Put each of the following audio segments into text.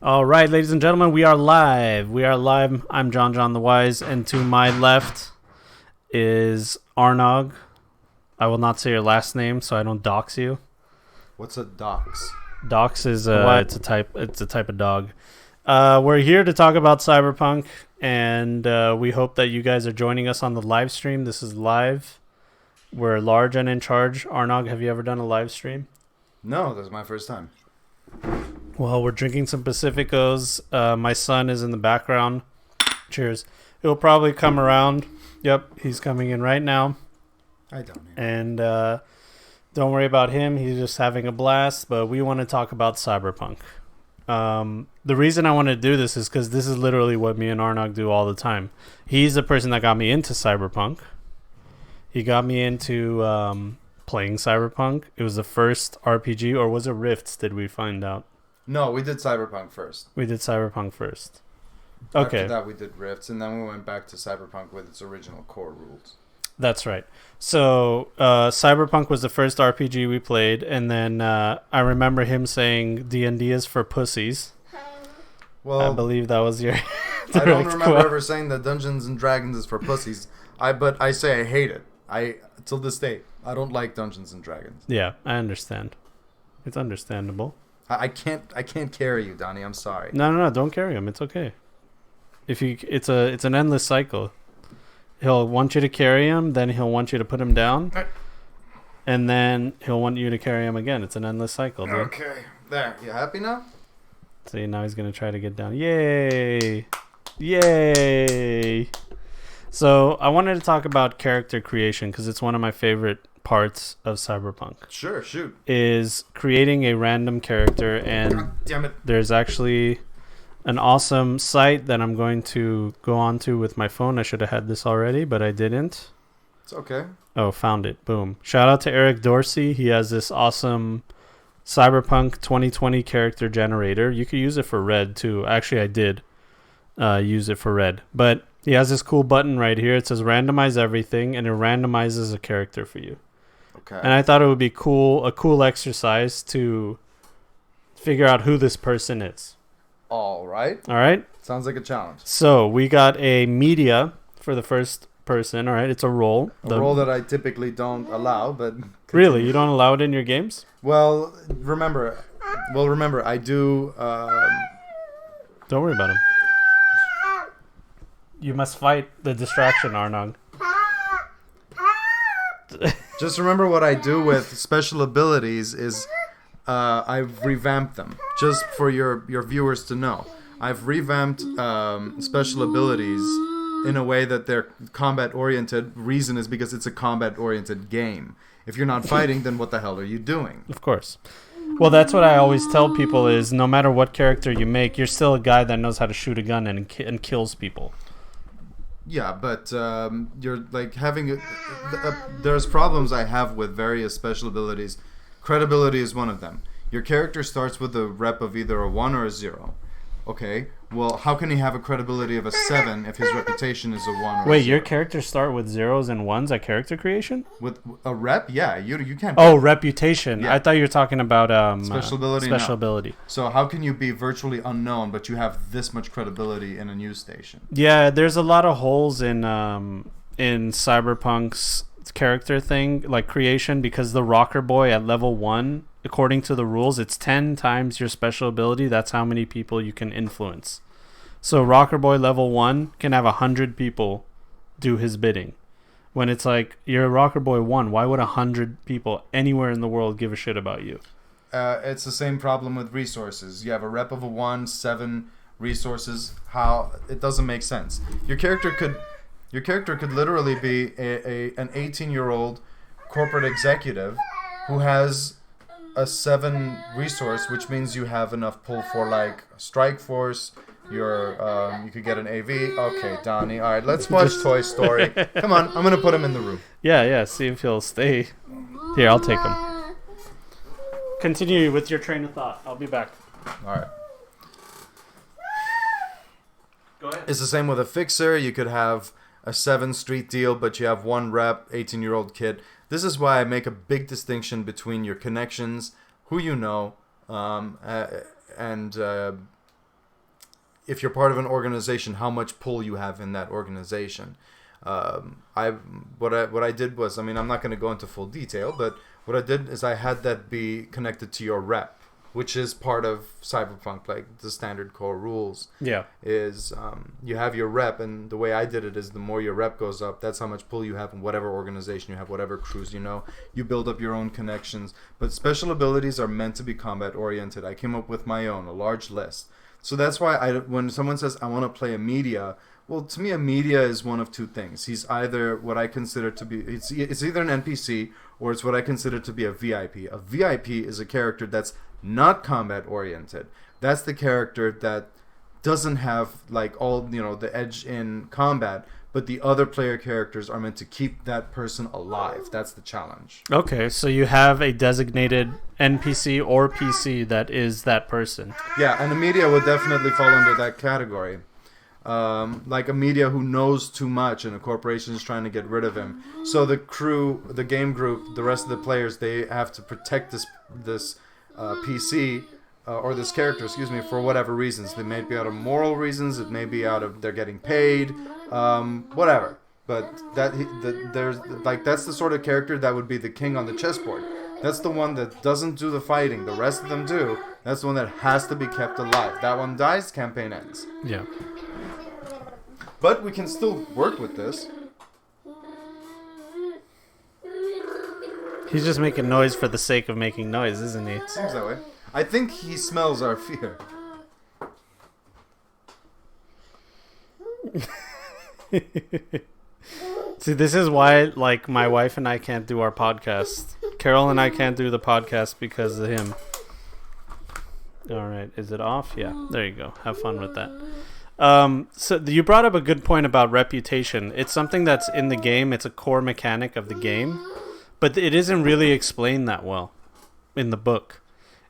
All right, ladies and gentlemen, we are live. We are live. I'm JonJonTheWise, and to my left is Arnag. I will not say your last name, so I don't dox you. What's a dox? Dox is it's a type. It's a type of dog. We're here to talk about Cyberpunk, and we hope that you guys are joining us on the live stream. This is live. We're large and in charge. Arnag, have you ever done a live stream? No, this is my first time. Well, we're drinking some Pacificos. My son is in the background. Cheers. He'll probably come around. Yep, he's coming in right now. I don't know. And don't worry about him. He's just having a blast. But we want to talk about Cyberpunk. The reason I want to do this is because this is literally what me and Arnag do all the time. He's the person that got me into Cyberpunk. He got me into playing Cyberpunk. It was the first RPG, or was it Rifts, did we find out? No, we did Cyberpunk first. We did Cyberpunk first. Okay. After that, we did Rifts, and then we went back to Cyberpunk with its original core rules. That's right. So Cyberpunk was the first RPG we played, and then I remember him saying D&D is for pussies. Well, I believe that was your I don't remember ever saying that Dungeons and Dragons is for pussies. But I say I hate it. Till this day, I don't like Dungeons and Dragons. Yeah, I understand. It's understandable. I can't carry you, Donnie. I'm sorry. No, don't carry him. It's okay. It's an endless cycle. He'll want you to carry him, then he'll want you to put him down, and then he'll want you to carry him again. It's an endless cycle, dude. Okay, there. You happy now? See, now he's gonna try to get down. Yay! Yay! So I wanted to talk about character creation because it's one of my favorite parts of Cyberpunk. Sure, shoot. Is creating a random character, and God damn it. there's actually an awesome site that I'm going to go on to with my phone. I should have had this already, but I didn't. It's okay. Oh, found it. Boom. Shout out to Eric Dorsey. He has this awesome Cyberpunk 2020 character generator. You could use it for Red too. Actually, I did use it for Red. But he has this cool button right here. It says randomize everything, and it randomizes a character for you. Okay. And I thought it would be a cool exercise to figure out who this person is. All right. All right? Sounds like a challenge. So we got a media for the first person. All right, it's a role. A role that I typically don't allow, but Really, you don't allow it in your games? Well, remember, I do. Don't worry about him. You must fight the distraction, Arnag. Just remember what I do with special abilities is I've revamped them just for your viewers to know. I've revamped special abilities in a way that they're combat oriented. Reason is because it's a combat oriented game. If you're not fighting, then what the hell are you doing? Of course. Well, that's what I always tell people is no matter what character you make, you're still a guy that knows how to shoot a gun and kills people. Yeah, but you're like having there's problems I have with various special abilities. Credibility is one of them. Your character starts with a rep of either a 1 or a 0. Okay, well, how can he have a credibility of a 7 if his reputation is a 1 or Wait, a 0? your characters start with 0s and 1s at character creation? With a rep? Yeah, you can't. Oh, reputation. Yeah. I thought you were talking about Special ability? Special No. ability. So how can you be virtually unknown, but you have this much credibility in a news station? Yeah, there's a lot of holes in Cyberpunk's character thing, like creation, because the rocker boy at level 1, according to the rules, it's 10 times your special ability. That's how many people you can influence. So rocker boy level 1 can have 100 people do his bidding. When it's like, you're a rocker boy 1, why would 100 people anywhere in the world give a shit about you? It's the same problem with resources. You have a rep of a 1, 7 resources. How it doesn't make sense. Your character could literally be an 18-year-old corporate executive who has a 7 resource, which means you have enough pull for like strike force. You could get an AV. Okay, Donnie. All right, let's watch Toy Story. Come on, I'm gonna put him in the room. Yeah. See if he'll stay. Here, I'll take him. Continue with your train of thought. I'll be back. All right. Go ahead. It's the same with a fixer. You could have a 7 street deal, but you have 1 rep, 18-year-old kid. This is why I make a big distinction between your connections, who you know, and if you're part of an organization, how much pull you have in that organization. What I did was, I mean, I'm not going to go into full detail, but what I did is I had that be connected to your rep, which is part of Cyberpunk, like the standard core rules. Yeah. Is you have your rep, and the way I did it is the more your rep goes up, that's how much pull you have in whatever organization you have, whatever crews you know. You build up your own connections. But special abilities are meant to be combat oriented. I came up with my own, a large list. So that's why when someone says, I want to play a media, well, to me, a media is one of two things. He's either what I consider to be, it's either an NPC or it's what I consider to be a VIP. A VIP is a character that's not combat oriented. That's the character that doesn't have like all, the edge in combat, but the other player characters are meant to keep that person alive. That's the challenge. Okay, so you have a designated NPC or PC that is that person. Yeah, and a media would definitely fall under that category. Like a media who knows too much and a corporation is trying to get rid of him. So the crew, the game group, the rest of the players, they have to protect this PC or this character, for whatever reasons. They may be out of moral reasons. It may be out of they're getting paid, whatever. But that's the sort of character that would be the king on the chessboard. That's the one that doesn't do the fighting. The rest of them do. That's the one that has to be kept alive. That one dies, campaign ends. Yeah. But we can still work with this. He's just making noise for the sake of making noise, isn't he? Seems that way. I think he smells our fear. See, this is why, like, my wife and I can't do our podcast. Carol and I can't do the podcast because of him. All right, is it off? Yeah, there you go. Have fun with that. So you brought up a good point about reputation. It's something that's in the game. It's a core mechanic of the game, but it isn't really explained that well in the book.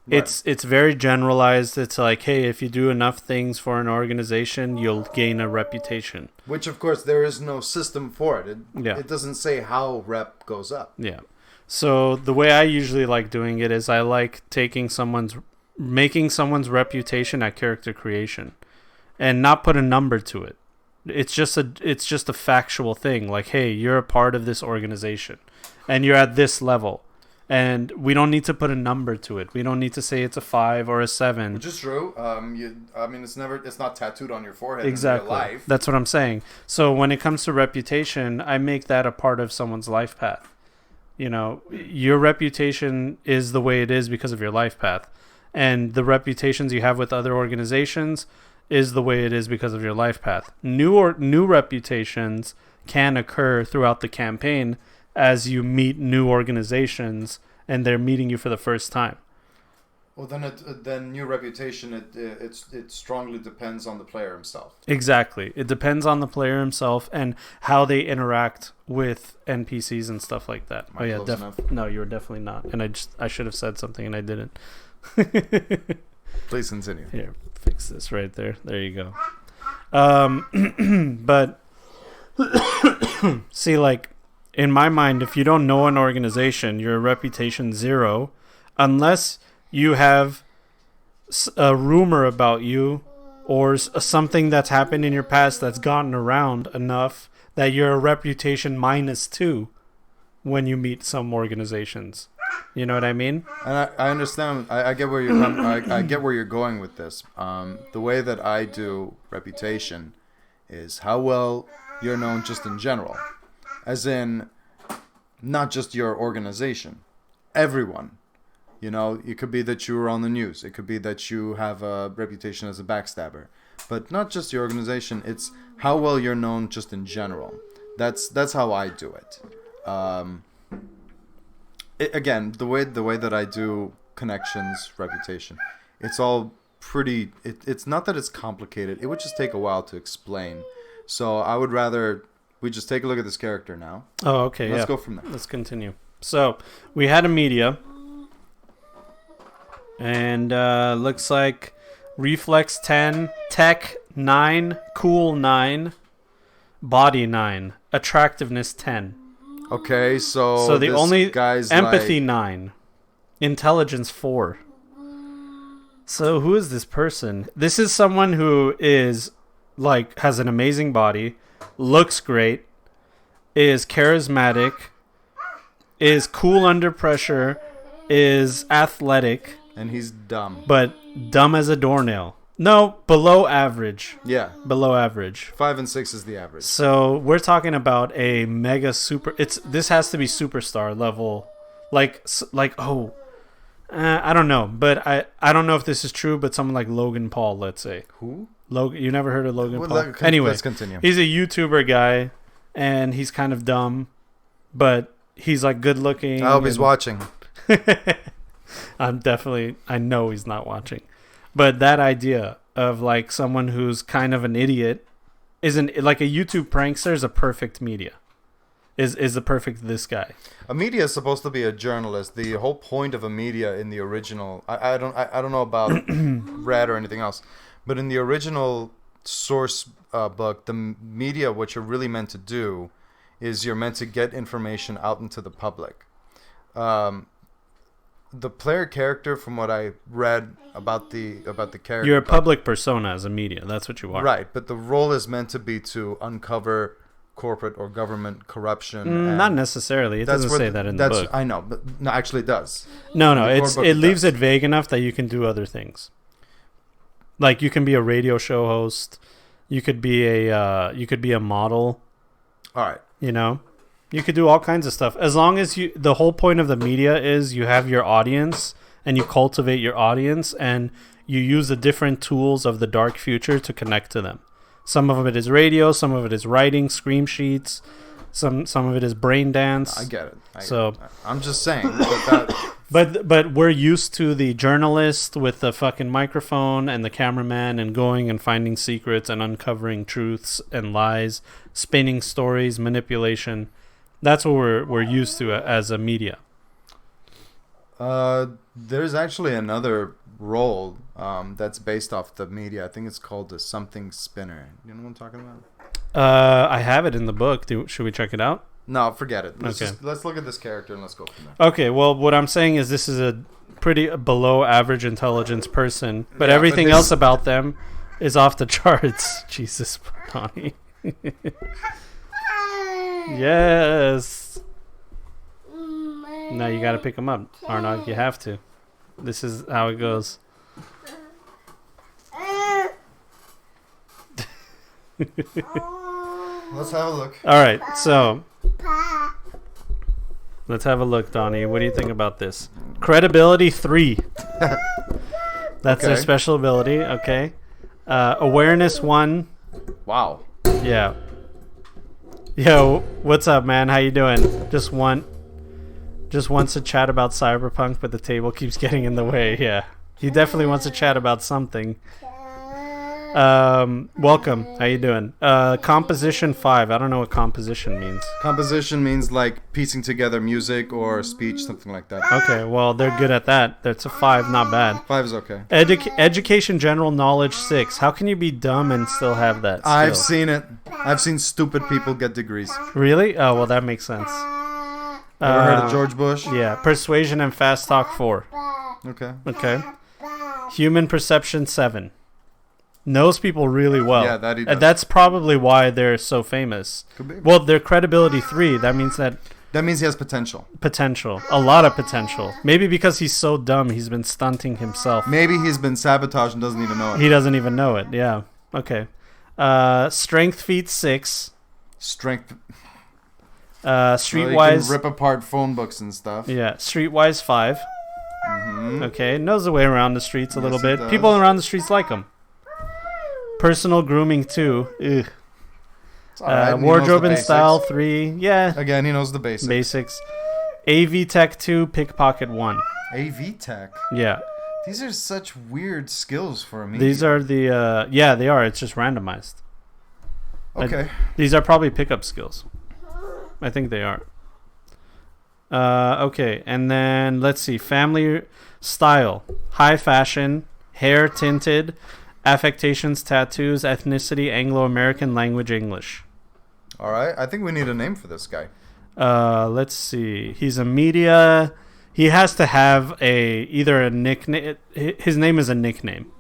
Right. It's very generalized. It's like, hey, if you do enough things for an organization, you'll gain a reputation. Which, of course, there is no system for it. It doesn't say how rep goes up. Yeah. So the way I usually like doing it is I like making someone's reputation at character creation. And not put a number to it. It's just a factual thing. Like, hey, you're a part of this organization, and you're at this level, and we don't need to put a number to it. We don't need to say it's a 5 or a 7. Which is true. It's not tattooed on your forehead. Exactly. In real life. That's what I'm saying. So when it comes to reputation, I make that a part of someone's life path. Your reputation is the way it is because of your life path, and the reputations you have with other organizations is the way it is because of your life path. New reputations can occur throughout the campaign as you meet new organizations and they're meeting you for the first time. Well, then new reputation, it strongly depends on the player himself. Exactly. It depends on the player himself and how they interact with NPCs and stuff like that. Am I close enough? No, you were definitely not. And I should have said something and I didn't. Please continue. Here, fix this right there. There you go. But see, like, in my mind, if you don't know an organization, your reputation 0, unless you have a rumor about you or something that's happened in your past that's gotten around enough that you're a reputation -2 when you meet some organizations. You know what I mean? And I understand. I get where you're I get where you're going with this. The way that I do reputation is how well you're known just in general, as in not just your organization, everyone. It could be that you were on the news. It could be that you have a reputation as a backstabber, but not just your organization. It's how well you're known just in general. That's how I do it. Again, the way that I do connections, reputation, it's all pretty. It's not that it's complicated. It would just take a while to explain. So I would rather we just take a look at this character now. Oh, okay. Let's go from there. Let's continue. So we had a media, and looks like reflex 10, tech 9, cool 9, body 9, attractiveness 10. Okay, so the this only guy's empathy like... 9, intelligence 4. So who is this person? This is someone who is like has an amazing body, looks great, is charismatic, is cool under pressure, is athletic, And he's dumb. but dumb as a doornail. No, below average. Yeah. Below average. 5 and 6 is the average. So we're talking about a mega super. This has to be superstar level, like I don't know, but I don't know if this is true. But someone like Logan Paul, let's say. Who? Logan, you never heard of Logan Well, Paul? Anyway, let's continue. he's a YouTuber guy, and he's kind of dumb, but he's like good looking. I hope he's watching. I know he's not watching. But that idea of like someone who's kind of an idiot isn't like a YouTube prankster is a perfect media. Is the perfect this guy. A media is supposed to be a journalist. The whole point of a media in the original, I don't know about Red or anything else, but in the original source book, the media, what you're really meant to do is you're meant to get information out into the public. The player character, from what I read about the character, You're a public persona as a media. That's what you are. right? But the role is meant to be to uncover corporate or government corruption. Not necessarily. It doesn't say that in the book. I know, but no, actually it does. No, In the core book it leaves does. it vague enough that you can do other things. Like you can be a radio show host. You could be a model. All right. You know, you could do all kinds of stuff as long as the whole point of the media is you have your audience and you cultivate your audience and you use the different tools of the dark future to connect to them. Some of it is radio, some of it is writing, scream sheets, some of it is brain dance. I get it. I'm just saying But we're used to the journalist with the fucking microphone and the cameraman and going and finding secrets and uncovering truths and lies, spinning stories, manipulation. That's what we're used to as a media. There's actually another role that's based off the media. I think it's called the something spinner. You know what I'm talking about? I have it in the book. Should we check it out? No, forget it. Okay. Let's look at this character and let's go from there. Okay, well, what I'm saying is this is a pretty below average intelligence person, but Yeah, everything but this- else about them is off the charts. Jesus, Donnie. Yes. Now you got to pick them up, Arnag. You have to. This is how it goes. Let's have a look. All right, so let's have a look, Donnie. What do you think about this? Credibility 3. That's their Okay. special ability. Okay. Awareness 1. Wow. Yeah. Yo, what's up, man? How you doing? Just wants to chat about Cyberpunk, but the table keeps getting in the way. Yeah. He definitely wants to chat about something. Welcome. How you doing? Composition 5. I don't know what composition means. Composition means like piecing together music or speech, something like that. Okay, well, they're good at that. That's a 5, not bad. 5 is okay. Education general knowledge 6. How can you be dumb and still have that skill? I've seen it. I've seen stupid people get degrees. Really? Oh, well, that makes sense. Ever heard of George Bush? Yeah. Persuasion and fast talk 4. Okay. Okay. Human perception 7. Knows people really well. Yeah, that he does. That's probably why they're so famous. Could be. Well, their credibility 3. That means that That means he has potential. potential. A lot of potential. Maybe because he's so dumb, he's been stunting himself. Maybe he's been sabotaged and doesn't even know it. He doesn't even know it. Yeah. Okay. Strength feat 6. Strength. Well, you Streetwise. can rip apart phone books and stuff. Yeah. Streetwise 5. Mm-hmm. Okay. Knows the way around the streets a little Yes, he bit. does. People around the streets like him. Personal grooming 2. Ugh. It's all right, he knows Wardrobe the and basics. style 3. Yeah. Again, he knows the basics. Basics. AV Tech 2. Pickpocket 1. AV tech. Yeah. These are such weird skills for me. These are the yeah, they are. It's just randomized. Okay. These are probably pickup skills. I think they are. Okay, and then let's see. Family style, high fashion, hair tinted, affectations, tattoos, ethnicity, Anglo-American, language English. All right. I think we need a name for this guy. Let's see. He's a media. He has to have either a nickname. His name is a nickname.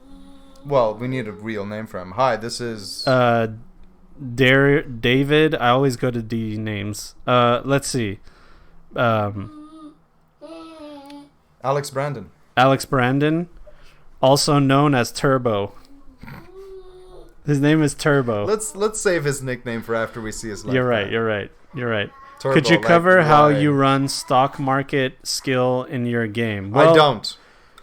Well, we need a real name for him. Hi, this is... David. I always go to D names. Let's see. Alex Brandon. Alex Brandon, also known as Turbo. His name is Turbo. Let's save his nickname for after we see his life. You're right. Turbo, could you cover like, how why? you run stock market skill in your game? Well, I don't.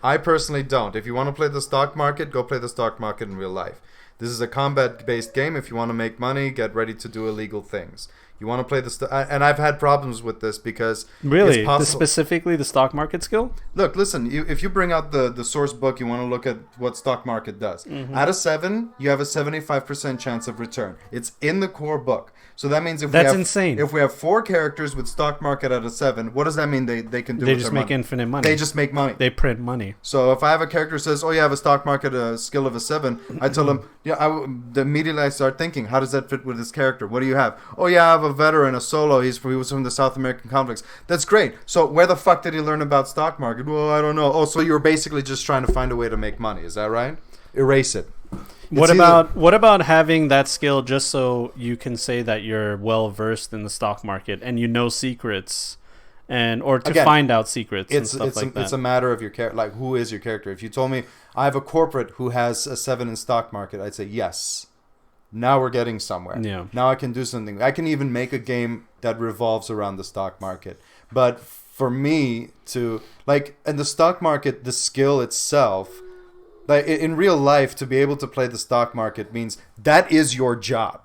I personally don't. If you want to play the stock market, go play the stock market in real life. This is a combat-based game. If you want to make money, get ready to do illegal things. You want to play and I've had problems with this because really, it's possible. Specifically the stock market skill. Look, listen. If you bring out the source book, you want to look at what stock market does. Out of 7, you have a 75% chance of return. It's in the core book. So that means that's insane. If we have 4 characters with stock market out of 7, what does that mean they can do? They with just their make money? infinite money. They just make money. They print money. So if I have a character who says, "Oh, you have a stock market skill of a 7," I tell them, immediately I start thinking, how does that fit with this character? What do you have? Oh, yeah, I have a veteran, a solo. He was from the South American conflicts. That's great. So where the fuck did he learn about stock market? Well, I don't know. Oh, so you're basically just trying to find a way to make money. Is that right? Erase it. What about having that skill just so you can say that you're well versed in the stock market and you know secrets, or to find out secrets and stuff like that? It's a matter of your character. Like, who is your character? If you told me I have a corporate who has a 7 in stock market, I'd say yes. Now we're getting somewhere. Yeah. Now I can do something. I can even make a game that revolves around the stock market. But for me to in the stock market, the skill itself. Like in real life, to be able to play the stock market means that is your job.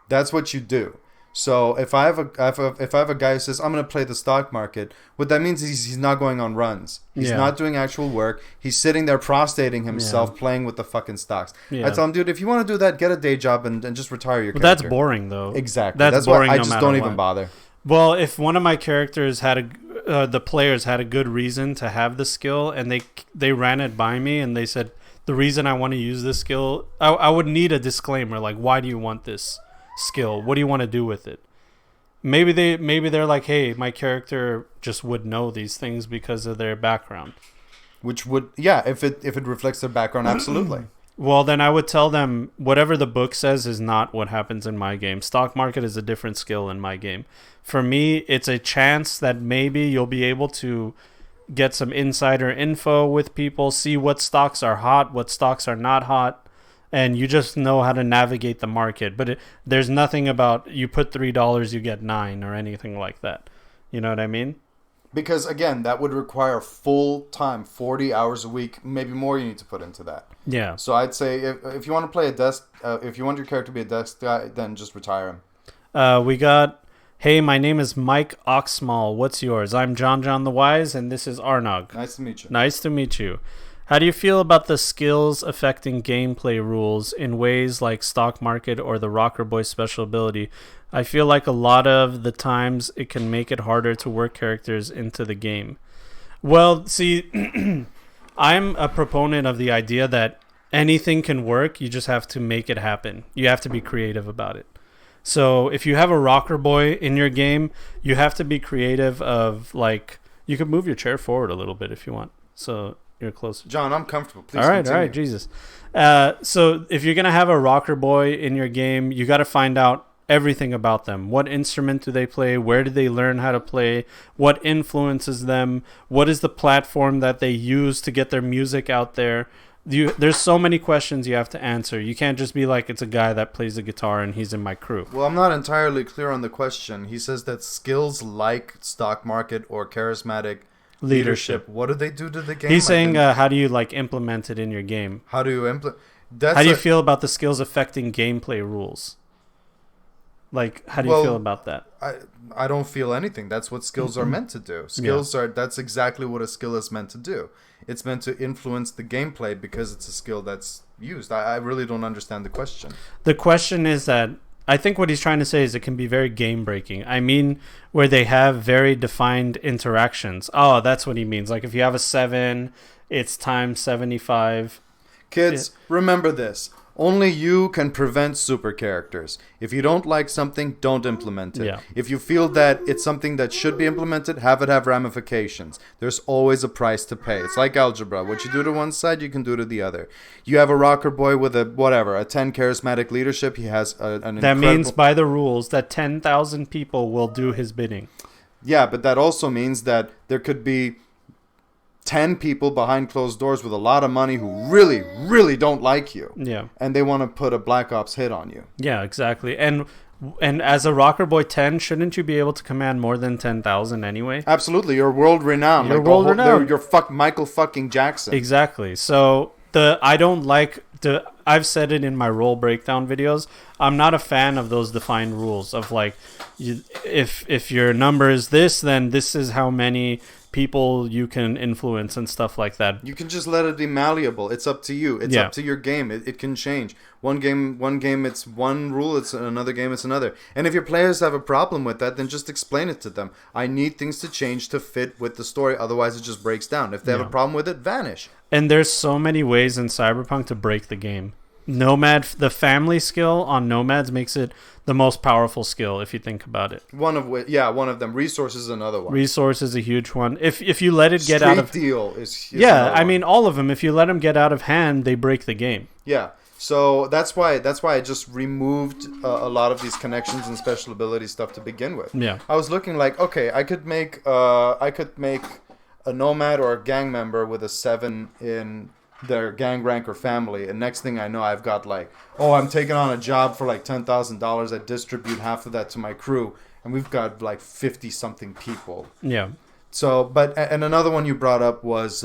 That's what you do. So if I have a guy who says I'm going to play the stock market, what that means is he's not going on runs. He's not doing actual work. He's sitting there prostrating himself, playing with the fucking stocks. Yeah. I tell him, dude, if you want to do that, get a day job and just retire your character. That's boring, though. Exactly. That's boring. Why I just don't even bother. Well, if one of my characters the players had a good reason to have the skill, and they ran it by me, and they said, the reason I want to use this skill, I would need a disclaimer, like, why do you want this skill? What do you want to do with it? Maybe they're like, hey, my character just would know these things because of their background. Which would, if it reflects their background, absolutely. Well, then I would tell them whatever the book says is not what happens in my game. Stock market is a different skill in my game. For me, it's a chance that maybe you'll be able to get some insider info with people, see what stocks are hot, what stocks are not hot, and you just know how to navigate the market. But there's nothing about you put $3, you get $9 or anything like that. You know what I mean? Because, again, that would require full time, 40 hours a week, maybe more you need to put into that. Yeah. So I'd say if you want to play a desk, if you want your character to be a desk guy, then just retire him. We got... Hey, my name is Mike Oxmall. What's yours? I'm JonJonTheWise, and this is Arnag. Nice to meet you. Nice to meet you. How do you feel about the skills affecting gameplay rules in ways like stock market or the Rocker Boy special ability? I feel like a lot of the times it can make it harder to work characters into the game. Well, see, I'm a proponent of the idea that anything can work. You just have to make it happen. You have to be creative about it. So if you have a rocker boy in your game, you have to be creative of, like, you can move your chair forward a little bit if you want. So you're closer. John, I'm comfortable. Please all continue. right, Jesus. So if you're going to have a rocker boy in your game, you got to find out everything about them. What instrument do they play? Where do they learn how to play? What influences them? What is the platform that they use to get their music out there? There's so many questions you have to answer. You can't just be like, it's a guy that plays the guitar and he's in my crew. Well, I'm not entirely clear on the question. He says that skills like stock market or charismatic leadership, what do they do to the game? He's saying, how do you implement it in your game? How do you implement? How do you feel about the skills affecting gameplay rules? Like, how do you feel about that? I don't feel anything. That's what skills are meant to do. That's exactly what a skill is meant to do. It's meant to influence the gameplay because it's a skill that's used. I really don't understand the question. The question is that I think what he's trying to say is it can be very game breaking. I mean, where they have very defined interactions. Oh, that's what he means. Like if you have a 7, it's times 75. Kids, remember this. Only you can prevent super characters. If you don't like something, don't implement it. Yeah. If you feel that it's something that should be implemented, have it have ramifications. There's always a price to pay. It's like algebra. What you do to one side, you can do to the other. You have a rocker boy with a 10 charismatic leadership. He has that means by the rules that 10,000 people will do his bidding. Yeah, but that also means that there could be 10 people behind closed doors with a lot of money who really, really don't like you. Yeah. And they want to put a Black Ops hit on you. Yeah, exactly. And as a Rocker Boy 10, shouldn't you be able to command more than 10,000 anyway? Absolutely. You're world renowned. You're world renowned. You're Michael fucking Jackson. Exactly. So I've said it in my role breakdown videos. I'm not a fan of those defined rules of like, if your number is this, then this is how many people you can influence and stuff like that. You can just let it be malleable. It's up to you. It's up to your game. It can change. One game it's one rule, it's another game it's another. And if your players have a problem with that, then just explain it to them. I need things to change to fit with the story, otherwise it just breaks down. If they have a problem with it, vanish. And there's so many ways in Cyberpunk to break the game. Nomad, the family skill on Nomads makes it the most powerful skill if you think about it. One of them. Resources is another one. Resource is a huge one. If you let it get out of Street deal is I mean all of them. If you let them get out of hand, they break the game. Yeah. So that's why I just removed a lot of these connections and special ability stuff to begin with. Yeah. I was looking like, okay, I could make a nomad or a gang member with a 7 in their gang rank or family, and next thing I know, I've got like, I'm taking on a job for like $10,000. I distribute half of that to my crew, and we've got like 50 something people. Yeah. So, and another one you brought up was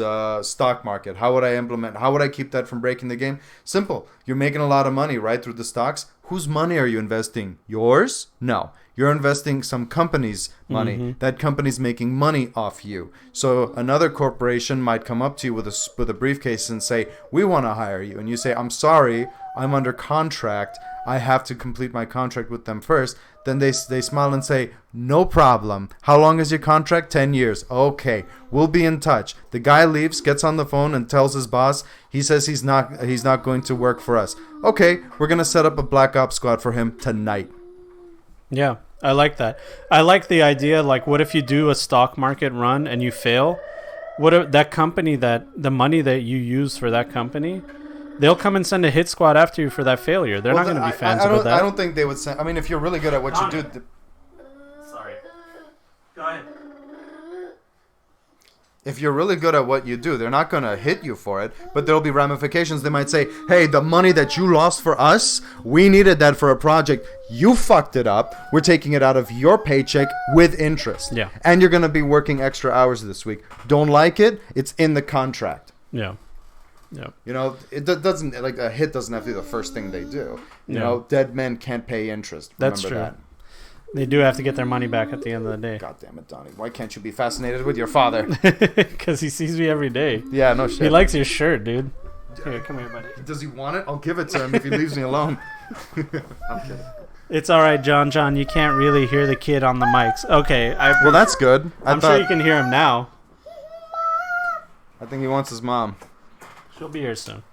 stock market. How would I keep that from breaking the game? Simple. You're making a lot of money, right, through the stocks. Whose money are you investing? Yours? No. You're investing some company's money. Mm-hmm. That company's making money off you. So another corporation might come up to you with a briefcase and say, "We want to hire you." And you say, "I'm sorry, I'm under contract. I have to complete my contract with them first." Then they smile and say, "No problem. How long is your contract? 10 years. Okay, we'll be in touch." The guy leaves, gets on the phone, and tells his boss, he says he's not going to work for us. Okay, we're going to set up a Black Ops squad for him tonight. Yeah, I like that. I like the idea, like, what if you do a stock market run and you fail? What if that company, the money that you use for that company, they'll come and send a hit squad after you for that failure. They're not going to be fans of that. I don't think they would send... I mean, if you're really good at what you do... Sorry. Go ahead. If you're really good at what you do, they're not going to hit you for it, but there'll be ramifications. They might say, "Hey, the money that you lost for us, we needed that for a project. You fucked it up. We're taking it out of your paycheck with interest. Yeah. And you're going to be working extra hours this week. Don't like it? It's in the contract." Yeah. Yeah. You know, it doesn't, like, a hit doesn't have to be the first thing they do. You know, dead men can't pay interest. That's true. That. They do have to get their money back at the end of the day. God damn it, Donnie. Why can't you be fascinated with your father? Because he sees me every day. Yeah, no shit. He likes your shirt, dude. Here, come here, buddy. Does he want it? I'll give it to him if he leaves me alone. I'm kidding. It's all right, John. You can't really hear the kid on the mics. Okay. Well, that's good. I'm sure you can hear him now. I think he wants his mom. She'll be here soon.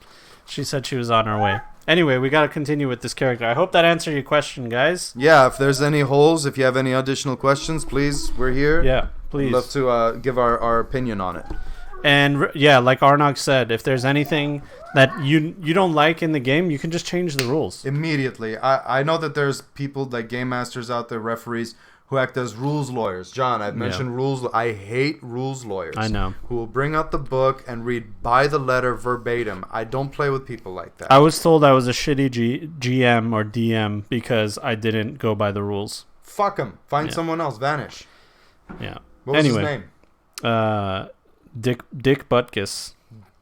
She said she was on her way. Anyway, we got to continue with this character. I hope that answered your question, guys. Yeah, if there's any holes, if you have any additional questions, please, we're here. Yeah, please. We'd love to give our opinion on it. And yeah, like Arnag said, if there's anything that you don't like in the game, you can just change the rules. Immediately. I know that there's people, like game masters out there, referees, who act as rules lawyers. John, I've mentioned rules. I hate rules lawyers. I know. Who will bring out the book and read by the letter verbatim. I don't play with people like that. I was told I was a shitty GM or DM because I didn't go by the rules. Fuck him. Find someone else. Vanish. Yeah. What was his name? Dick Butkus.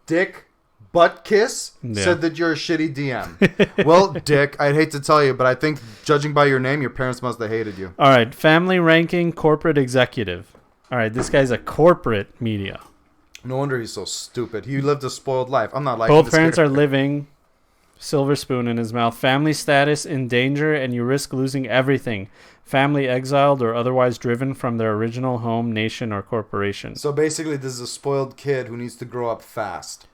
Dick Buttkiss said that you're a shitty DM. Well, Dick, I'd hate to tell you, but I think, judging by your name, your parents must have hated you. All right, family ranking, corporate executive. All right, this guy's a corporate media. No wonder he's so stupid. He lived a spoiled life. I'm not like both parents are living, silver spoon in his mouth. Family status in danger, and you risk losing everything. Family exiled or otherwise driven from their original home, nation, or corporation. So basically, this is a spoiled kid who needs to grow up fast.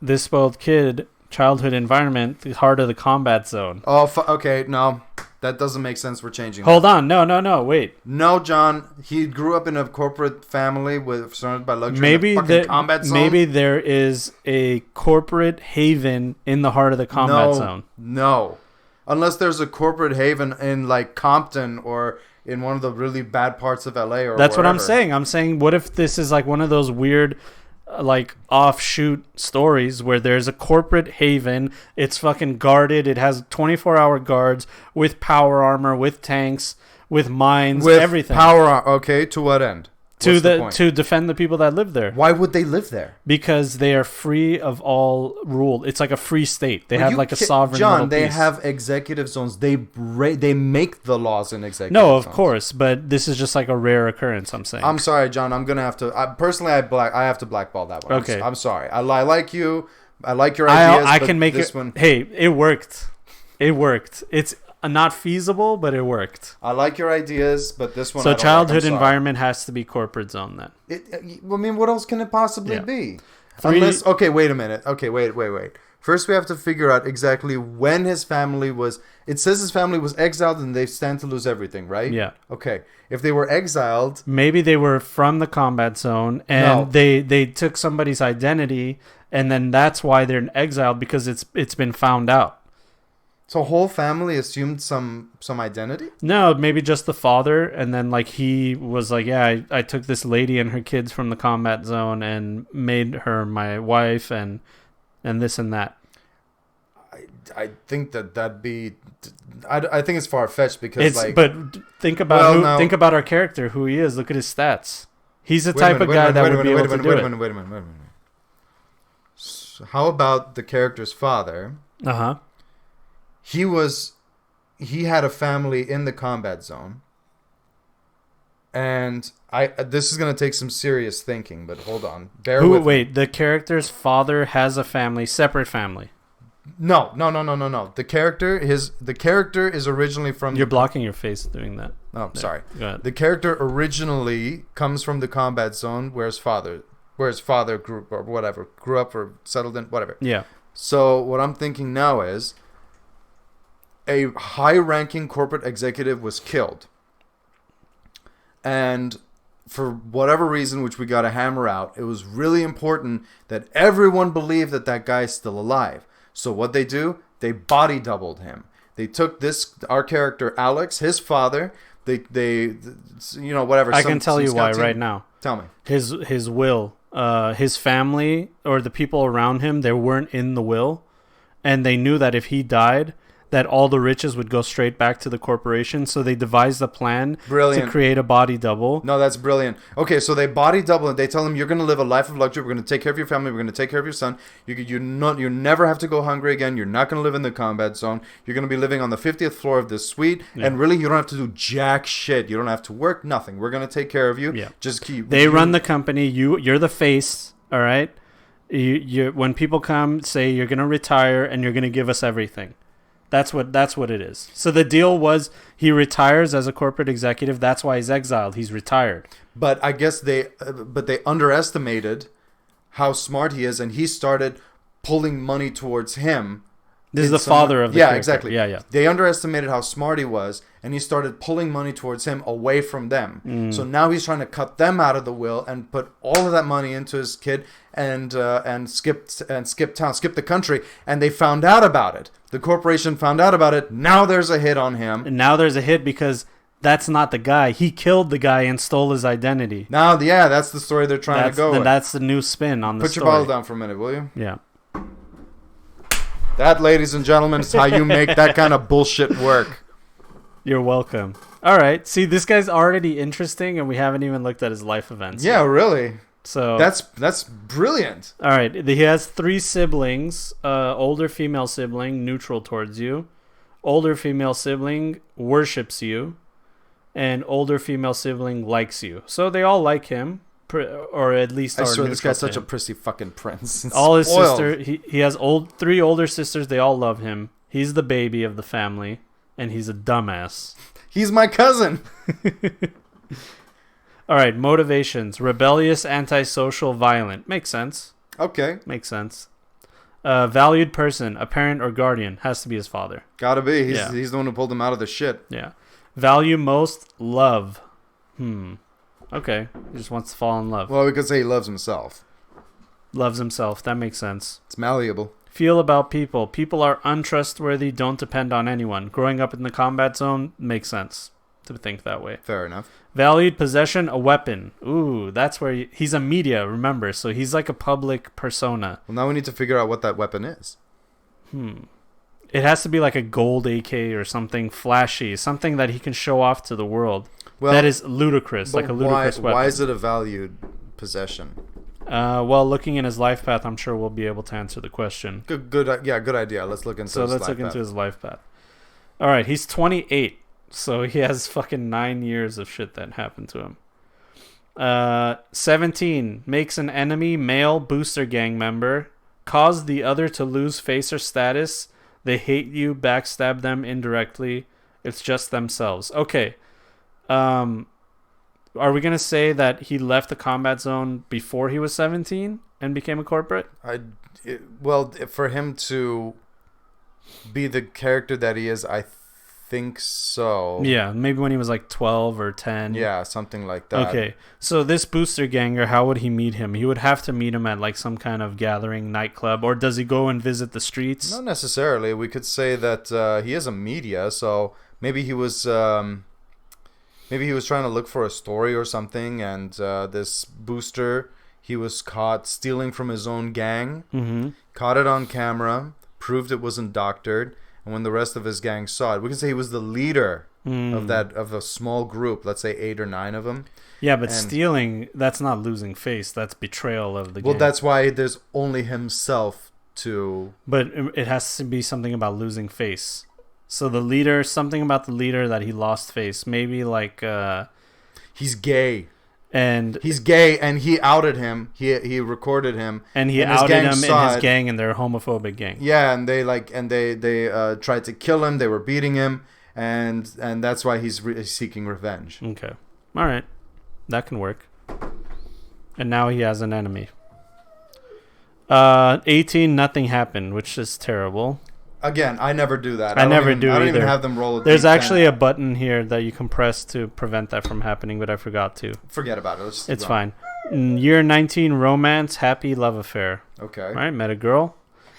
This spoiled kid Childhood environment, the heart of the combat zone. Oh, okay, no. That doesn't make sense. We're changing Hold on. No, wait. No, John. He grew up in a corporate family surrounded by luxury. Combat zone? Maybe there is a corporate haven in the heart of the combat zone. No. Unless there's a corporate haven in, like, Compton or in one of the really bad parts of LA or That's wherever. what I'm saying. I'm saying, what if this is like one of those weird, like, offshoot stories where there's a corporate haven, it's fucking guarded, it has 24-hour guards with power armor, with tanks, with mines, with everything. Okay, to what end? To defend the people that live there. Why would they live there? Because they are free of all rule. It's like a free state. They have like a sovereign John, little they piece. have executive zones. They make the laws in executive No, zones. of course, but this is just like a rare occurrence, I'm saying. I'm sorry, John. I'm gonna have to. I have to blackball that one. Okay. I'm sorry. I like you. I like your ideas. I can make this it. one. Hey, it worked. It worked. It's not feasible, but it worked. I like your ideas, but this one. So I don't childhood like. environment has to be corporate zone then. I mean, what else can it possibly be? Unless, okay, wait a minute. Okay, wait. First, we have to figure out exactly when his family was. It says his family was exiled and they stand to lose everything, right? Yeah. Okay. If they were exiled, maybe they were from the combat zone and they took somebody's identity, and then that's why they're exiled, because it's been found out. So whole family assumed some identity? No, maybe just the father, and then like he was like, yeah, I took this lady and her kids from the combat zone and made her my wife and this and that. I think that'd be. I think it's far fetched because but think about think about our character, who he is. Look at his stats. He's the type of guy that would be able to do it. Wait a minute. So how about the character's father? He had a family in the combat zone. And this is going to take some serious thinking, but hold on. Wait, the character's father has a family, separate family. No. The character is originally from. You're blocking your face doing that. Oh, there. sorry. Go ahead. The character originally comes from the combat zone where his father grew up or settled in, whatever. Yeah. So what I'm thinking now is a high-ranking corporate executive was killed. And for whatever reason, which we got to hammer out, it was really important that everyone believed that guy is still alive. So what they do, they body doubled him. They took our character Alex, his father. They whatever. I can tell you why right now. Tell me. His will, his family or the people around him, they weren't in the will, and they knew that if he died, that all the riches would go straight back to the corporation. So they devised a plan to create a body double. No, that's brilliant. Okay, so they body double and they tell him, you're going to live a life of luxury. We're going to take care of your family. We're going to take care of your son. You never have to go hungry again. You're not going to live in the combat zone. You're going to be living on the 50th floor of this suite. Yeah. And really, you don't have to do jack shit. You don't have to work, nothing. We're going to take care of you. Yeah. Just keep. They run the company. You're the face, all right? You when people come, say you're going to retire and you're going to give us everything. That's what it is. So the deal was he retires as a corporate executive. That's why he's exiled. He's retired. But I guess they underestimated how smart he is, and he started pulling money towards him. This is the father of the character. Exactly. Yeah. They underestimated how smart he was, and he started pulling money towards him away from them. So now he's trying to cut them out of the will and put all of that money into his kid and skip the country. And they found out about it. The corporation found out about it. Now there's a hit on him. And now there's a hit because that's not the guy. He killed the guy and stole his identity. Now, that's the story they're trying to go with. That's the new spin on the story. Put your bottle down for a minute, will you? Yeah. That, ladies and gentlemen, is how you make that kind of bullshit work. You're welcome. All right. See, this guy's already interesting, and we haven't even looked at his life events. Yeah, really. So that's brilliant. All right. He has 3 siblings. Older female sibling, neutral towards you. Older female sibling worships you. And older female sibling likes you. So they all like him. Or at least I swear this guy's such a prissy fucking prince. All his sisters, he has 3 older sisters. They all love him. He's the baby of the family, and he's a dumbass. He's my cousin. All right, motivations: rebellious, antisocial, violent. Makes sense. Okay, makes sense. Valued person, a parent or guardian, has to be his father. Gotta be. He's the one who pulled him out of the shit. Yeah. Value most, love. Okay. He just wants to fall in love. Well, we could say he loves himself. Loves himself. That makes sense. It's malleable. Feel about people. People are untrustworthy, don't depend on anyone. Growing up in the combat zone makes sense to think that way. Fair enough. Valued possession, a weapon. Ooh, that's where he's a media, remember, so he's like a public persona. Well, now we need to figure out what that weapon is. It has to be like a gold AK or something flashy, something that he can show off to the world. Well, that is ludicrous, like a ludicrous weapon. Why is it a valued possession? Well, looking in his life path, I'm sure we'll be able to answer the question. Good idea. Let's look into his life path. All right, he's 28. So he has fucking 9 years of shit that happened to him. 17. Makes an enemy male booster gang member. Cause the other to lose face or status. They hate you, backstab them indirectly. It's just themselves. Okay. Are we going to say that he left the combat zone before he was 17 and became a corporate? For him to be the character that he is, I think so. Yeah, maybe when he was like 12 or 10. Yeah, something like that. Okay, so this booster ganger, how would he meet him? He would have to meet him at like some kind of gathering, nightclub, or does he go and visit the streets? Not necessarily. We could say that he is a media, so maybe he was trying to look for a story or something, and this booster, he was caught stealing from his own gang, caught it on camera, proved it wasn't doctored. And when the rest of his gang saw it, we can say he was the leader of a small group. Let's say 8 or 9 of them. Yeah, but stealing, that's not losing face. That's betrayal of the gang. Well, that's why there's only himself to... But it has to be something about losing face. So the leader, something about the leader that he lost face. Maybe like... he's gay. And he's gay, and he outed him. He recorded him, and he outed him in his gang, and they're a homophobic gang. Yeah, and they tried to kill him. They were beating him, and that's why he's seeking revenge. Okay, all right, that can work. And now he has an enemy. 18, nothing happened, which is terrible. Again, I never do that. I don't even have them roll. There's actually a button here that you can press to prevent that from happening, but I forgot to. Forget about it. It's fine. Year 19, romance, happy love affair. Okay. All right, met a girl.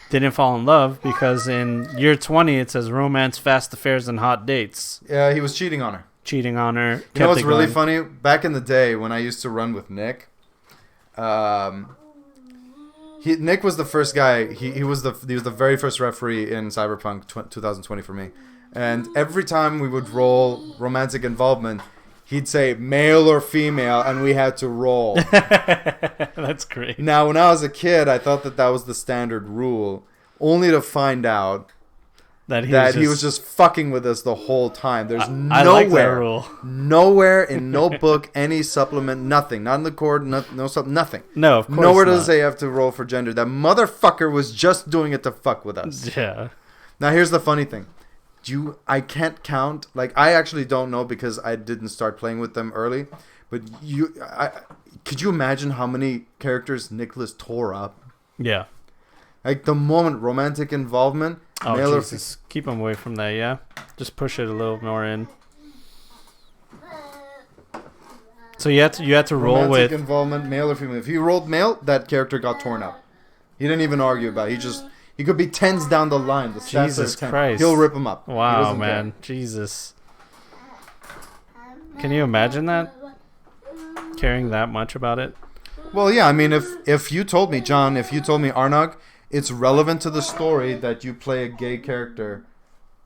Didn't fall in love because in year 20 it says romance, fast affairs, and hot dates. Yeah, he was cheating on her. You know what's really funny? Back in the day when I used to run with Nick, Nick was the first guy. He was the very first referee in Cyberpunk 2020 for me. And every time we would roll romantic involvement, he'd say male or female, and we had to roll. That's great. Now, when I was a kid, I thought that was the standard rule, only to find out that he was just fucking with us the whole time. There's nowhere in no book, any supplement, nothing. Not in the cord, nothing. No, of course nowhere not. does it say you have to roll for gender. That motherfucker was just doing it to fuck with us. Yeah. Now here's the funny thing. I can't count. Like, I actually don't know because I didn't start playing with them early. But could you imagine how many characters Nicholas tore up? Yeah. Like, the moment romantic involvement. Oh, Jesus. Keep him away from that, yeah? Just push it a little more in. So you had to roll with... Romantic involvement, male or female. If he rolled male, that character got torn up. He didn't even argue about it. He could be 10s down the line. The stats Jesus are 10. Christ. He'll rip him up. Wow, man. Care. Jesus. Can you imagine that? Caring that much about it? Well, yeah. I mean, if you told me, John, Arnag, it's relevant to the story that you play a gay character,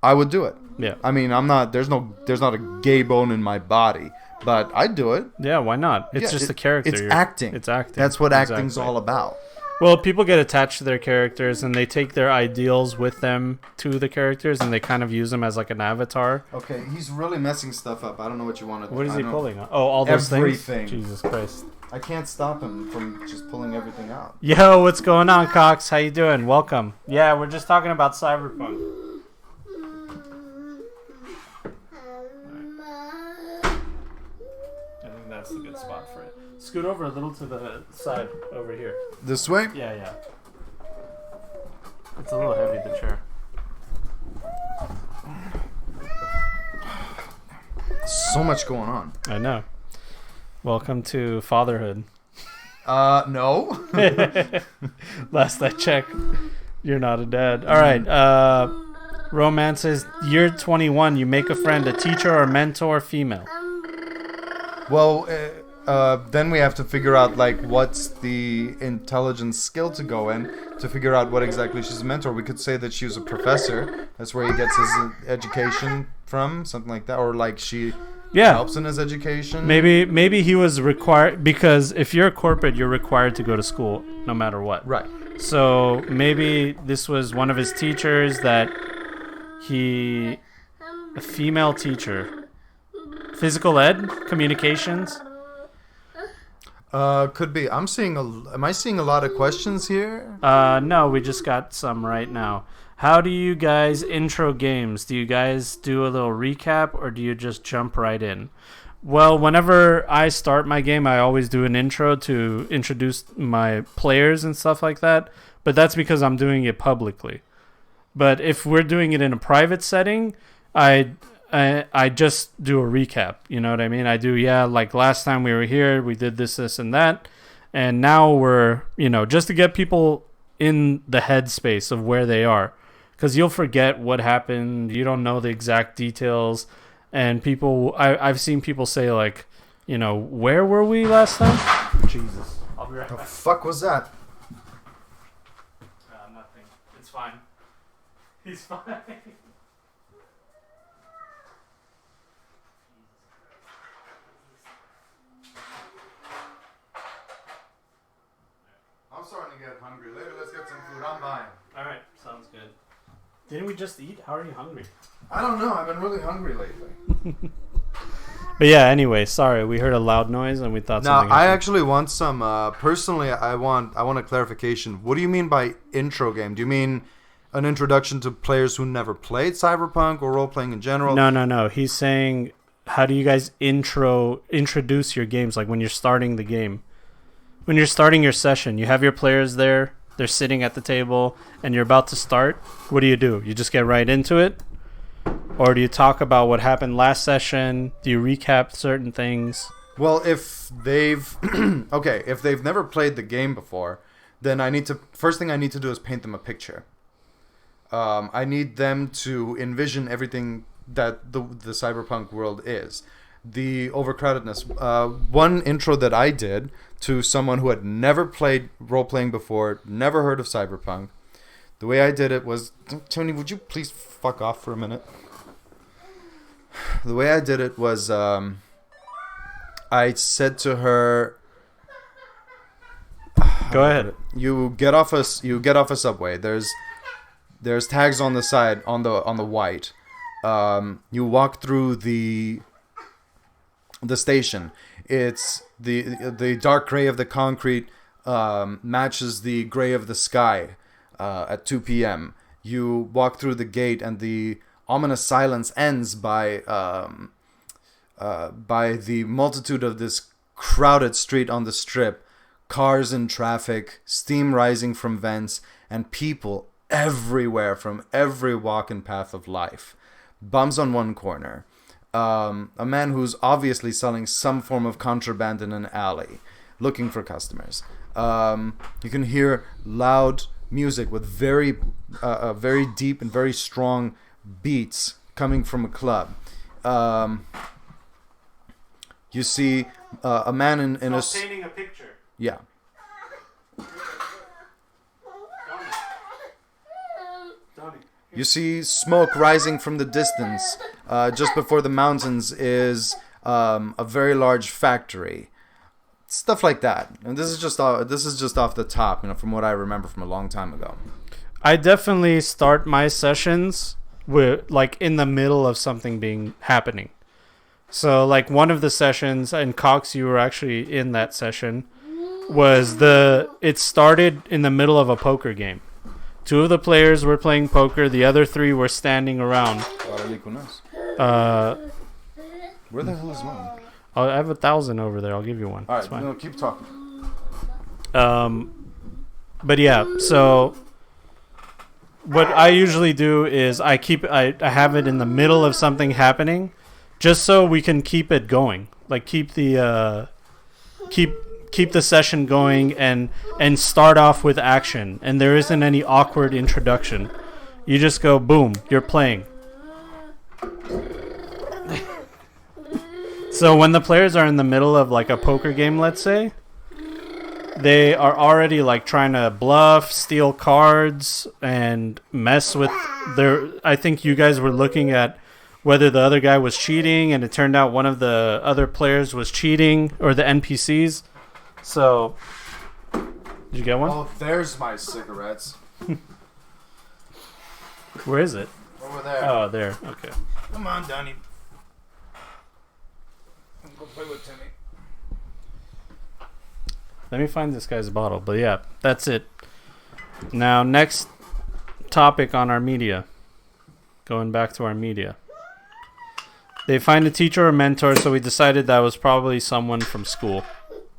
I would do it. Yeah. I mean, there's not a gay bone in my body, but I'd do it. Yeah, why not? It's just a character. It's acting. It's acting. That's what acting's all about. Well, people get attached to their characters and they take their ideals with them to the characters and they kind of use them as like an avatar. Okay, he's really messing stuff up. I don't know what you want to do. What is he pulling on? Oh, all those everything. Things? Jesus Christ. I can't stop him from just pulling everything out. Yo, what's going on, Cox? How you doing? Welcome. Yeah, we're just talking about Cyberpunk. I think that's a good spot for it. Scoot over a little to the side over here. This way? Yeah. It's a little heavy, the chair. So much going on. I know. Welcome to fatherhood. No. Last I checked, you're not a dad. All right. Romances. Year 21. You make a friend, a teacher or mentor, female. Well, then we have to figure out like what's the intelligence skill to go in to figure out what exactly she's a mentor. We could say that she was a professor. That's where he gets his education from, something like that, or like she helps in his education. Maybe he was required, because if you're a corporate, you're required to go to school no matter what. Right. So maybe this was one of his teachers that a female teacher, physical ed, communications. Could be. Am I seeing a lot of questions here? No, we just got some right now. How do you guys intro games? Do you guys do a little recap or do you just jump right in? Well, whenever I start my game, I always do an intro to introduce my players and stuff like that. But that's because I'm doing it publicly. But if we're doing it in a private setting, I just do a recap. You know what I mean? I do, like last time we were here, we did this, and that. And now we're, just to get people in the headspace of where they are. Because you'll forget what happened. You don't know the exact details. And I've seen people say, like, where were we last time? Jesus. I'll be right back. The fuck was that? Nothing. It's fine. He's fine. I'm starting to get hungry. Later, let's get some food. I'm buying. All right. Sounds good. Didn't we just eat? How are you hungry? I don't know. I've been really hungry lately. But yeah, anyway, sorry. We heard a loud noise and we thought something Now, I happened. actually want some... personally, I want a clarification. What do you mean by intro game? Do you mean an introduction to players who never played Cyberpunk or role-playing in general? No. He's saying, how do you guys introduce your games? Like when you're starting the game. When you're starting your session, you have your players there. They're sitting at the table and you're about to start. What do? You just get right into it? Or do you talk about what happened last session? Do you recap certain things? Well, if they've if they've never played the game before, then first thing I need to do is paint them a picture. I need them to envision everything that the cyberpunk world is. The overcrowdedness. One intro that I did to someone who had never played role-playing before, never heard of Cyberpunk, the way I did it was... Tony, would you please fuck off for a minute? The way I did it was... I said to her... Go ahead. You get off a subway. There's tags on the side, on the white. You walk through the station. It's the dark gray of the concrete matches the gray of the sky at 2 p.m. You walk through the gate and the ominous silence ends by the multitude of this crowded street on the strip, cars in traffic, steam rising from vents, and people everywhere from every walk and path of life. Bums on one corner. A man who's obviously selling some form of contraband in an alley, looking for customers. You can hear loud music with very deep and very strong beats coming from a club. You see a man in a... painting a picture. Yeah. You see smoke rising from the distance. Just before the mountains is a very large factory. Stuff like that. And this is just off the top, from what I remember from a long time ago. I definitely start my sessions with in the middle of something happening. So one of the sessions, and Cox, you were actually in that session, it started in the middle of a poker game. 2 of the players were playing poker. The other 3 were standing around. Where the hell is mine? I have 1,000 over there. I'll give you one. All right, no, keep talking. But yeah, so what I usually do is I have it in the middle of something happening, just so we can keep it going. Like keep the session going and start off with action, and there isn't any awkward introduction. You just go boom, you're playing. So when the players are in the middle of like a poker game, let's say, they are already like trying to bluff, steal cards, and mess with their... I think you guys were looking at whether the other guy was cheating, and it turned out one of the other players was cheating, or the NPCs. So, did you get one? Oh, there's my cigarettes. Where is it? Over there. Oh, there. Okay. Come on, Donnie. Go play with Timmy. Let me find this guy's bottle. But yeah, that's it. Now, next topic on our media. Going back to our media. They find a teacher or mentor, so we decided that was probably someone from school.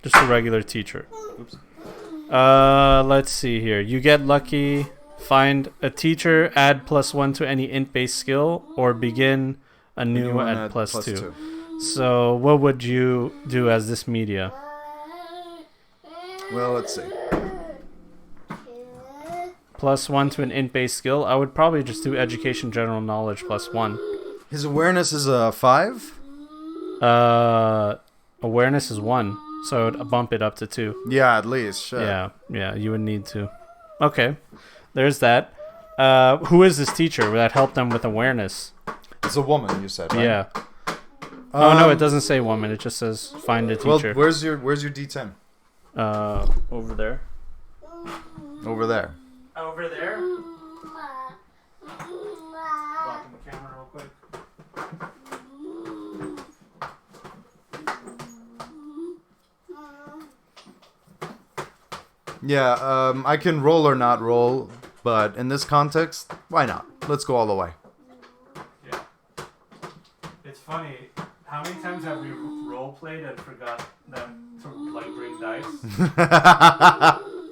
Just a regular teacher. Oops. Let's see here. You get lucky. Find a teacher. Add +1 to any int-based skill. Or begin a new one at +2. So, what would you do as this media? Well, let's see. +1 to an int-based skill. I would probably just do education general knowledge +1. His awareness is a 5? Awareness is 1. So I'd bump it up to 2. Yeah, at least. Shit. Yeah, you would need to. Okay, there's that. Who is this teacher that helped them with awareness? It's a woman, you said, right? Yeah. Oh no, it doesn't say woman. It just says find a teacher. Well, where's your D10? Over there. Over there. Over there. Blocking the camera real quick. Yeah, I can roll or not roll, but in this context, why not? Let's go all the way. Yeah. It's funny. How many times have we role played and forgot them to like bring dice?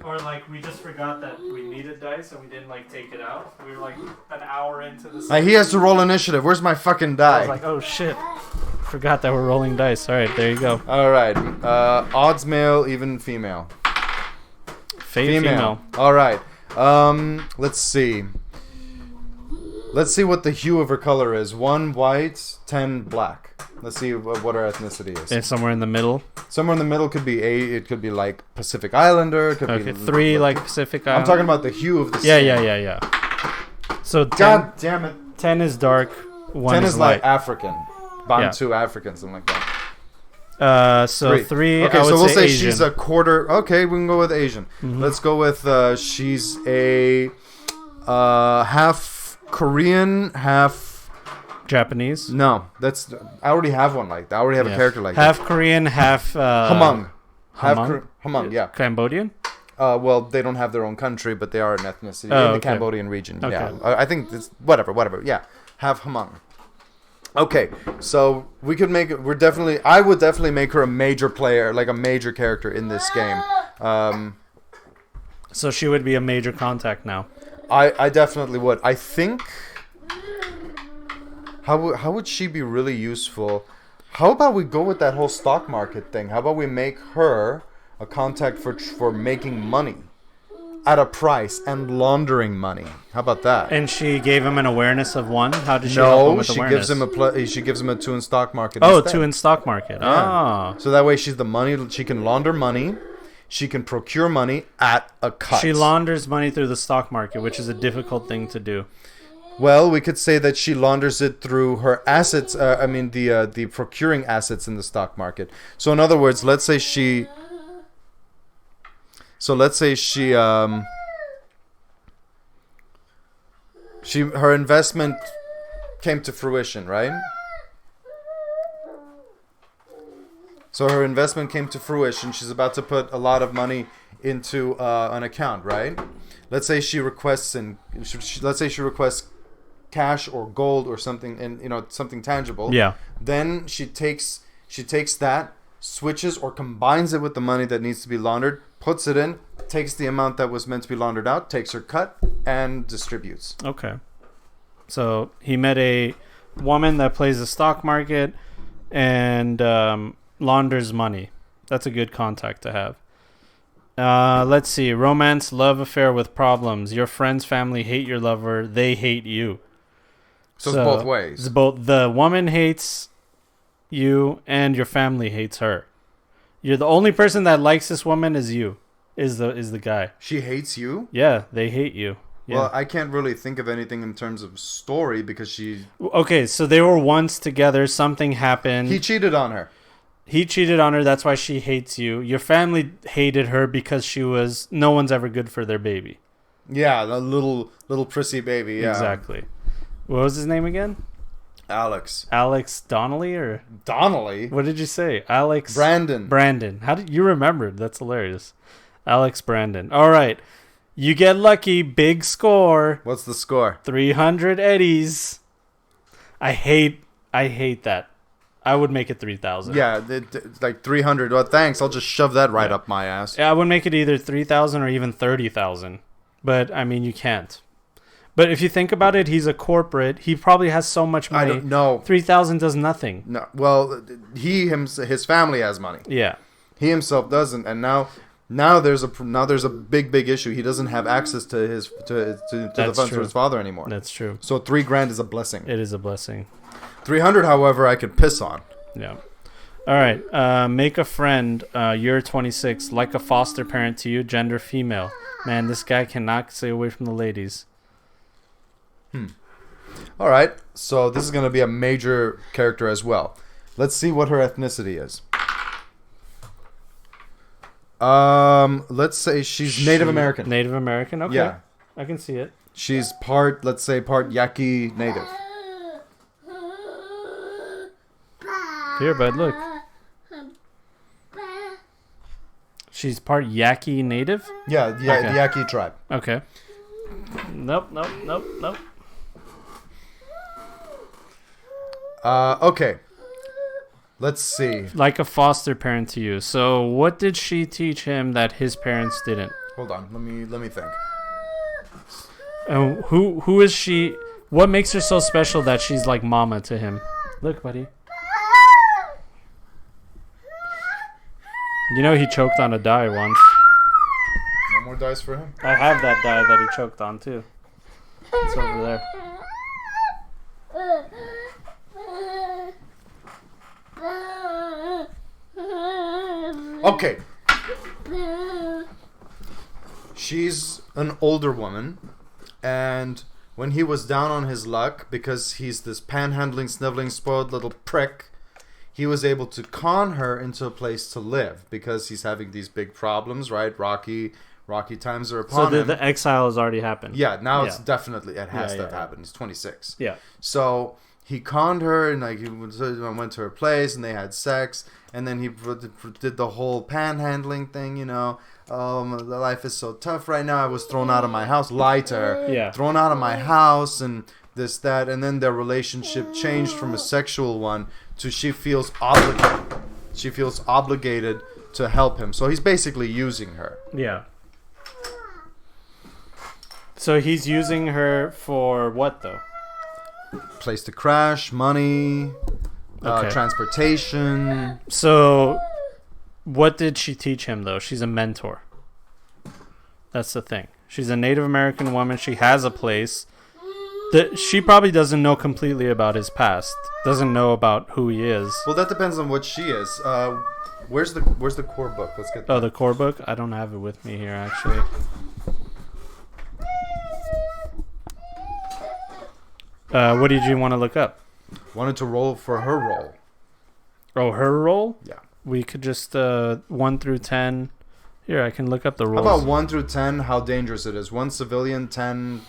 Or like we just forgot that we needed dice and we didn't like take it out. We were like an hour into the session. He has to roll initiative. Where's my fucking die? I was like, oh shit. Forgot that we're rolling dice. Alright, there you go. Alright. Odds male, even female. Female. Alright. Let's see. Let's see what the hue of her color is. 1 white, 10 black. Let's see what her ethnicity is. It's somewhere in the middle. Somewhere in the middle could be it could be like Pacific Islander. It could be 3 like Pacific Islander. I'm talking about the hue of the skin. skin. Yeah. So 10, God damn it. 10 is dark, 1 10 is like light. African. Bantu African, something like that. So 3 Okay, I would so we'll say Asian. she's a quarter. Okay, we can go with Asian. Mm-hmm. Let's go with she's a half Korean, half Japanese. No, that's I already have one like that. I already have a character like half that. Korean, half Hmong. Hmong? Hmong, yeah. Cambodian? Well, they don't have their own country, but they are an ethnicity in the Cambodian region. Okay. Yeah, I think it's whatever. Yeah, half Hmong. Okay, so we could make it. I would definitely make her a major player, like a major character in this game. So she would be a major contact now. I definitely would. I think. How would she be really useful? How about we go with that whole stock market thing? How about we make her a contact for making money at a price and laundering money? How about that? And she gave him an awareness of 1. How did she help him with awareness? She gives him a 2 in stock market. Oh, instead. 2 in stock market. Yeah. Oh. So that way she's the money. She can launder money. She can procure money at a cut. She launders money through the stock market, which is a difficult thing to do. Well, we could say that she launders it through her assets. The procuring assets in the stock market. So in other words, let's say she her investment came to fruition, right? So her investment came to fruition. She's about to put a lot of money into an account, right? Let's say she requests cash or gold or something, and something tangible. Yeah. Then she takes that, switches or combines it with the money that needs to be laundered, puts it in, takes the amount that was meant to be laundered out, takes her cut, and distributes. Okay. So he met a woman that plays the stock market and launders money. That's a good contact to have. Let's see. Romance, love affair with problems. Your friends, family hate your lover. They hate you. So it's both ways. It's both. The woman hates you and your family hates her. You're the only person that likes this woman is you. Is the guy. She hates you? Yeah, they hate you. Yeah. Well, I can't really think of anything in terms of story because she... Okay, so they were once together. Something happened. He cheated on her. He cheated on her. That's why she hates you. Your family hated her because she was... No one's ever good for their baby. Yeah, the little prissy baby. Yeah. Exactly. What was his name again? Alex Donnelly or... Donnelly? What did you say? Alex... Brandon. How did you remember? That's hilarious. Alex Brandon. All right. You get lucky. Big score. What's the score? 300 eddies. I hate that. I would make it 3,000. Yeah, like 300. Well, thanks. I'll just shove that right up my ass. Yeah, I would make it either 3,000 or even 30,000. But, I mean, you can't. But if you think about it, he's a corporate. He probably has so much money. I don't know. 3,000 does nothing. No. Well, his family has money. Yeah. He himself doesn't, and now there's a big issue. He doesn't have access to the funds for his father anymore. That's true. So $3,000 is a blessing. It is a blessing. 300, however, I could piss on. Yeah. All right. Make a friend. You're 26. Like a foster parent to you. Gender female. Man, this guy cannot stay away from the ladies. All right. So this is going to be a major character as well. Let's see what her ethnicity is. Let's say she's Native American. Native American. Okay. Yeah. I can see it. She's part Yaqui Native. Here, bud, look. She's part Yaqui Native? Yeah, Okay. the Yaqui tribe. Okay. Nope. Okay. Let's see. Like a foster parent to you. So what did she teach him that his parents didn't? Hold on. Let me think. Who is she? What makes her so special that she's like mama to him? Look, buddy. You know he choked on a die once. No more dice for him? I have that die that he choked on too. It's over there. Okay. She's an older woman, and when he was down on his luck, because he's this panhandling, sniveling, spoiled little prick, he was able to con her into a place to live because he's having these big problems, right? Rocky times are upon him. So the exile has already happened. Yeah, now it's definitely, it has to have happened. He's 26. Yeah. So he conned her, and like he went to her place, and they had sex, and then he did the whole panhandling thing, you know. The life is so tough right now. I was thrown out of my house. Lied to her. Yeah. Thrown out of my house, and this, that, and then their relationship changed from a sexual one to she feels obligated. She feels obligated to help him. So he's basically using her. Yeah. So he's using her for what though? Place to crash, money, Okay. transportation. So what did she teach him though? She's a mentor. That's the thing. She's a Native American woman. She has a place. She probably doesn't know completely about his past. Doesn't know about who he is. Well, that depends on what she is. Where's the core book? Let's get that. Oh, the core book? I don't have it with me here, actually. What did you want to look up? Wanted to roll for her role. Oh, her role? Yeah. We could just 1 through 10. Here, I can look up the How roles. about 1 through 10? How dangerous it is. 1 civilian, 10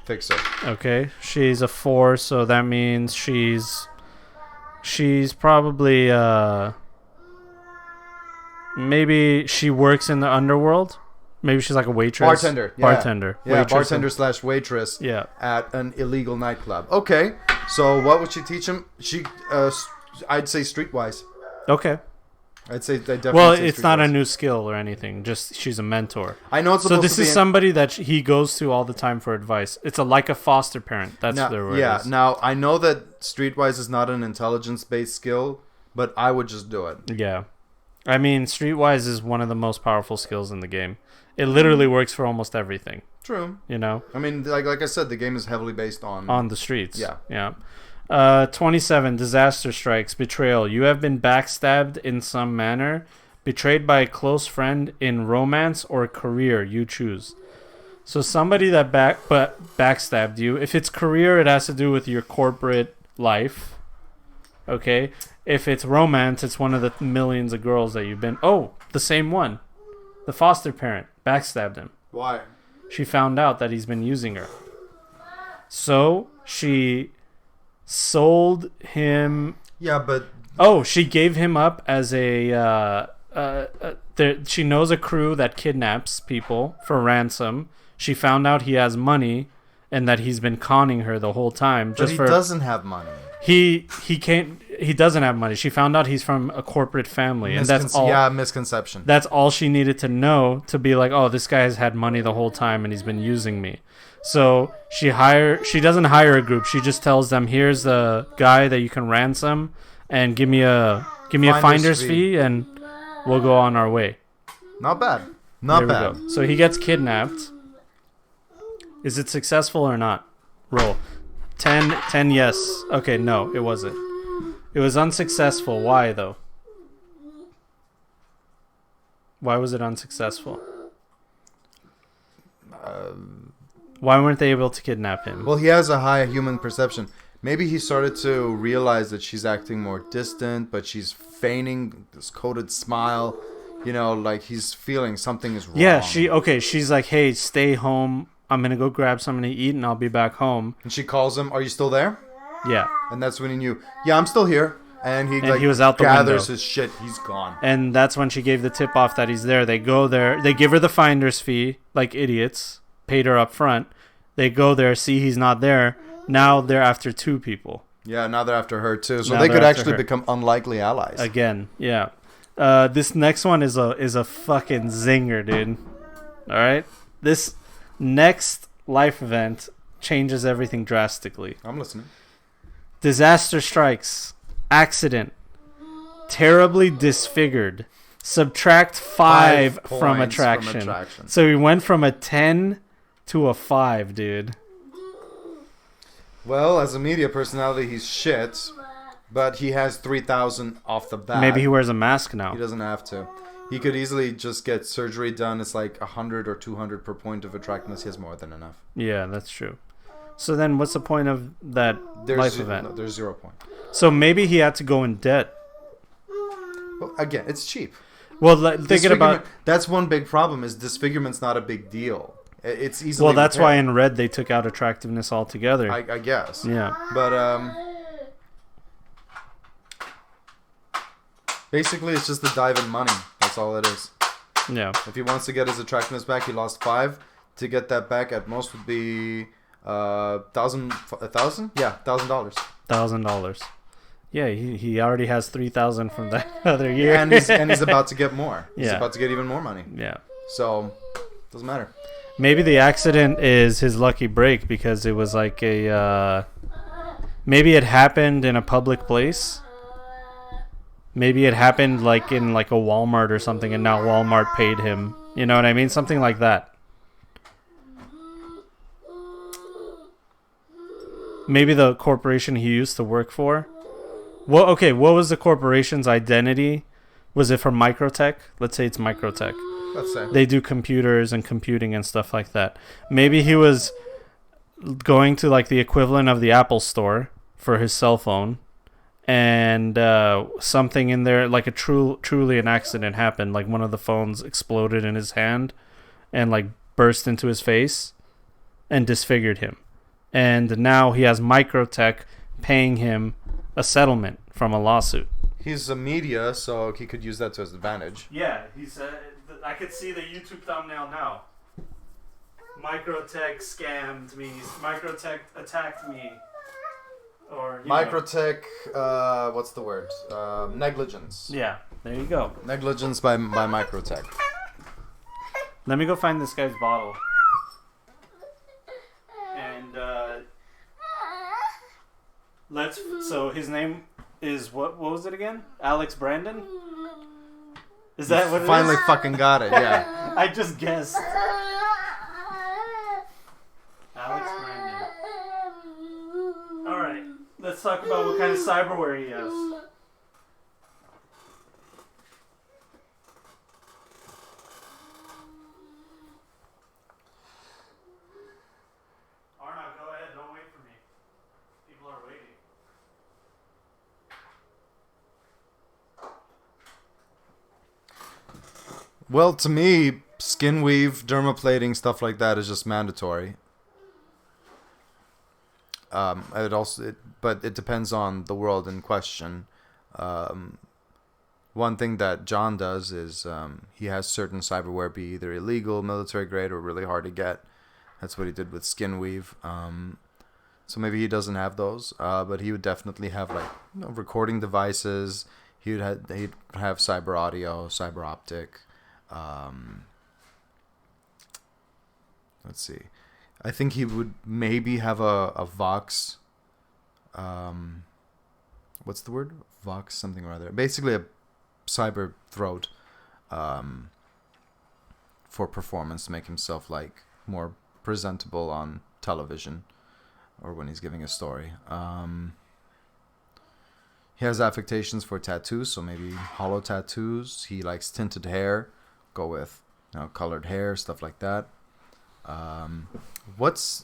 fixer. Okay, she's a 4, so that means she's probably maybe she works in the underworld. Maybe she's like a waitress. Bartender. Yeah. Bartender. Yeah, Waitress bartender slash waitress. Yeah. At an illegal nightclub. Okay, so what would she teach him? I'd say streetwise. Okay. I'd say they definitely. Well, say it's not a Streetwise. new skill or anything. Just she's a mentor. I know it's So supposed this to be is somebody that he goes to all the time for advice. It's like a foster parent. That's now, their word. yeah. Now I know that Streetwise is not an intelligence-based skill, but I would just do it. Yeah. I mean, Streetwise is one of the most powerful skills in the game. It literally works for almost everything. True. You know? I mean, like I said, the game is heavily based On the streets. Yeah. Yeah. 27, Disaster Strikes, Betrayal. You have been backstabbed in some manner, betrayed by a close friend in romance or career. You choose. So somebody that backstabbed you. If it's career, it has to do with your corporate life. Okay? If it's romance, it's one of the millions of girls that you've been... Oh, the same one. The foster parent backstabbed him. Why? She found out that he's been using her. So she sold him. Yeah, but Oh, she gave him up as a. She knows a crew that kidnaps people for ransom. She found out he has money, and that he's been conning her the whole time. he doesn't have money. He can't. He doesn't have money. She found out he's from a corporate family, and that's all. Yeah, misconception. That's all she needed to know to be like, oh, this guy has had money the whole time and he's been using me. So she doesn't hire a group. She just tells them, here's the guy that you can ransom and give me a finder's fee and we'll go on our way. Not bad. Not There we bad. go. So he gets kidnapped. Is it successful or not? Roll. 10 yes. Okay, no, it wasn't. It was unsuccessful. Why though? Why was it unsuccessful? Why weren't they able to kidnap him? Well, he has a high human perception. Maybe he started to realize that she's acting more distant, but she's feigning this coded smile. You know, like he's feeling something is wrong. Yeah, she's like, hey, stay home. I'm going to go grab something to eat and I'll be back home. And she calls him, are you still there? Yeah. And that's when he knew, yeah, I'm still here. And he was out the gathers window. his shit. He's gone. And that's when she gave the tip off that he's there. They go there. They give her the finder's fee like idiots. Paid her up front. They go there, see he's not there. Now they're after two people. Yeah, now they're after her too. So Now they they're could after actually her. become unlikely allies. Again, yeah. This next one is a fucking zinger, dude. All right? This next life event changes everything drastically. I'm listening. Disaster strikes. Accident. Terribly disfigured. Subtract 5 from points attraction. So we went from a 10 to a 5, dude. Well, as a media personality, he's shit. But he has 3,000 off the bat. Maybe he wears a mask now. He doesn't have to. He could easily just get surgery done. It's like 100 or 200 per point of attractiveness. He has more than enough. Yeah, that's true. So then what's the point of that life event? No, there's 0 point. So maybe he had to go in debt. Well, again, it's cheap. Well, thinking about... That's one big problem is disfigurement's not a big deal. It's easily Well, that's why repaired. in Red they took out attractiveness altogether. I guess. Yeah. But basically it's just the dive in money. That's all it is. Yeah. If he wants to get his attractiveness back, he lost 5. To get that back at most would be $1,000. Yeah, $1,000. $1,000. Yeah, he already has 3,000 from that other year. And he's about to get more. He's Yeah. about to get even more money. Yeah. So doesn't matter. Maybe the accident is his lucky break because it was like a... maybe it happened in a public place. Maybe it happened like in like a Walmart or something and now Walmart paid him. You know what I mean? Something like that. Maybe the corporation he used to work for. Well, okay, what was the corporation's identity? Was it for Microtech? Let's say it's Microtech. Let's say. They do computers and computing and stuff like that. Maybe he was going to like the equivalent of the Apple store for his cell phone, and something in there, like truly an accident happened. Like one of the phones exploded in his hand and like burst into his face and disfigured him. And now he has Microtech paying him a settlement from a lawsuit. He's a media, so he could use that to his advantage. Yeah, he's. I could see the YouTube thumbnail now. Microtech scammed me. Microtech attacked me. Or Microtech, what's the word? Negligence. Yeah. There you go. Negligence by Microtech. Let me go find this guy's bottle. And so his name is what was it again? Alex Brandon? Is that what it is? Finally fucking got it, yeah. I just guessed. Alex Brandon. Alright, let's talk about what kind of cyberware he has. Arnag, go ahead, don't wait for me. People are waiting. Well, to me, skin weave, dermaplating, stuff like that is just mandatory. But it depends on the world in question. One thing that John does is he has certain cyberware be either illegal, military grade, or really hard to get. That's what he did with skin weave. So maybe he doesn't have those, but he would definitely have recording devices. He'd have cyber audio, cyber optic. Let's see. I think he would maybe have a Vox. What's the word? Vox something or other. Basically a cyber throat for performance to make himself more presentable on television or when he's giving a story. He has affectations for tattoos, so maybe hollow tattoos. He likes tinted hair. Go with colored hair, stuff like that.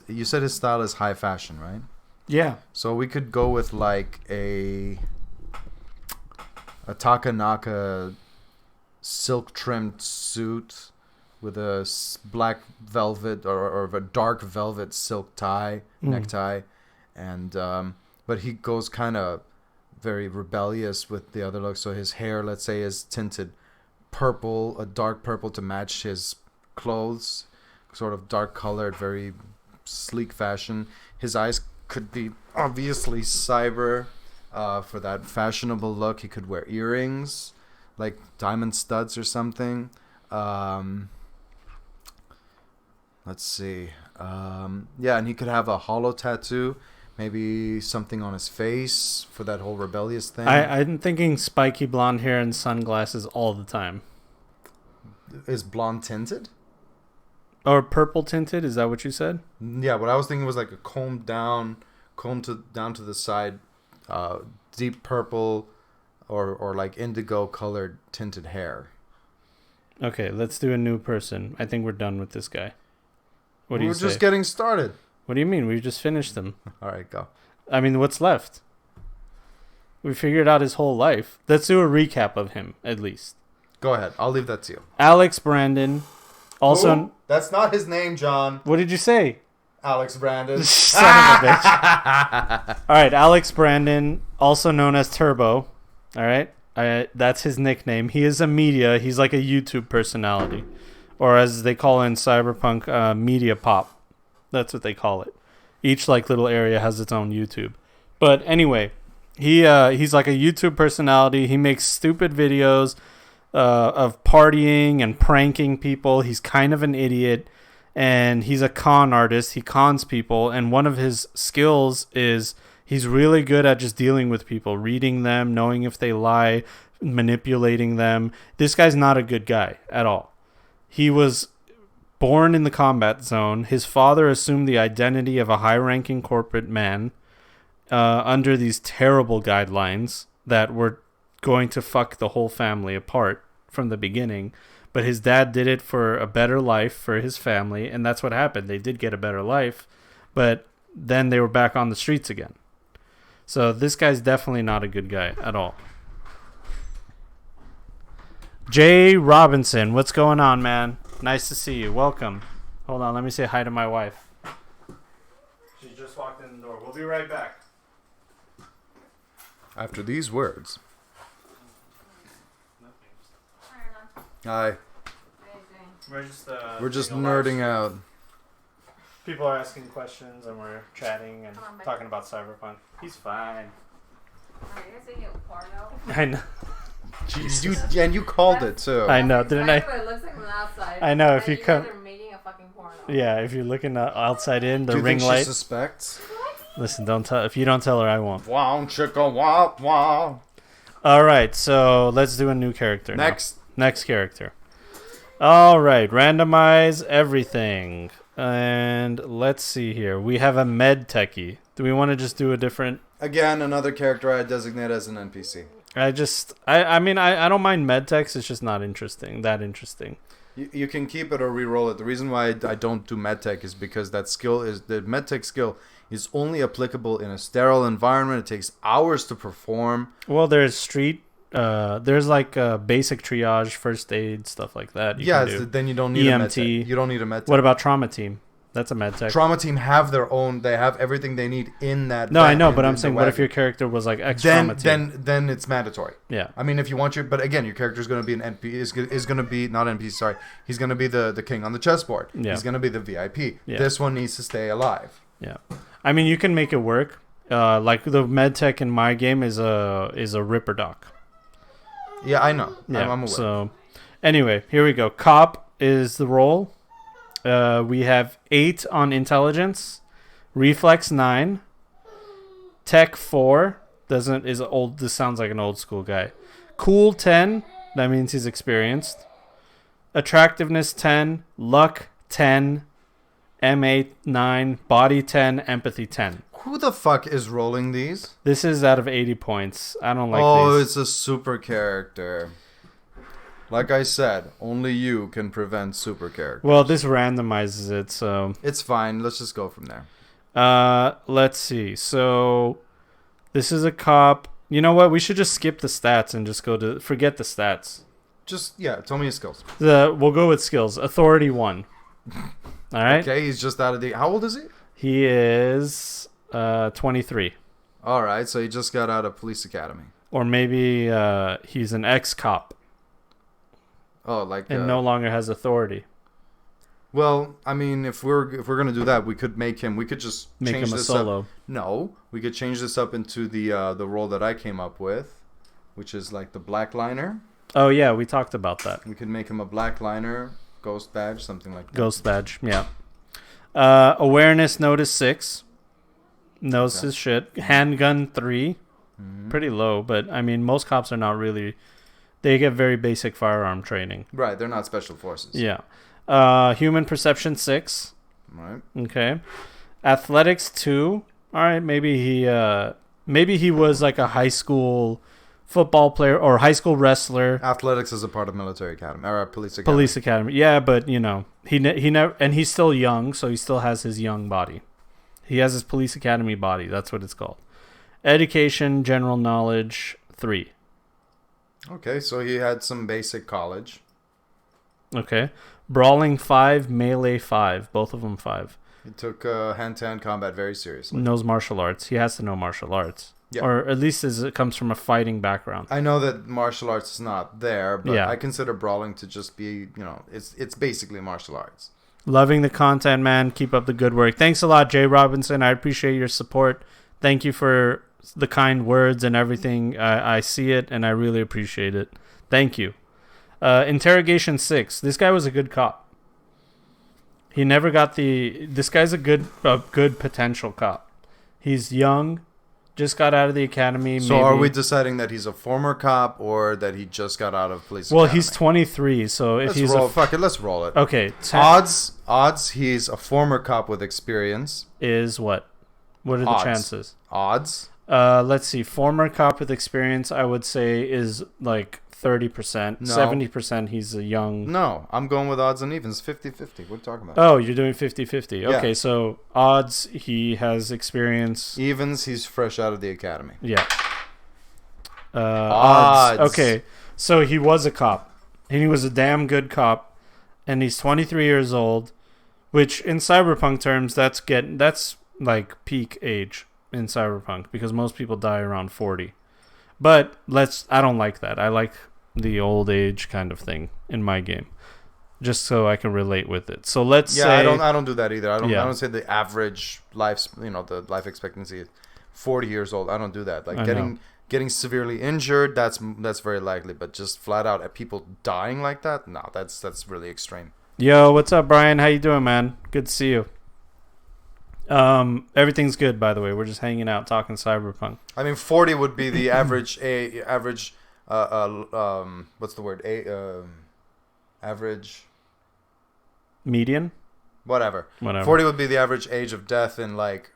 You said his style is high fashion, right? Yeah. So we could go with a Takanaka silk trimmed suit with a black velvet or a dark velvet silk tie, necktie, and but he goes kind of very rebellious with the other look. So his hair, let's say, is tinted purple, a dark purple to match his clothes, sort of dark colored, very sleek fashion. His eyes could be obviously cyber for that fashionable look. He could wear earrings, like diamond studs or something. Let's see. Yeah, and he could have a hollow tattoo. Maybe something on his face for that whole rebellious thing. I'm thinking spiky blonde hair and sunglasses all the time. Is blonde tinted? Or purple tinted? Is that what you said? Yeah, what I was thinking was like a down to the side, deep purple, or like indigo colored tinted hair. Okay, let's do a new person. I think we're done with this guy. What do you say? We're just getting started. What do you mean? We just finished them. All right, go. I mean, what's left? We figured out his whole life. Let's do a recap of him, at least. Go ahead. I'll leave that to you. Alex Brandon. Also... Ooh, that's not his name, John. What did you say? Alex Brandon. Son of a bitch. All right, Alex Brandon, also known as Turbo. All right? That's his nickname. He is a media. He's like a YouTube personality. Or as they call in Cyberpunk, media pop. That's what they call it. Each little area has its own YouTube. But anyway, he's like a YouTube personality. He makes stupid videos of partying and pranking people. He's kind of an idiot, and he's a con artist. He cons people, and one of his skills is he's really good at just dealing with people, reading them, knowing if they lie, manipulating them. This guy's not a good guy at all. He was born in the combat zone. His father assumed the identity of a high-ranking corporate man under these terrible guidelines that were going to fuck the whole family apart from the beginning. But his dad did it for a better life for his family, and that's what happened. They did get a better life, but then they were back on the streets again. So this guy's definitely not a good guy at all. Jay Robinson, what's going on, man? Nice to see you. Welcome. Hold on, let me say hi to my wife. She just walked in the door. We'll be right back. After these words. Hi. We're just nerding out. People are asking questions and we're chatting and talking about Cyberpunk. He's fine. Are you guys thinking of porno? I know. And you called it too. I know, didn't I? What it looks like from the outside. I know, if and you come- guys are making a fucking porno. Yeah, if you're looking outside in the Do you ring think light. she suspects? Listen, don't tell. If you don't tell her, I won't. Wow, chicka, wow, wow. All right, so let's do a new character. Next. Next character. All right, randomize everything. And let's see here. We have a med techie. Do we want to just do a different... Again, another character I designate as an NPC. I mean, I don't mind med techs. It's just not that interesting. You can keep it or re-roll it. The reason why I don't do medtech is because the medtech skill is only applicable in a sterile environment. It takes hours to perform. Well, there's there's like basic triage, first aid, stuff like that. Then you don't need EMT. a medtech. You don't need a medtech. What about trauma team? That's a medtech. Trauma team have their own. They have everything they need in that. No, I know, but I'm saying, what if your character was like ex-trauma team? Then it's mandatory. Yeah. I mean, if you want but again, your character is going to be an NP. Is going to be not NPC. Sorry, he's going to be the king on the chessboard. Yeah. He's going to be the VIP. Yeah. This one needs to stay alive. Yeah. I mean, you can make it work. Like the medtech in my game is a Ripper Doc. Yeah, I know. Yeah. I'm aware. So, anyway, here we go. Cop is the role. We have 8 on intelligence, reflex 9, tech 4. Is old. This sounds like an old school guy. Cool 10. That means he's experienced. Attractiveness 10, luck 10, M8 9, body 10, empathy 10. Who the fuck is rolling these? This is out of 80 points. I don't like these. It's a super character. Like I said, only you can prevent super characters. Well, this randomizes it, so... It's fine. Let's just go from there. Let's see. So, this is a cop. You know what? We should just skip the stats and just forget the stats. Tell me his skills. We'll go with skills. Authority 1. All right? Okay, he's just out of the... How old is he? He is 23. All right, so he just got out of police academy. Or maybe he's an ex-cop. Oh, like... And no longer has authority. Well, I mean, if we're gonna do that, we could just make change him a this solo. up. No, we could change this up into the role that I came up with, which is like the black liner. Oh yeah, we talked about that. We could make him a black liner, ghost badge, something like that. Ghost badge, yeah. Awareness notice 6. Knows his shit. Handgun 3. Mm-hmm. Pretty low, but I mean, most cops are not really. They get very basic firearm training. Right, they're not special forces. Yeah. Human perception 6. Right. Okay. Athletics 2. All right, maybe he was like a high school football player or high school wrestler. Athletics is a part of military academy or police academy. Police academy. Yeah, but you know, he never, and he's still young, so he still has his young body. He has his police academy body. That's what it's called. Education, general knowledge 3. Okay, so he had some basic college. Okay. Brawling 5, melee 5. Both of them 5. He took hand-to-hand combat very seriously. Knows martial arts. He has to know martial arts. Yeah. Or at least it comes from a fighting background. I know that martial arts is not there, but Yeah. I consider brawling to just be, it's basically martial arts. Loving the content, man. Keep up the good work. Thanks a lot, Jay Robinson. I appreciate your support. Thank you for the kind words and everything. I see it, and I really appreciate it. Thank you. Interrogation 6. This guy was a good cop. He never got this guy's a good potential cop. He's young, just got out of the academy. So are we deciding that he's a former cop or that he just got out of police academy? He's 23, so if let's roll. Fuck it, let's roll it. Okay. Odds, he's a former cop with experience. Is what? What are the chances? Odds. Let's see. Former cop with experience, I would say, is like 30%. No. 70% he's a young... No, I'm going with odds and evens. 50-50. What are you talking about? Oh, you're doing 50-50. Yeah. Okay, so odds, he has experience. Evens, he's fresh out of the academy. Yeah. Odds. Okay, so he was a cop. And he was a damn good cop. And he's 23 years old, which in Cyberpunk terms, that's like peak age in Cyberpunk, because most people die around 40. But I don't like that. I like the old age kind of thing in my game, just so I can relate with it. So let's say I don't do that either. I don't say the average the life expectancy 40 years old. I don't do that. Like I know. getting severely injured, that's very likely. But just flat out people dying like that, no, that's really extreme. Yo, what's up, Brian? How you doing, man? Good to see you. Everything's good, by the way. We're just hanging out talking Cyberpunk. I mean, 40 would be the average what's the word? Average Median? whatever. 40 would be the average age of death in like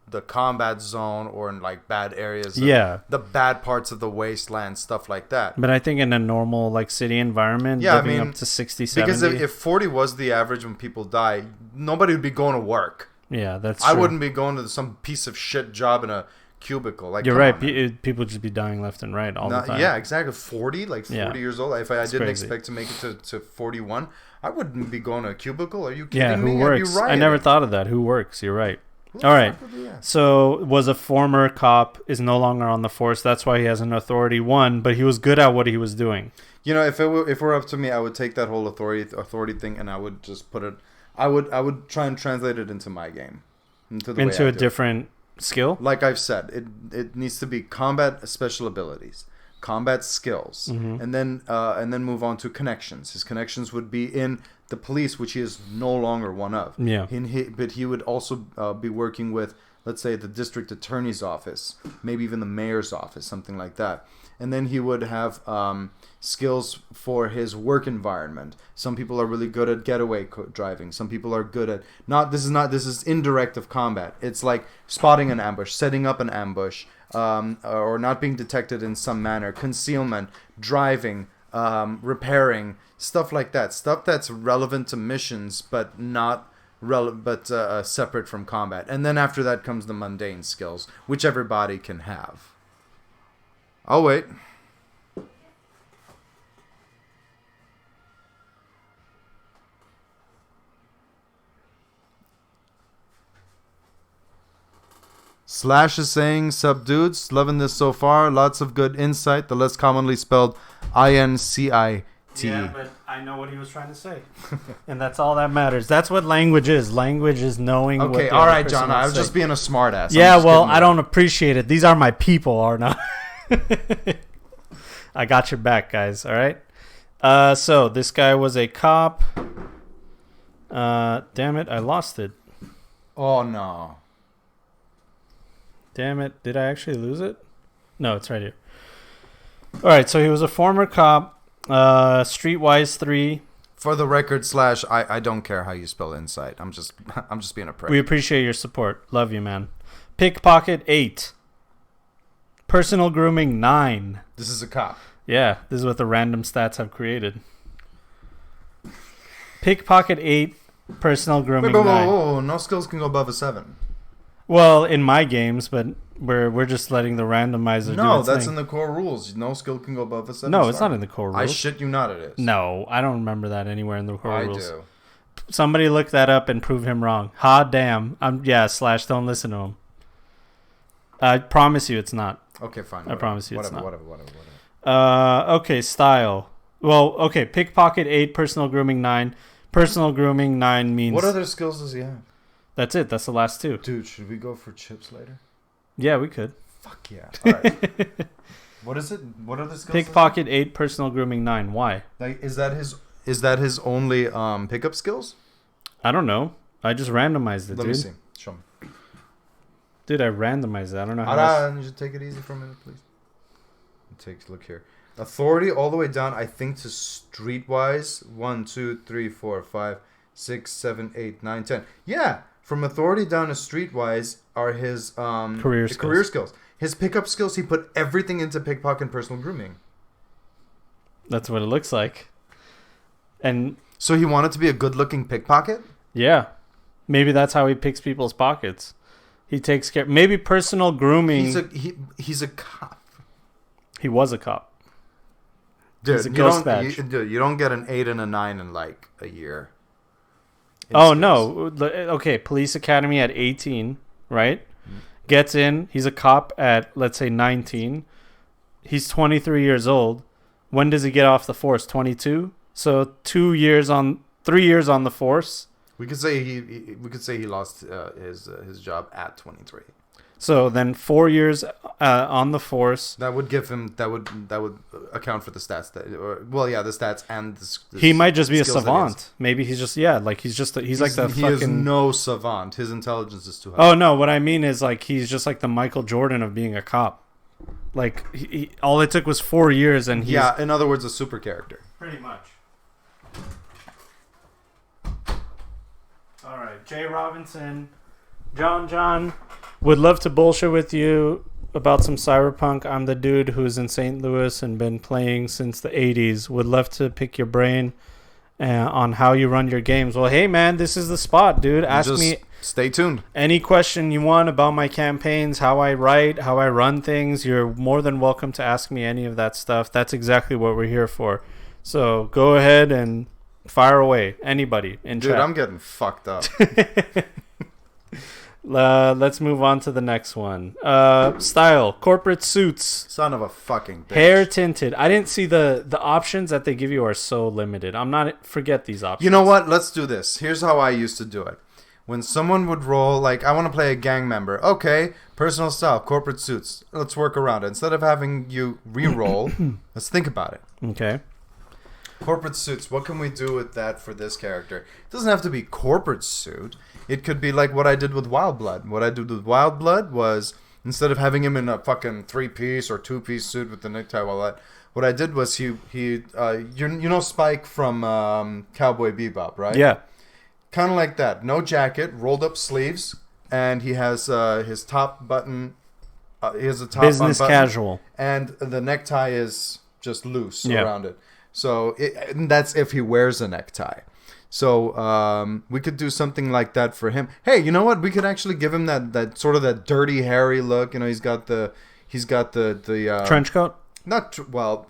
the combat zone or in like bad areas. Yeah. The bad parts of the wasteland, stuff like that. But I think in a normal like city environment, Yeah, I living mean, up to 60, 70. Because if 40 was the average when people die, nobody would be going to work. Yeah, that's I true. wouldn't be going to some piece of shit job in a cubicle. Like, You're come right. on, man. People just be dying left and right all the time. Yeah, exactly. 40, like 40 Yeah. years old. If I didn't crazy. expect to make it to 41, I wouldn't be going to a cubicle. Are you kidding Yeah, me? who I'd be works? I rioting. never thought of that. Who works? You're right. Who the All right. fuck would do that? So was a former cop, is no longer on the force. That's why he has an authority 1, but he was good at what he was doing. You know, if it were up to me, I would take that whole authority thing and I would just put it. I would try and translate it into my game, into the way I Into a do it. different skill? Like I've said, it needs to be combat special abilities, combat skills, Mm-hmm. and then move on to connections. His connections would be in the police, which he is no longer one of. Yeah. But he would also be working with, let's say, the district attorney's office, maybe even the mayor's office, something like that. And then he would have skills for his work environment. Some people are really good at getaway driving. Some people are good at this is indirect of combat. It's like spotting an ambush, setting up an ambush, or not being detected in some manner, concealment, driving, repairing, stuff like that. Stuff that's relevant to missions, but not separate from combat. And then after that comes the mundane skills, which everybody can have. I'll wait. Slash is saying, "Sub dudes, loving this so far. Lots of good insight. The less commonly spelled INCITE." Yeah, but I know what he was trying to say. And that's all that matters. That's what language is. Language is knowing what Okay, the all other right, person John. wants I was to just say. being a smartass. Yeah, well, I don't appreciate it. These are my people, Arnag. I got your back, guys. All right. So this guy was a cop. Damn it, I lost it. Oh no. Damn it, did I actually lose it? No, it's right here. All right, so he was a former cop. Streetwise 3. For the record, Slash, I don't care how you spell insight. I'm just being a prick. We appreciate your support. Love you, man. Pickpocket 8. Personal grooming 9. This is a cop. Yeah, this is what the random stats have created. Pickpocket 8. Personal grooming 9. Whoa. No skills can go above a 7. Well, in my games, but we're just letting the randomizer do No, its that's thing. in the core rules. No skill can go above a 7. No, it's not in the core rules. I shit you not, it is. No, I don't remember that anywhere in the core I rules. do. Somebody look that up and prove him wrong. Ha damn. Slash, don't listen to him. I promise you it's not. Okay, fine. I promise you it's not. Whatever. Okay, style. Well, okay, pickpocket 8, personal grooming 9. Personal grooming 9 means... What other skills does he have? That's it. That's the last 2. Dude, should we go for chips later? Yeah, we could. Fuck yeah. All right. What is it? What are the skills? Pickpocket 8, personal grooming 9. Why? Like, is that his only pickup skills? I don't know. I just randomized it, Let dude. me see. Show me. Dude, I randomized it. I don't know how else. You should take it easy for a minute, please. Look here. Authority all the way down, I think, to streetwise. 1, 2, 3, 4, 5, 6, 7, 8, 9, 10. Yeah. From authority down to streetwise are his career skills. His pickup skills, he put everything into pickpocket and personal grooming. That's what it looks like. And So he wanted to be a good-looking pickpocket? yeah, maybe that's how he picks people's pockets. He takes care. Maybe personal grooming. He's a cop. He was a cop. Dude, He's a ghost badge. You don't get an 8 and a 9 in like a year. Oh no. Okay, police academy at 18, right? Gets in. He's a cop at, let's say, 19. He's 23 years old. When does he get off the force? 22. So 3 years on the force. We could say he lost his job at 23. So then 4 years on the force. That would give him. That would account for the stats. The stats and He might just be a skills that he has. savant. Maybe he's just he's like the he fucking. is no savant. His intelligence is too high. Oh no! What I mean is like he's just like the Michael Jordan of being a cop. Like all it took was 4 years, and he's in other words, a super character. pretty much. All right, Jay Robinson, John would love to bullshit with you about some Cyberpunk. I'm the dude who's in St. Louis and been playing since the 80s. Would love to pick your brain on how you run your games. Well, hey man, this is the spot, dude. Ask me. Stay tuned. Any question you want about my campaigns, how I write, how I run things, you're more than welcome to ask me any of that stuff. That's exactly what we're here for. So go ahead and fire away. Anybody in chat. Dude, I'm getting fucked up. Let's move on to the next one. Style. Corporate suits. Son of a fucking bitch. Hair tinted. I didn't see the options that they give you are so limited. Forget these options. You know what? Let's do this. Here's how I used to do it. When someone would roll, like, I want to play a gang member. Okay, personal style, corporate suits. Let's work around it. Instead of having you re-roll, let's think about it. Okay. Corporate suits. What can we do with that for this character? It doesn't have to be corporate suit. It could be like what I did with Wild Blood. What I did with Wild Blood was, instead of having him in a fucking 3-piece or 2-piece suit with the necktie, what I did was you know Spike from Cowboy Bebop, right? Yeah. Kind of like that. No jacket, rolled up sleeves, and he has his top button. He has a top Business unbuttoned, casual. and the necktie is just loose Yeah. around it. So and that's if he wears a necktie. So we could do something like that for him. Hey, you know what? We could actually give him that sort of that dirty, hairy look. You know, he's got the Trench coat? Well,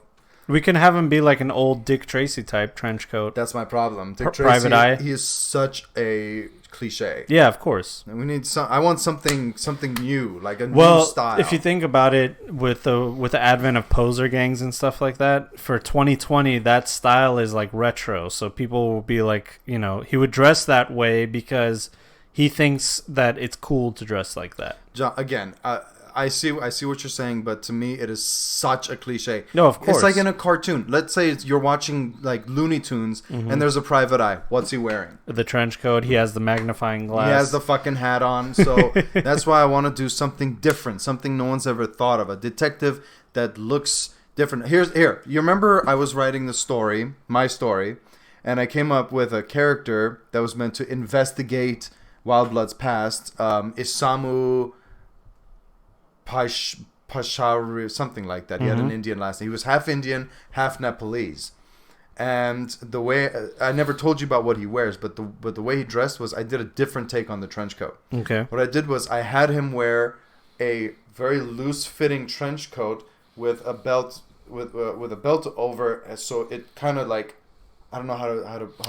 We can have him be like an old Dick Tracy type trench coat. that's my problem. Dick Private Eye. He is such a cliche. Yeah, of course. And we need I want something new, like a new style. If you think about it, with the advent of poser gangs and stuff like that, for 2020, that style is like retro. So people will be like, you know, he would dress that way because he thinks that it's cool to dress like that. John, again, I see what you're saying, but to me, it is such a cliche. No, of course. It's like in a cartoon. Let's say you're watching like Looney Tunes, and there's a private eye. What's he wearing? The trench coat. He has the magnifying glass. He has the fucking hat on. So that's why I want to do something different, something no one's ever thought of. A detective that looks different. Here. You remember I was writing my story, and I came up with a character that was meant to investigate Wild Blood's past. Isamu Pashari, something like that. He had an Indian last name. He was half Indian, half Nepalese. And the way I never told you about what he wears, but the way he dressed was I did a different take on the trench coat. Okay. What I did was I had him wear a very loose fitting trench coat with a belt with a belt over, so it kind of like, I don't know how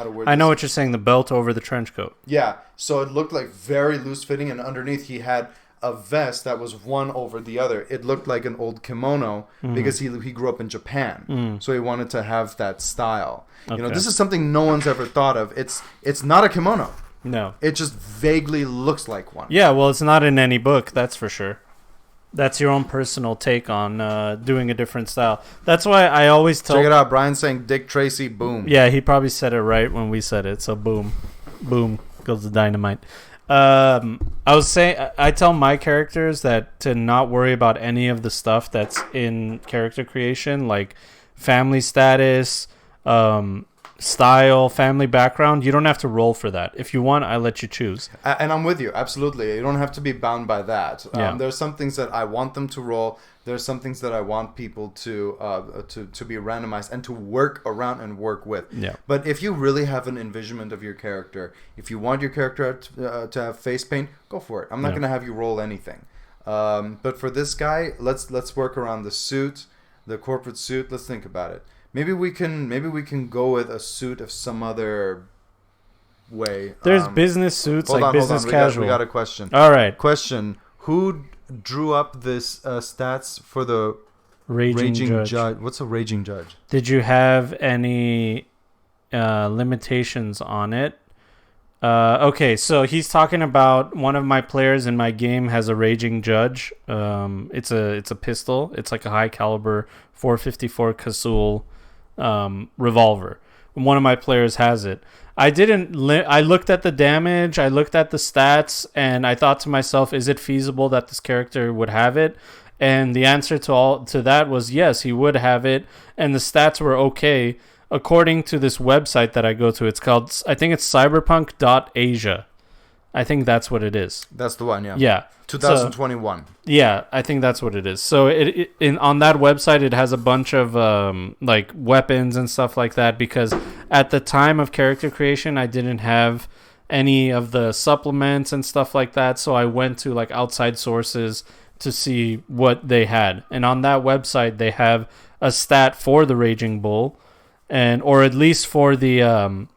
to word I know this. what you're saying. The belt over the trench coat. Yeah, so it looked like very loose fitting, and underneath he had a vest that was one over the other. It looked like an old kimono because he grew up in Japan, so he wanted to have that style. Okay. You know, this is something no one's ever thought of. It's not a kimono. No. It just vaguely looks like one. Yeah, well, it's not in any book, that's for sure. That's your own personal take on doing a different style. That's why I always tell... Check it out. Brian's saying Dick Tracy, boom. Yeah, he probably said it right when we said it, so boom. Boom goes the dynamite. I was saying, I tell my characters that to not worry about any of the stuff that's in character creation, like family status, style, family background. You don't have to roll for that. If you want, I let you choose. And I'm with you, absolutely. You don't have to be bound by that. Yeah. There's some things that I want them to roll. There's some things that I want people to be randomized and to work around and work with. Yeah. But if you really have an envisionment of your character, if you want your character to have face paint, go for it. I'm not going to have you roll anything. But for this guy, let's work around the suit, the corporate suit. Let's think about it. Maybe we can go with a suit of some other way. There's business suits, like business casual. We got a question. All right. Question: who drew up this stats for the Raging Judge. What's a raging judge? Did you have any limitations on it? Okay, so he's talking about one of my players in my game has a raging judge. It's a pistol. It's like a high caliber 454 Casull revolver. One of my players has it. I didn't. I looked at the damage. I looked at the stats, and I thought to myself, "Is it feasible that this character would have it?" And the answer to that was yes, he would have it, and the stats were okay. According to this website that I go to, it's called, I think it's cyberpunk.asia. I think that's what it is. That's the one, yeah. Yeah. 2021. Yeah, I think that's what it is. So on that website, it has a bunch of like weapons and stuff like that, because at the time of character creation, I didn't have any of the supplements and stuff like that. So I went to like outside sources to see what they had. And on that website, they have a stat for the Raging Bull. Or at least for the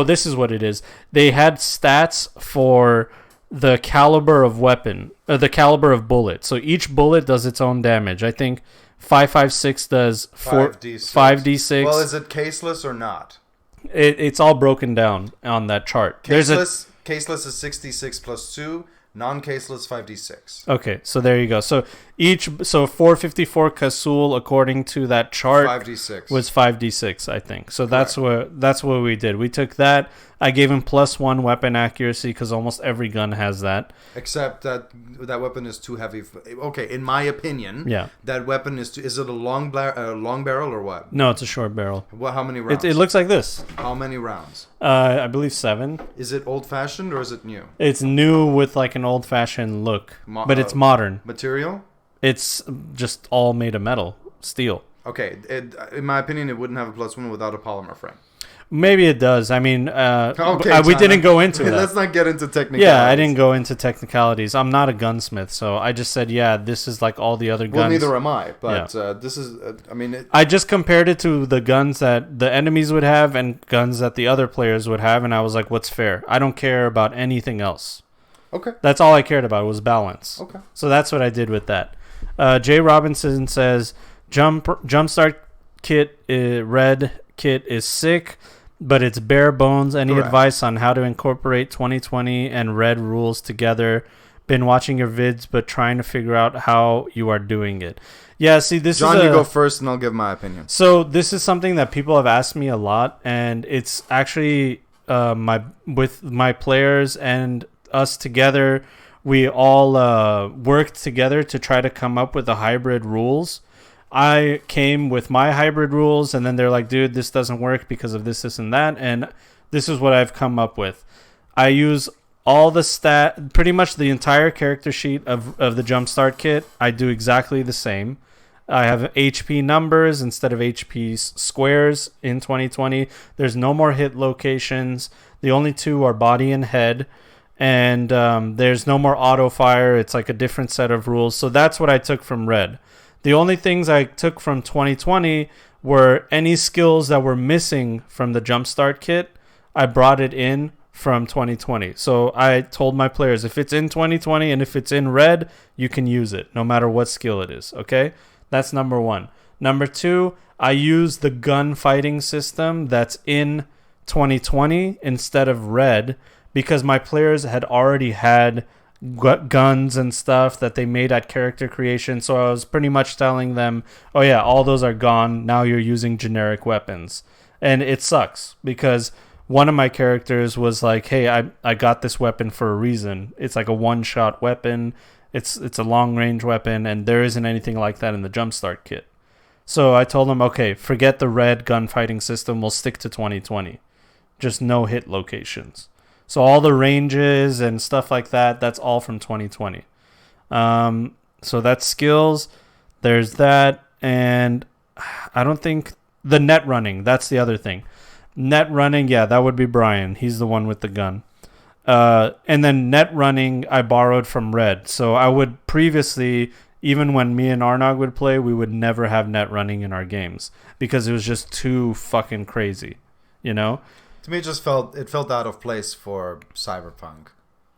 this is what it is. They had stats for the caliber of weapon, the caliber of bullet. So each bullet does its own damage. I think 5.56 does 5d6. Well, is it caseless or not? It's all broken down on that chart. Caseless is 66 plus 2. Non-caseless 5d6. Okay, so there you go. So 454 Casull, according to that chart, 5d6 was 5d6, I think. So that's what we did. We took that. I gave him +1 weapon accuracy because almost every gun has that. Except that weapon is too heavy. Okay, in my opinion, that weapon is too. Is it a long barrel or what? No, it's a short barrel. Well, how many rounds? It looks like this. How many rounds? I believe 7. Is it old-fashioned or is it new? It's new with like an old-fashioned look, but it's modern. Material? It's just all made of metal, steel. Okay, in my opinion, it wouldn't have a +1 without a polymer frame. Maybe it does. I mean, we didn't go into that. Let's not get into technicalities. Yeah, I didn't go into technicalities. I'm not a gunsmith, so I just said, this is like all the other guns. Well, neither am I, but this is, I just compared it to the guns that the enemies would have and guns that the other players would have, and I was like, what's fair? I don't care about anything else. Okay. That's all I cared about was balance. Okay. So that's what I did with that. Jay Robinson says, Jumpstart kit, red kit is sick, but it's bare bones. Any advice on how to incorporate 2020 and red rules together? Been watching your vids, but trying to figure out how you are doing it. Yeah, see, John, you go first, and I'll give my opinion. So this is something that people have asked me a lot, and it's actually with my players and us together. We all worked together to try to come up with the hybrid rules. I came with my hybrid rules, and then they're like, dude, this doesn't work because of this, and that. And this is what I've come up with. I use all the pretty much the entire character sheet of the Jumpstart kit. I do exactly the same. I have HP numbers instead of HP squares in 2020. There's no more hit locations. The only two are body and head. And there's no more auto fire. It's like a different set of rules. So that's what I took from red. The only things I took from 2020 were any skills that were missing from the Jumpstart kit. I brought it in from 2020. So I told my players, if it's in 2020 and if it's in red, you can use it, no matter what skill it is. Okay? That's number 1. Number 2, I use the gun fighting system that's in 2020 instead of red, because my players had already had guns and stuff that they made at character creation. So I was pretty much telling them, oh yeah, all those are gone. Now you're using generic weapons. And it sucks because one of my characters was like, hey, I got this weapon for a reason. It's like a one-shot weapon. It's a long-range weapon, and there isn't anything like that in the Jumpstart kit. So I told him, okay, forget the red gunfighting system. We'll stick to 2020. Just no hit locations. So all the ranges and stuff like that, that's all from 2020. So that's skills. There's that. And I don't think the net running, that's the other thing. Net running, yeah, that would be Brian. He's the one with the gun. And then net running, I borrowed from red. So I would previously, even when me and Arnag would play, we would never have net running in our games because it was just too fucking crazy, you know? To me, it felt out of place for Cyberpunk.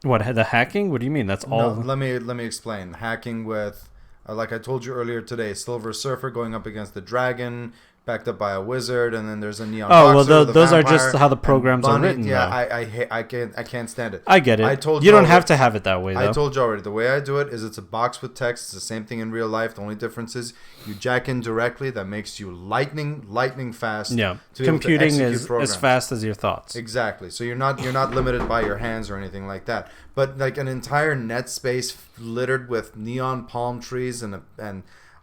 What, the hacking? What do you mean? That's all. No, let me explain. Hacking with, like I told you earlier today, Silver Surfer going up against the dragon, backed up by a wizard, and then there's a neon. Oh well, boxer with a those are vampire just how the and programs are bunny. written. Yeah, though. I can't stand it. I get it. I told you don't already- have to have it that way though. I told you already. The way I do it is it's a box with text. It's the same thing in real life. The only difference is you jack in directly. That makes you lightning fast. Yeah, to be able to computing execute is programs. as fast as your thoughts. Exactly. So you're not limited by your hands or anything like that. But like an entire net space littered with neon palm trees and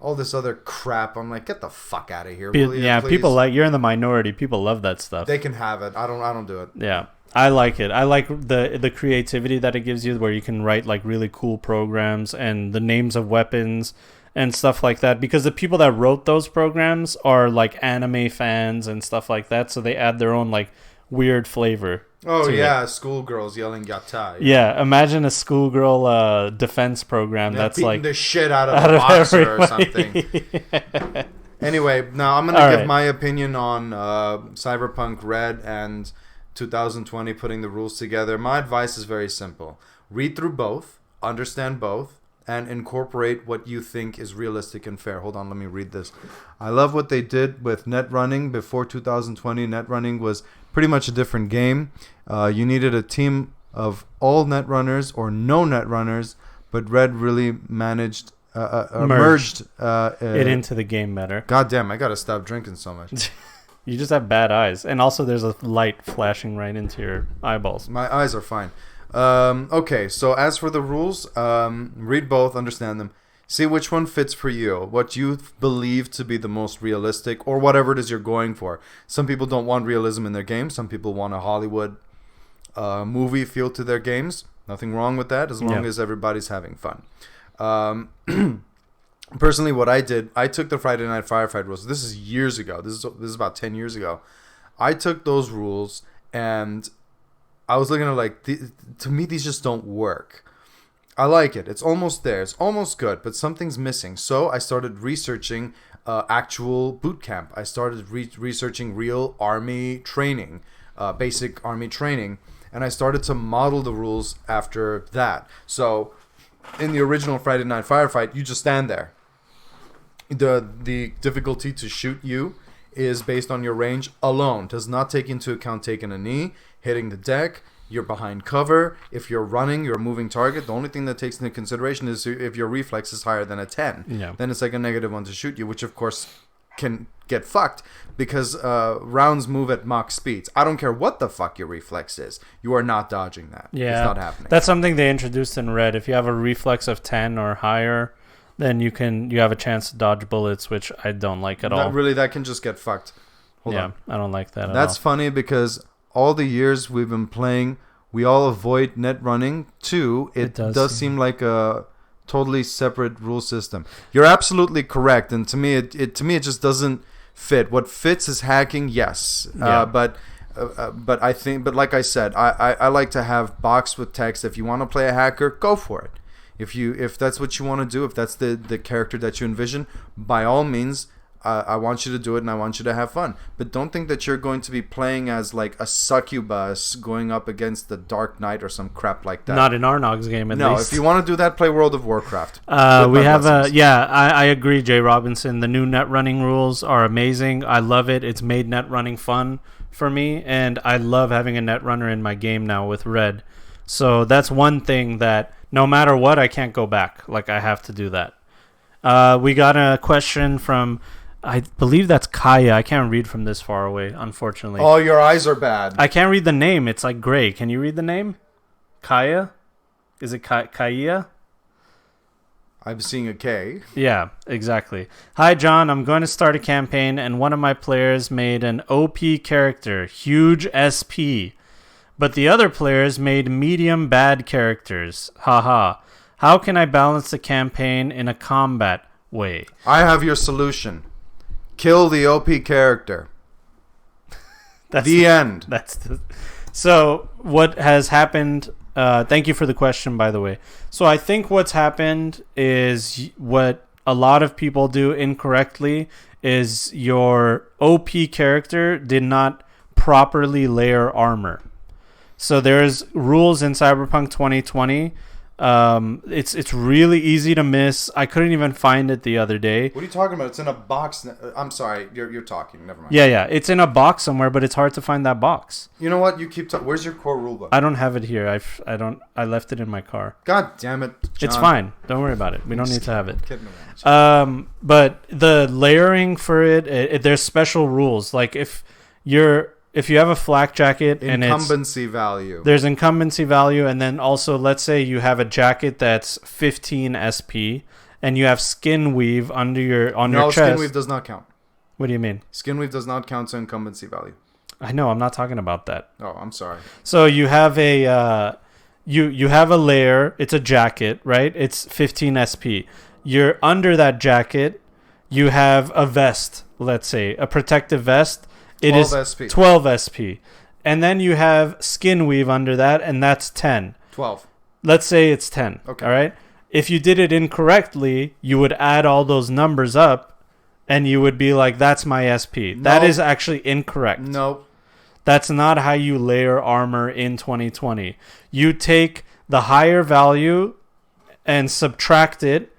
all this other crap. I'm like, get the fuck out of here. Will you, Yeah, please? people like you're in the minority. People love that stuff. They can have it. I don't do it. Yeah, I like it. I like the creativity that it gives you, where you can write like really cool programs and the names of weapons and stuff like that. Because the people that wrote those programs are like anime fans and stuff like that, so they add their own like weird flavor. Oh to yeah, schoolgirls yelling "yatta." Yeah, imagine a schoolgirl defense program that's beating like the shit out of a boxer or something. Anyway, now I'm gonna All give right. my opinion on Cyberpunk Red and 2020 putting the rules together. My advice is very simple: read through both, understand both, and incorporate what you think is realistic and fair. Hold on, let me read this. I love what they did with Netrunning before 2020. Netrunning was pretty much a different game. You needed a team of all netrunners or no netrunners, but Red really managed merged it into the game better. God damn, I gotta stop drinking so much. You just have bad eyes, and also there's a light flashing right into your eyeballs. My eyes are fine. Okay, so as for the rules, read both, understand them. See which one fits for you, what you believe to be the most realistic, or whatever it is you're going for. Some people don't want realism in their games. Some people want a Hollywood movie feel to their games. Nothing wrong with that, as long as everybody's having fun. Personally, what I did, I took the Friday Night Firefight rules. This is years ago. This is about 10 years ago. I took those rules, and I was looking at like, to me, these just don't work. I like it. It's almost there. It's almost good, but something's missing. So I started researching actual boot camp. I started researching real army training, basic army training, and I started to model the rules after that. So in the original Friday Night Firefight, you just stand there. The difficulty to shoot you is based on your range alone. Does not take into account taking a knee, hitting the deck, you're behind cover. If you're running, you're a moving target. The only thing that takes into consideration is if your reflex is higher than a 10. Yeah. Then it's like a -1 to shoot you, which of course can get fucked because rounds move at Mach speeds. I don't care what the fuck your reflex is. You are not dodging that. Yeah, it's not happening. That's something they introduced in Red. If you have a reflex of 10 or higher, then you have a chance to dodge bullets, which I don't like at all. Really, that can just get fucked. Hold on. I don't like that at all. That's funny because all the years we've been playing, we all avoid net running too. It does seem like a totally separate rule system. You're absolutely correct, and to me, it just doesn't fit. What fits is hacking, yes, but I think, but like I said, I like to have box with text. If you want to play a hacker, go for it. If that's what you want to do, if that's the character that you envision, by all means. I want you to do it, and I want you to have fun. But don't think that you're going to be playing as like a succubus going up against the Dark Knight or some crap like that. Not in Arnag's game, at least. No, if you want to do that, play World of Warcraft. We have I agree, Jay Robinson. The new net running rules are amazing. I love it. It's made net running fun for me, and I love having a net runner in my game now with Red. So that's one thing that no matter what, I can't go back. Like, I have to do that. We got a question from, I believe that's Kaya. I can't read from this far away, unfortunately. Oh, your eyes are bad. I can't read the name. It's like gray. Can you read the name? Kaya? Is it Kaya? I'm seeing a K. Yeah, exactly. Hi, John. I'm going to start a campaign, and one of my players made an OP character, huge SP. But the other players made medium bad characters. Haha. How can I balance the campaign in a combat way? I have your solution. Kill the OP character. That's the end. So what has happened? Thank you for the question, by the way. So I think what's happened is what a lot of people do incorrectly is your OP character did not properly layer armor. So there's rules in Cyberpunk 2020 It's really easy to miss. I couldn't even find it the other day. What are you talking about? It's in a box. I'm sorry. You're talking. Never mind. Yeah. It's in a box somewhere, but it's hard to find that box. You know what? You keep talking. Where's your core rulebook? I don't have it here. I left it in my car. God damn it, John. It's fine. Don't worry about it. We don't need to have it. Kidding around. But the layering for it, there's special rules. Like if you have a flak jacket and incumbency value. There's incumbency value, and then also let's say you have a jacket that's 15 SP, and you have skin weave under your chest. No, skin weave does not count. What do you mean? Skin weave does not count to incumbency value. I know. I'm not talking about that. Oh, I'm sorry. So you have a you have a layer. It's a jacket, right? It's 15 SP. You're under that jacket. You have a vest. Let's say a protective vest. It is 12 SP. And then you have skin weave under that, and that's 10. 12. Let's say it's 10. Okay. All right? If you did it incorrectly, you would add all those numbers up, and you would be like, that's my SP. No. That is actually incorrect. Nope. That's not how you layer armor in 2020. You take the higher value and subtract it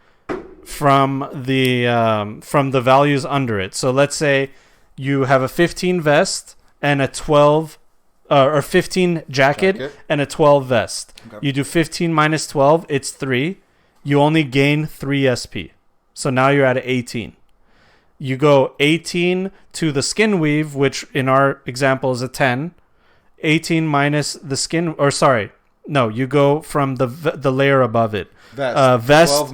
from the values under it. So let's say you have a 15 vest and a 12 or 15 jacket and a 12 vest. Okay. You do 15 minus 12, it's 3. You only gain 3 SP. So now you're at 18. You go 18 to the skin weave, which in our example is a 10. 18 minus the skin, or sorry, no, you go from the layer above it. Vest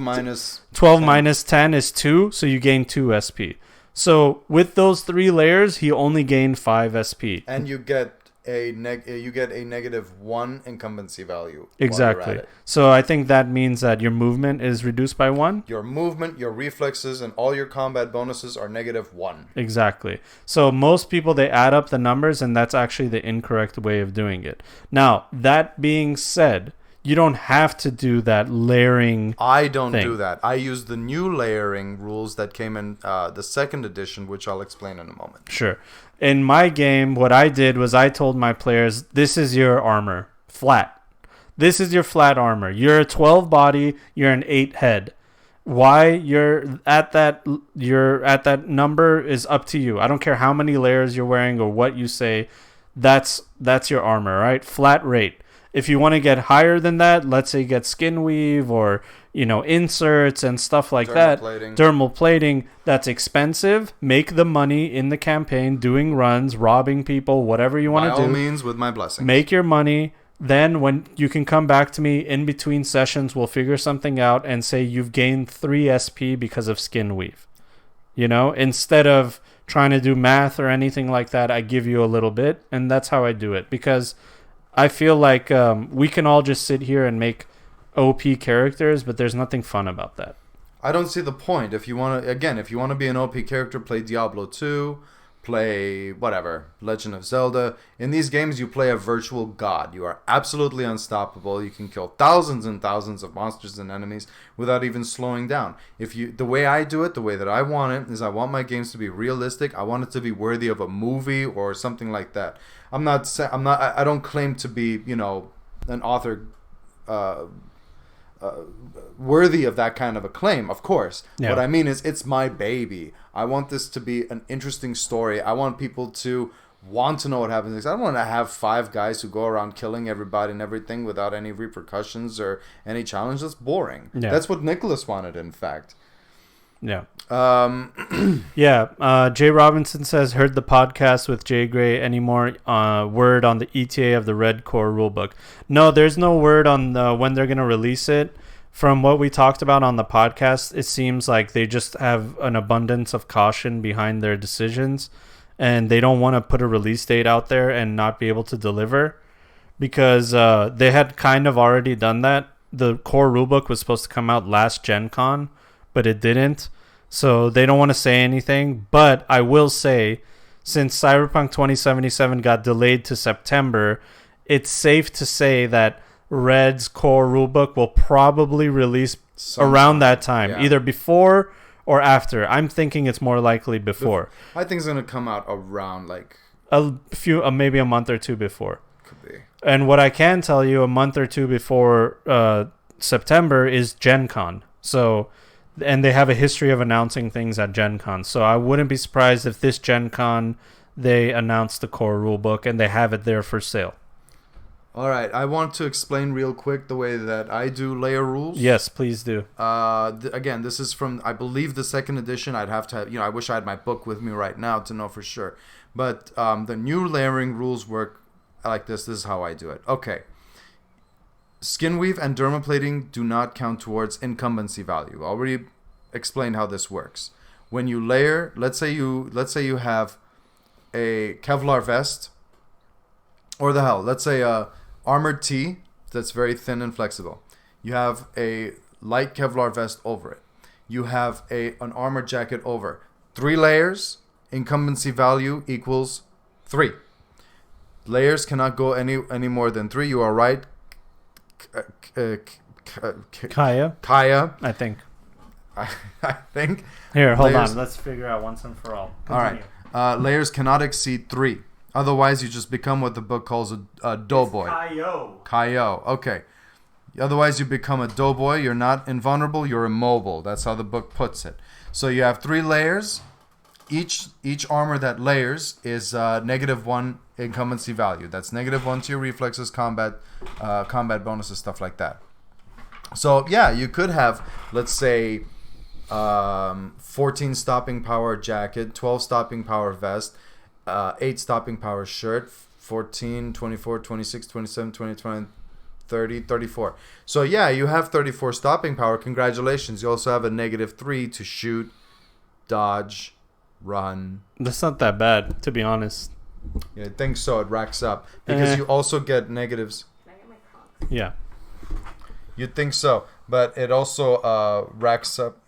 12 minus 10 is 2, so you gain 2 SP. So with those 3 layers, he only gained 5 SP. And you get a -1 incumbency value. Exactly. So I think that means that your movement is reduced by 1. Your movement, your reflexes, and all your combat bonuses are -1. Exactly. So most people, they add up the numbers, and that's actually the incorrect way of doing it. Now, that being said, you don't have to do that layering. I don't do that. I use the new layering rules that came in the 2nd edition, which I'll explain in a moment. Sure. In my game, what I did was I told my players, this is your armor, flat. This is your flat armor. You're a 12 body, you're an 8 head. Why you're at that number is up to you. I don't care how many layers you're wearing or what you say. That's your armor, right? Flat rate. If you want to get higher than that, let's say get skin weave or, inserts and stuff like dermal plating, that's expensive. Make the money in the campaign, doing runs, robbing people, whatever you want to do. By all means, with my blessing. Make your money. Then when you can come back to me in between sessions, we'll figure something out and say you've gained 3 SP because of skin weave. Instead of trying to do math or anything like that, I give you a little bit, and that's how I do it, because I feel like we can all just sit here and make OP characters, but there's nothing fun about that. I don't see the point. If you want to be an OP character, play Diablo 2, play whatever, Legend of Zelda. In these games, you play a virtual god. You are absolutely unstoppable. You can kill thousands and thousands of monsters and enemies without even slowing down. The way I do it, the way that I want it, is I want my games to be realistic. I want it to be worthy of a movie or something like that. I don't claim to be, an author worthy of that kind of a claim, of course. Yeah. What I mean is, it's my baby. I want this to be an interesting story. I want people to want to know what happens next. I don't want to have 5 guys who go around killing everybody and everything without any repercussions or any challenge. That's boring. Yeah. That's what Nicholas wanted, in fact. Yeah. Jay Robinson says, heard the podcast with Jay Gray. Any more word on the ETA of the Red Core rulebook? No, there's no word on when they're going to release it. From what we talked about on the podcast, it seems like they just have an abundance of caution behind their decisions, and they don't want to put a release date out there and not be able to deliver, because they had kind of already done that. The core rulebook was supposed to come out last Gen Con, but it didn't. So they don't want to say anything. But I will say, since Cyberpunk 2077 got delayed to September, it's safe to say that Red's core rulebook will probably release around that time, either before or after. I'm thinking it's more likely before. I think it's going to come out around maybe a month or 2 before. Could be. And what I can tell you, a month or 2 before September is Gen Con. So, and they have a history of announcing things at Gen Con. So I wouldn't be surprised if this Gen Con they announce the core rulebook and they have it there for sale. All right, I want to explain real quick the way that I do layer rules. Yes, please do. Again, this is from, I believe, the second edition. I'd have to have, I wish I had my book with me right now to know for sure. But the new layering rules work like this. This is how I do it. Okay. Skin weave and dermaplating do not count towards incumbency value. I already explained how this works. When you layer, let's say you have a Kevlar vest, or let's say a armored tee that's very thin and flexible. You have a light Kevlar vest over it. You have an armored jacket over. 3 layers, incumbency value equals 3. Layers cannot go any more than 3. You are right, Kaya, I think. I think. Here, hold on. Let's figure out once and for all. Continue. All right. Layers cannot exceed 3. Otherwise, you just become what the book calls a doughboy. Kaio. Okay. Otherwise, you become a doughboy. You're not invulnerable. You're immobile. That's how the book puts it. So you have 3 layers. Each armor that layers is -1 incumbency value. That's -1 to your reflexes, combat bonuses, stuff like that. So yeah, you could have, let's say, 14 stopping power jacket, 12 stopping power vest, 8 stopping power shirt, 14, 24, 26, 27, 29, 30, 34. So yeah, you have 34 stopping power. Congratulations. You also have a -3 to shoot, dodge, run. That's not that bad, to be honest. Yeah, I think so. It racks up because you also get negatives. Can I get my Crocs? Yeah. You'd think so, but it also racks up.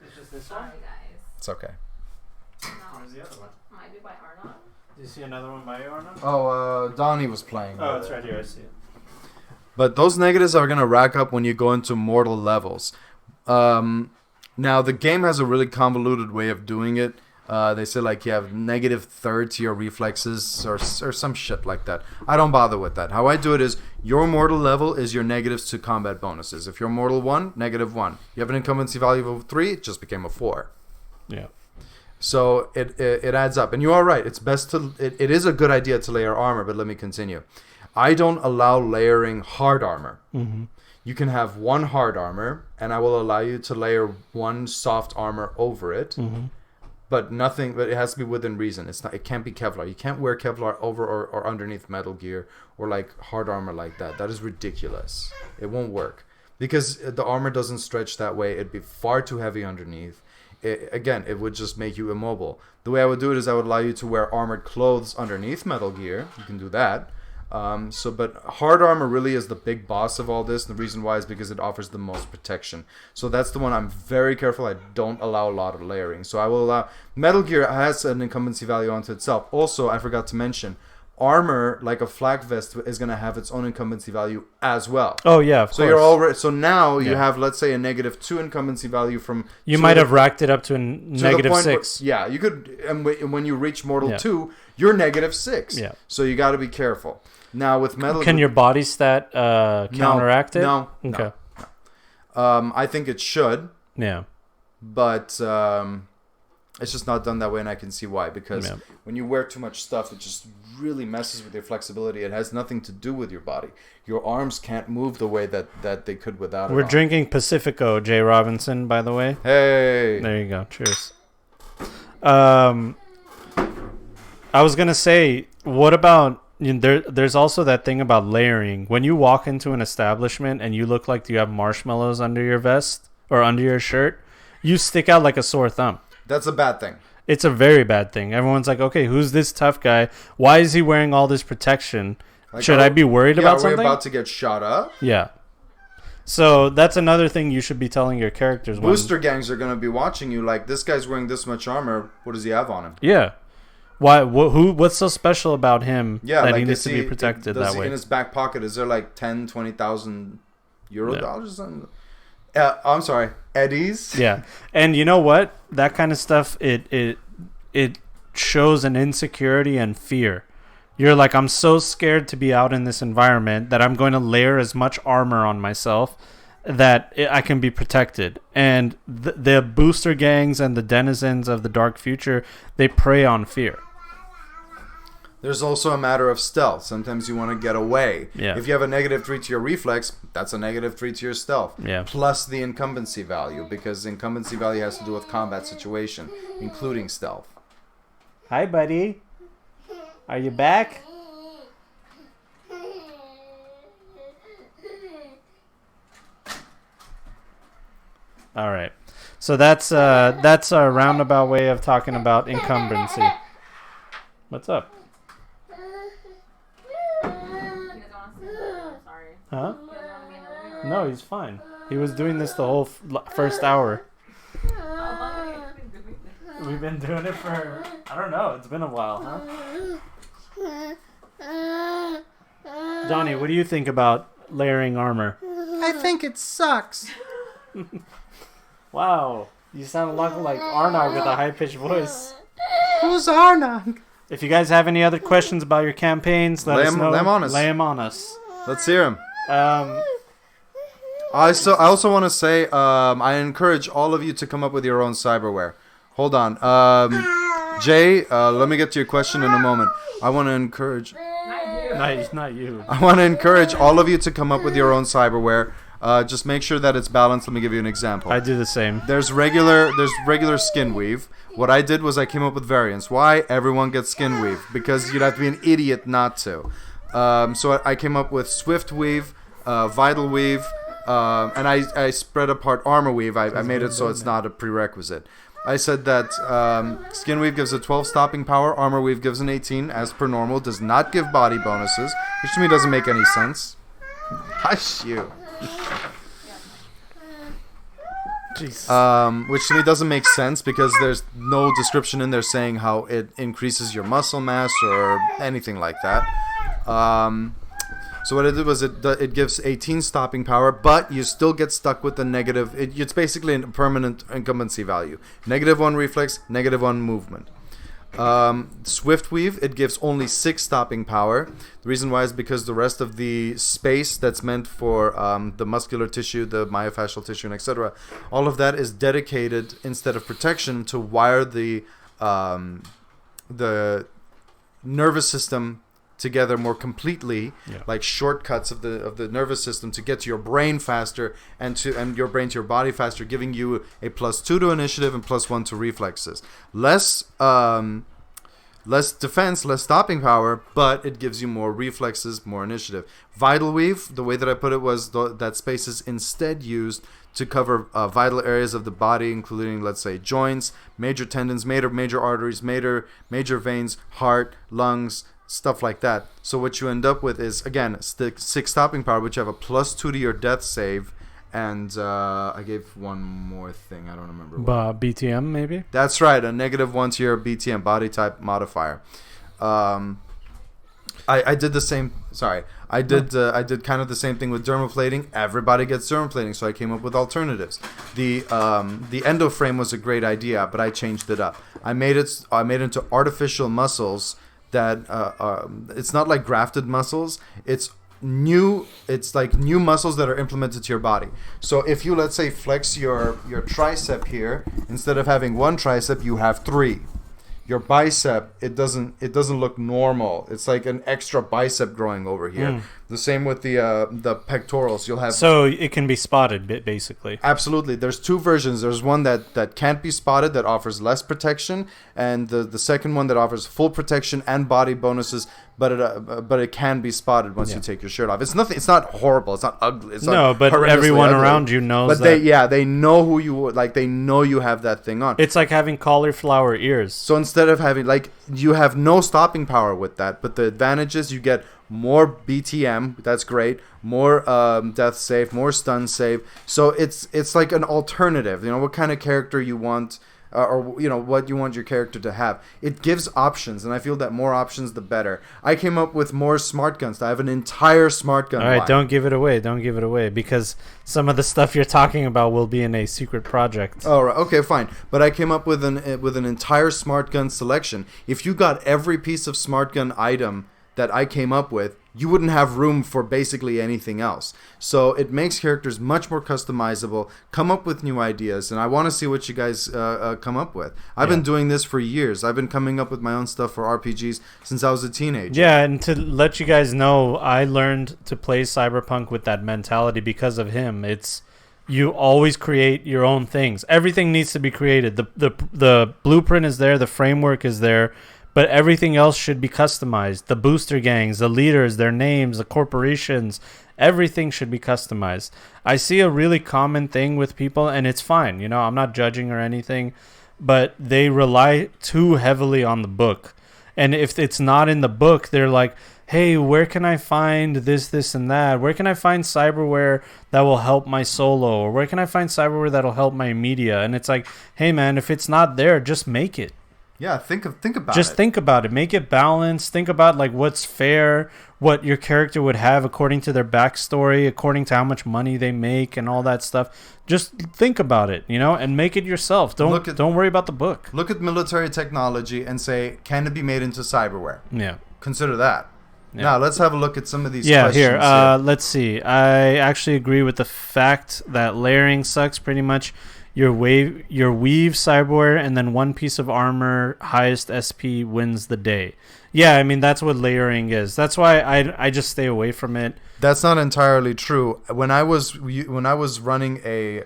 It's just this Sorry, guys. It's okay. No. Where's the other one? Might be by Arnag. Do you see another one by you, Arnag? Oh, Donnie was playing. Oh, it's right here. I see it. But those negatives are going to rack up when you go into mortal levels. Now, the game has a really convoluted way of doing it. They say, like, you have -3 to your reflexes or some shit like that. I don't bother with that. How I do it is your mortal level is your negatives to combat bonuses. If you're mortal 1, -1. You have an incumbency value of 3, it just became a 4. Yeah. So it adds up. And you are right. It's best to... It is a good idea to layer armor, but let me continue. I don't allow layering hard armor. Mm-hmm. You can have 1 hard armor, and I will allow you to layer 1 soft armor over it. Mm-hmm. But it has to be within reason. It can't be Kevlar. You can't wear Kevlar over or underneath Metal Gear or like hard armor like that. That is ridiculous. It won't work because the armor doesn't stretch that way. It'd be far too heavy underneath. It would just make you immobile. The way I would do it is I would allow you to wear armored clothes underneath Metal Gear. You can do that. But hard armor really is the big boss of all this. And the reason why is because it offers the most protection. So that's the one I'm very careful. I don't allow a lot of layering. So I will allow... Metal Gear has an incumbency value onto itself. Also, I forgot to mention, armor, like a flak vest, is going to have its own incumbency value as well. Oh, yeah, of course. You're already... So now you have, let's say, a -2 incumbency value from... You might have racked it up to a -6. Yeah, you could... And when you reach Mortal 2, you're -6. Yeah. So you got to be careful. Now with Metal Can your body stat counteract it? No. Okay. No. I think it should. Yeah. But it's just not done that way, and I can see why. Because when you wear too much stuff, it just really messes with your flexibility. It has nothing to do with your body. Your arms can't move the way that they could without it. We're drinking Pacifico, Jay Robinson, by the way. Hey. There you go. Cheers. I was going to say, what about... There's also that thing about layering. When you walk into an establishment and you look like you have marshmallows under your vest or under your shirt, you stick out like a sore thumb. That's a bad thing. It's a very bad thing. Everyone's like, okay, who's this tough guy? Why is he wearing all this protection? Like, should I be worried about something? Are we about to get shot up? Yeah. So that's another thing you should be telling your characters. Booster gangs are going to be watching you like, this guy's wearing this much armor. What does he have on him? Yeah. Why? What's so special about him that he needs to be protected that way? In his back pocket, is there like 10, 20,000 euro dollars or something? I'm sorry, eddies. Yeah, and you know what? That kind of stuff it shows an insecurity and fear You're like, I'm so scared to be out in this environment that I'm going to layer as much armor on myself that I can be protected. And the booster gangs and the denizens of the dark future, they prey on fear. There's also a matter of stealth. Sometimes you want to get away. Yeah. If you have a -3 to your reflex, that's a -3 to your stealth. Yeah. Plus the incumbency value, because incumbency value has to do with combat situation, including stealth. Hi, buddy. Are you back? All right. So that's a roundabout way of talking about incumbency. What's up? You guys want to see the sorry. Huh? You guys want to be in the living room? No, he's fine. He was doing this the whole first hour. How long have you been doing this? We've been doing it for, I don't know, it's been a while, huh? Johnny, what do you think about layering armor? I think it sucks. Wow, you sound a lot like Arnag with a high-pitched voice. Who's Arnag? If you guys have any other questions about your campaigns, let us know. Lay 'em on us. Lay 'em on us. Let's hear him. Um, I also want to say I encourage all of you to come up with your own cyberware. Hold on. Jay, let me get to your question in a moment. I want to encourage not you. I want to encourage all of you to come up with your own cyberware. Just make sure that it's balanced. Let me give you an example. I do the same. There's regular skin weave. What I did was I came up with variants. Why? Everyone gets skin weave. Because you'd have to be an idiot not to. So I came up with swift weave, vital weave, and I spread apart armor weave. I made it so it's not a prerequisite. I said that skin weave gives a 12 stopping power, armor weave gives an 18 as per normal, does not give body bonuses, which to me doesn't make any sense. Hush you. Which to me doesn't make sense because there's no description in there saying how it increases your muscle mass or anything like that. So what I did was it gives 18 stopping power, but you still get stuck with the negative. It's basically a permanent incumbency value. -1 reflex, -1 movement. Swift weave, it gives only 6 stopping power. The reason why is because the rest of the space that's meant for the muscular tissue, the myofascial tissue, and etc., all of that is dedicated instead of protection to wire the nervous system together more completely, like shortcuts of the nervous system to get to your brain faster and your brain to your body faster, giving you a +2 to initiative and +1 to reflexes. Less defense, less stopping power, but it gives you more reflexes, more initiative. Vital weave, the way that I put it was that space is instead used to cover vital areas of the body, including, let's say, joints, major tendons, major arteries, major veins, heart, lungs, stuff like that. So what you end up with is, again, 6 stopping power, which you have a +2 to your death save, and I gave one more thing. I don't remember what. BTM, maybe? That's right, a -1 to your BTM, body type modifier. I did the same. Sorry, I did kind of the same thing with dermoplating. Everybody gets dermoplating, so I came up with alternatives. The endo frame was a great idea, but I changed it up. I made it into artificial muscles that it's not like grafted muscles. It's like new muscles that are implemented to your body. So if you, let's say, flex your tricep here, instead of having 1 tricep, you have 3. Your bicep, it doesn't look normal. It's like an extra bicep growing over here. The same with the pectorals. You'll have, so it can be spotted, basically. Absolutely. There's 2 versions. There's one that can't be spotted, that offers less protection, and the second one that offers full protection and body bonuses, but it can be spotted once you take your shirt off. It's nothing. It's not horrible. It's not ugly. It's not but everyone ugly. around you knows. But they know who you like. They know you have that thing on. It's like having cauliflower ears. So instead of having, like, you have no stopping power with that, but the advantage is you get more BTM, that's great, more death save, more stun save. So it's like an alternative. You know what kind of character you want, or you know what you want your character to have. It gives options, and I feel that more options the better. I came up with more smart guns. I have an entire smart gun. All right, line. don't give it away, because some of the stuff you're talking about will be in a secret project. Oh, right. Okay, fine. But I came up with an entire smart gun selection. If you got every piece of smart gun item that I came up with, you wouldn't have room for basically anything else. So it makes characters much more customizable, come up with new ideas, and I want to see what you guys come up with. I've been doing this for years. I've been coming up with my own stuff for RPGs since I was a teenager. Yeah, and to let you guys know, I learned to play Cyberpunk with that mentality because of him. It's you always create your own things. Everything needs to be created. The blueprint is there, the framework is there, but everything else should be customized. The booster gangs, the leaders, their names, the corporations, everything should be customized. I see a really common thing with people, and it's fine. You know, I'm not judging or anything, but they rely too heavily on the book. And if it's not in the book, they're like, hey, where can I find this, and that? Where can I find cyberware that will help my solo? Or where can I find cyberware that will help my media? And it's like, hey, man, if it's not there, just make it. Yeah, think about it. Just think about it. Make it balanced. Think about like what's fair, what your character would have according to their backstory, according to how much money they make and all that stuff. Just think about it, you know, and make it yourself. Don't worry about the book. Look at military technology and say, can it be made into cyberware? Yeah. Consider that. Yeah. Now, let's have a look at some of these questions. Here. Let's see. I actually agree with the fact that layering sucks pretty much. Your weave cyberware and then one piece of armor, highest SP wins the day. Yeah, I mean that's what layering is. That's why I just stay away from it. That's not entirely true. When I was running a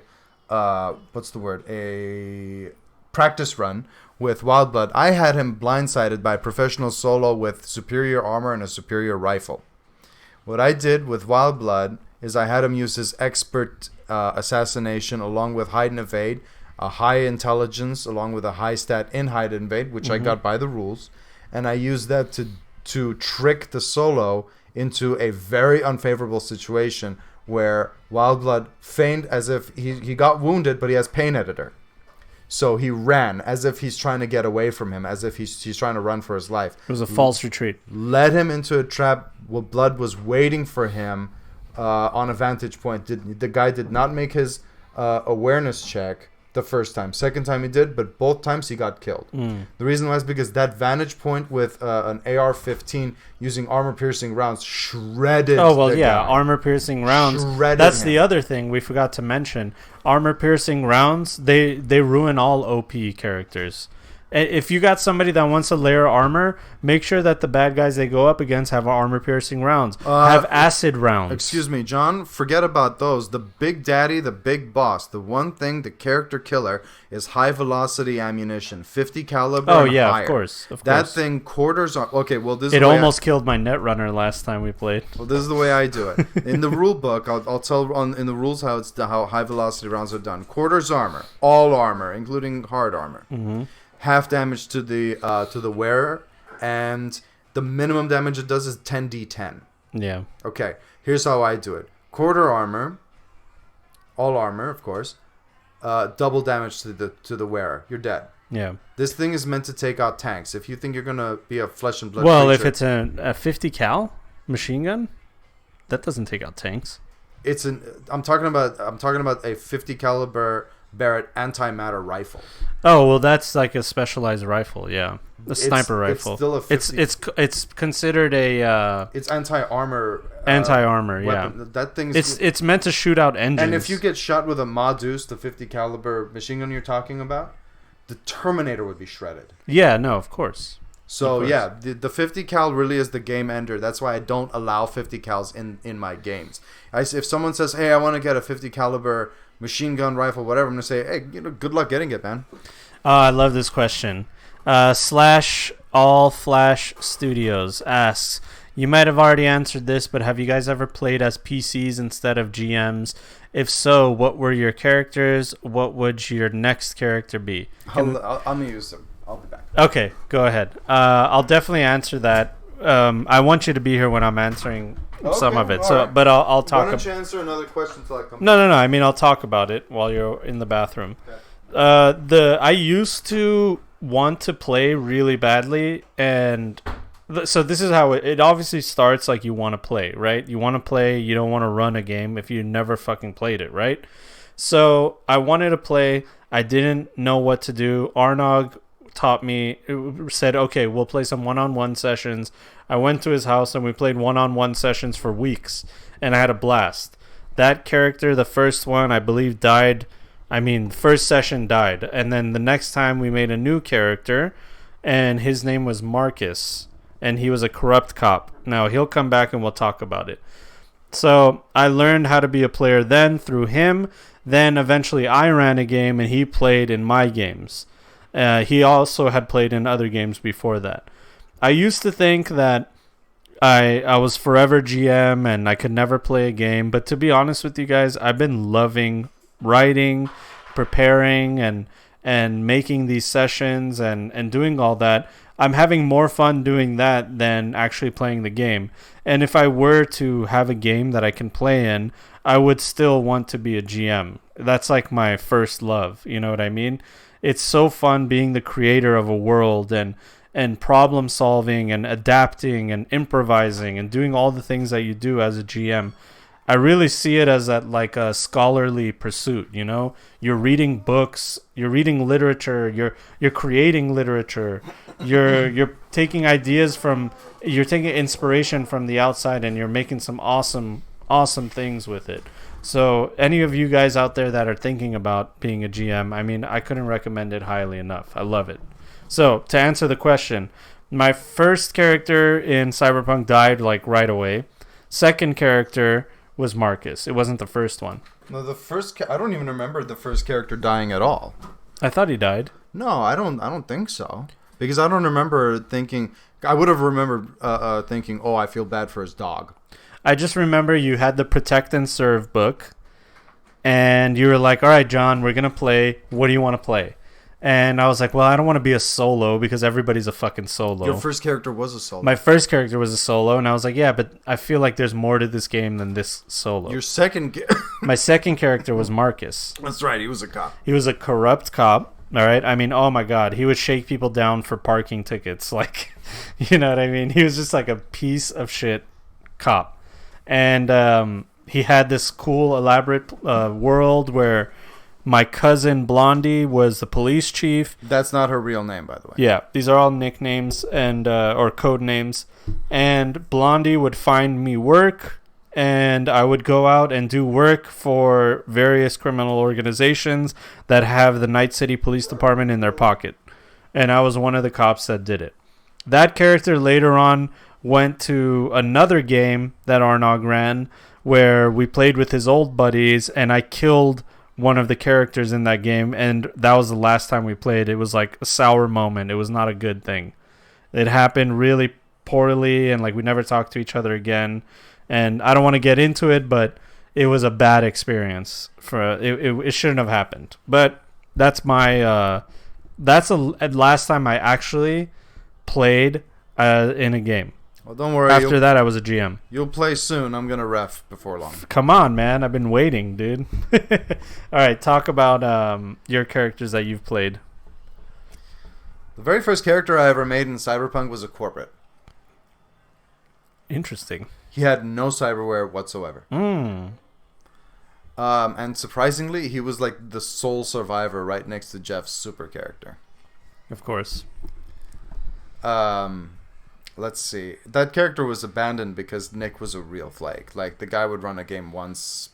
a practice run with Wildblood, I had him blindsided by a professional solo with superior armor and a superior rifle. What I did with Wildblood is I had him use his expert assassination along with hide and evade, a high intelligence along with a high stat in hide and evade, which I got by the rules, and I used that to trick the solo into a very unfavorable situation where Wildblood feigned as if he got wounded, but he has pain editor. So he ran as if he's trying to get away from him, as if he's trying to run for his life. It was a false retreat. Led him into a trap where Blood was waiting for him on a vantage point. The guy did not make his awareness check the first time. Second time he did, but both times he got killed. The reason why is because that vantage point with an AR-15 using armor-piercing rounds shredded. Oh well, yeah, guy. Armor-piercing rounds. That's the other thing we forgot to mention. Armor-piercing rounds, they ruin all OP characters. If you got somebody that wants to layer armor, make sure that the bad guys they go up against have armor-piercing rounds. Have acid rounds. Excuse me, John. Forget about those. The big daddy, the big boss, the one thing, the character killer is high-velocity ammunition, 50 caliber. Oh yeah, higher. Of course. That thing quarters on. Okay, well this. It almost killed my Netrunner last time we played. Well, this is the way I do it. In the rule book, I'll tell in the rules how high-velocity rounds are done. Quarters armor, all armor, including hard armor. Half damage to the wearer, and the minimum damage it does is 10d10. Yeah. Okay, here's how I do it. Quarter armor, all armor, of course, double damage to the wearer. You're dead. Yeah. This thing is meant to take out tanks. If you think you're gonna be a flesh and blood creature, if it's a 50 cal machine gun, that doesn't take out tanks. I'm talking about a 50 caliber Barrett antimatter rifle. Oh well, that's like a specialized rifle, yeah, a sniper rifle. It's still a 50. It's considered a. It's anti-armor. Anti-armor, weapon. yeah. That thing's. It's meant to shoot out engines. And if you get shot with a Modus, the 50 caliber machine gun you're talking about, the Terminator would be shredded. Yeah, no, of course. So yeah, the 50 cal really is the game ender. That's why I don't allow 50 cals in my games. If someone says, "Hey, I want to get a 50 caliber machine gun rifle, whatever," I'm gonna say, "Hey, good luck getting it, man." I love this question. Slash All Flash Studios asks, you might have already answered this, but have you guys ever played as PCs instead of GMs? If so, what were your characters? What would your next character be? I'm gonna use them. I'll be back. Okay, go ahead. I'll definitely answer that. I want you to be here when I'm answering some of it. So, right. But I'll talk. Why don't you answer another question until I come? No. I mean, I'll talk about it while you're in the bathroom. Okay. I used to want to play really badly, and so this is how it obviously starts. Like, you want to play, right? You want to play. You don't want to run a game if you never fucking played it, right? So I wanted to play. I didn't know what to do. Arnag said, okay, we'll play some one-on-one sessions. I went to his house and we played one-on-one sessions for weeks, and I had a blast. That character, the first one, I believe died. I mean, first session died, and then the next time we made a new character, and his name was Marcus, and he was a corrupt cop. Now, he'll come back and we'll talk about it. So I learned how to be a player then through him. Then eventually I ran a game and he played in my games. He also had played in other games before that. I used to think that I was forever GM and I could never play a game. But to be honest with you guys, I've been loving writing, preparing, and making these sessions and doing all that. I'm having more fun doing that than actually playing the game. And if I were to have a game that I can play in, I would still want to be a GM. That's like my first love. You know what I mean? It's so fun being the creator of a world and problem solving and adapting and improvising and doing all the things that you do as a GM. I really see it as like a scholarly pursuit, you know? You're reading books, you're reading literature, you're creating literature. You're taking ideas you're taking inspiration from the outside, and you're making some awesome things with it. So any of you guys out there that are thinking about being a GM, I mean, I couldn't recommend it highly enough. I love it. So to answer the question, my first character in Cyberpunk died like right away. Second character was Marcus. It wasn't the first one. No, I don't even remember the first character dying at all. I thought he died. No, I don't think so. Because I don't remember thinking. I would have remembered thinking, "Oh, I feel bad for his dog." I just remember you had the Protect and Serve book, and you were like, "All right, John, we're gonna play. What do you want to play?" And I was like, "Well, I don't want to be a solo because everybody's a fucking solo." Your first character was a solo. My first character was a solo, and I was like, "Yeah, but I feel like there's more to this game than this solo." Your second. My second character was Marcus. That's right. He was a cop. He was a corrupt cop. All right. I mean, oh my God, he would shake people down for parking tickets. Like, you know what I mean? He was just like a piece of shit cop. And he had this cool, elaborate world where my cousin Blondie was the police chief. That's not her real name, by the way. Yeah, these are all nicknames and or code names. And Blondie would find me work, and I would go out and do work for various criminal organizations that have the Night City Police Department in their pocket. And I was one of the cops that did it. That character later on went to another game that Arnag ran where we played with his old buddies, and I killed one of the characters in that game, and that was the last time we played. It was like a sour moment. It was not a good thing. It happened really poorly, and like we never talked to each other again. And I don't want to get into it, but it was a bad experience. It shouldn't have happened. But that's my that's the last time I actually played in a game. Well, don't worry. After that, I was a GM. You'll play soon. I'm gonna ref before long. Come on, man. I've been waiting, dude. All right, talk about your characters that you've played. The very first character I ever made in Cyberpunk was a corporate. Interesting. He had no cyberware whatsoever. And surprisingly, he was like the sole survivor right next to Jeff's super character. Of course. Let's see. That character was abandoned because Nick was a real flake. Like, the guy would run a game once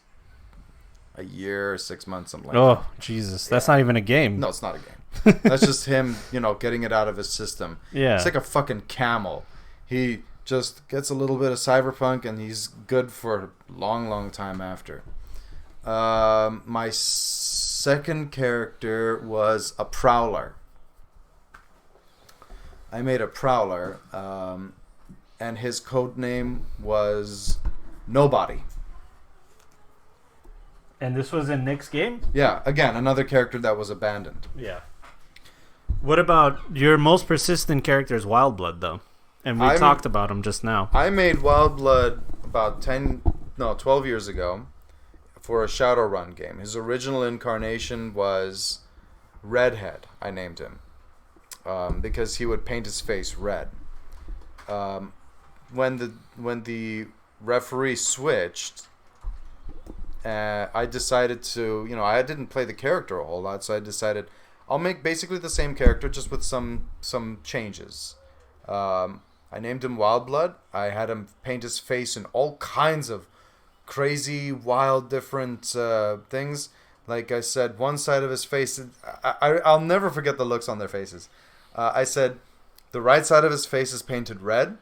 a year, 6 months, something like that. Oh, Jesus. That's not even a game. No, it's not a game. That's just him, getting it out of his system. Yeah. It's like a fucking camel. He just gets a little bit of Cyberpunk, and he's good for a long, long time after. My second character was a prowler. I made a prowler, and his code name was Nobody. And this was in Nick's game? Yeah, again, another character that was abandoned. Yeah. What about your most persistent character is Wildblood, though? And we talked about him just now. I made Wildblood about 12 years ago for a Shadowrun game. His original incarnation was Redhead, I named him. Because he would paint his face red. When the referee switched, I decided to, I didn't play the character a whole lot, so I decided I'll make basically the same character just with some changes. I named him Wildblood. I had him paint his face in all kinds of crazy, wild, different things. Like I said, one side of his face, I'll never forget the looks on their faces. I said the right side of his face is painted red,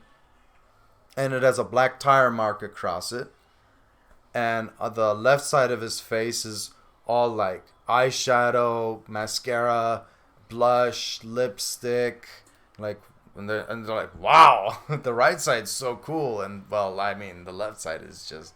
and it has a black tire mark across it. And the left side of his face is all like eyeshadow, mascara, blush, lipstick, like, and they're like, wow, the right side's so cool. And well, I mean, the left side is just.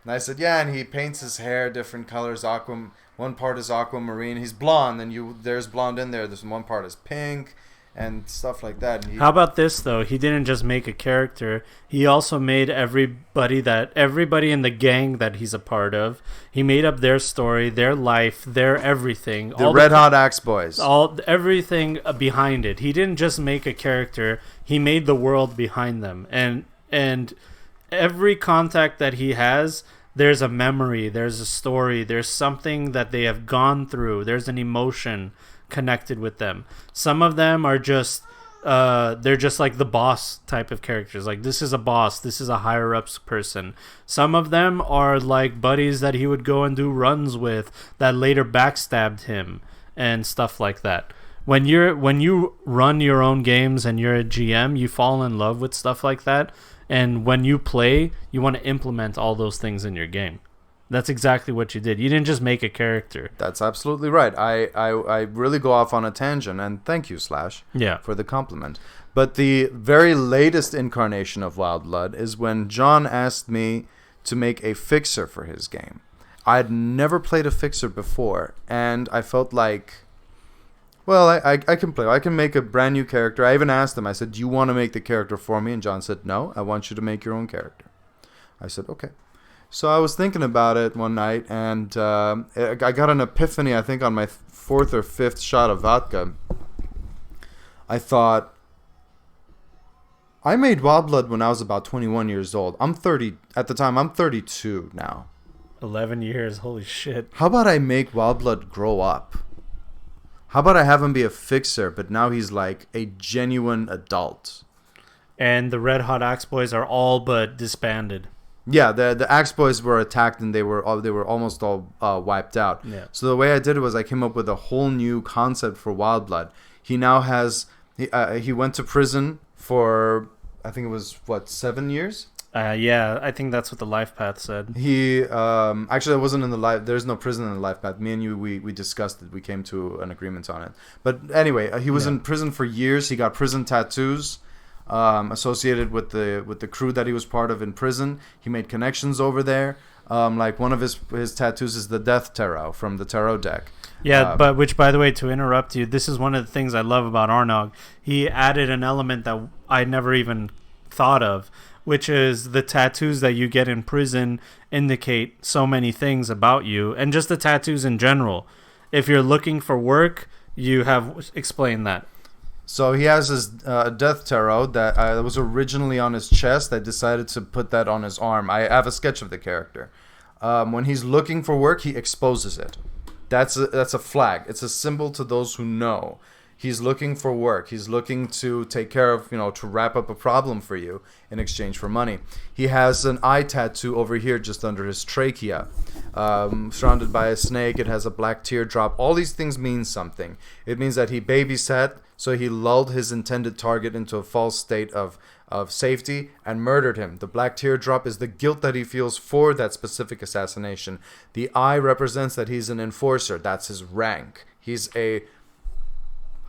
And I said, yeah, and he paints his hair different colors. One part is aquamarine. He's blonde, and there's blonde in there. There's one part is pink, and stuff like that. And How about this though? He didn't just make a character. He also made everybody in the gang that he's a part of. He made up their story, their life, their everything. The Red Hot Axe Boys. Everything behind it. He didn't just make a character. He made the world behind them, and every contact that he has, there's a memory, there's a story, there's something that they have gone through, there's an emotion connected with them. Some of them are just they're just like the boss type of characters, like this is a boss, this is a higher ups person. Some of them are like buddies that he would go and do runs with that later backstabbed him and stuff like that. When you run your own games and you're a GM, you fall in love with stuff like that. And when you play, you want to implement all those things in your game. That's exactly what you did. You didn't just make a character. That's absolutely right. I really go off on a tangent, and thank you, Slash, for the compliment. But the very latest incarnation of Wildblood is when John asked me to make a fixer for his game. I'd never played a fixer before, and I felt like, well, I can play. I can make a brand new character. I even asked him, I said, do you want to make the character for me? And John said, no, I want you to make your own character. I said, okay. So I was thinking about it one night, and I got an epiphany, I think, on my fourth or fifth shot of vodka. I thought, I made Wildblood when I was about 21 years old. I'm 30. At the time, I'm 32 now. 11 years, holy shit. How about I make Wildblood grow up? How about I have him be a fixer, but now he's like a genuine adult? And the Red Hot Axe Boys are all but disbanded. Yeah, the Axe Boys were attacked, and they were almost all wiped out. Yeah. So the way I did it was I came up with a whole new concept for Wildblood. He now has he went to prison for, I think it was 7 years. Yeah, I think that's what the life path said. He actually, I wasn't in the life. There's no prison in the life path. Me and you, we discussed it. We came to an agreement on it. But anyway, he was in prison for years. He got prison tattoos associated with the crew that he was part of in prison. He made connections over there. Like one of his tattoos is the Death Tarot from the tarot deck. Yeah, but which, by the way, to interrupt you, this is one of the things I love about Arnag. He added an element that I never even thought of, which is the tattoos that you get in prison indicate so many things about you, and just the tattoos in general. If you're looking for work, you have explained that. So he has his Death Tarot that was originally on his chest. I decided to put that on his arm. I have a sketch of the character. When he's looking for work, he exposes it. That's a flag. It's a symbol to those who know. He's looking for work. He's looking to take care of, to wrap up a problem for you in exchange for money. He has an eye tattoo over here just under his trachea, surrounded by a snake. It has a black teardrop. All these things mean something. It means that he babysat, so he lulled his intended target into a false state of safety and murdered him. The black teardrop is the guilt that he feels for that specific assassination. The eye represents that he's an enforcer. That's his rank. He's a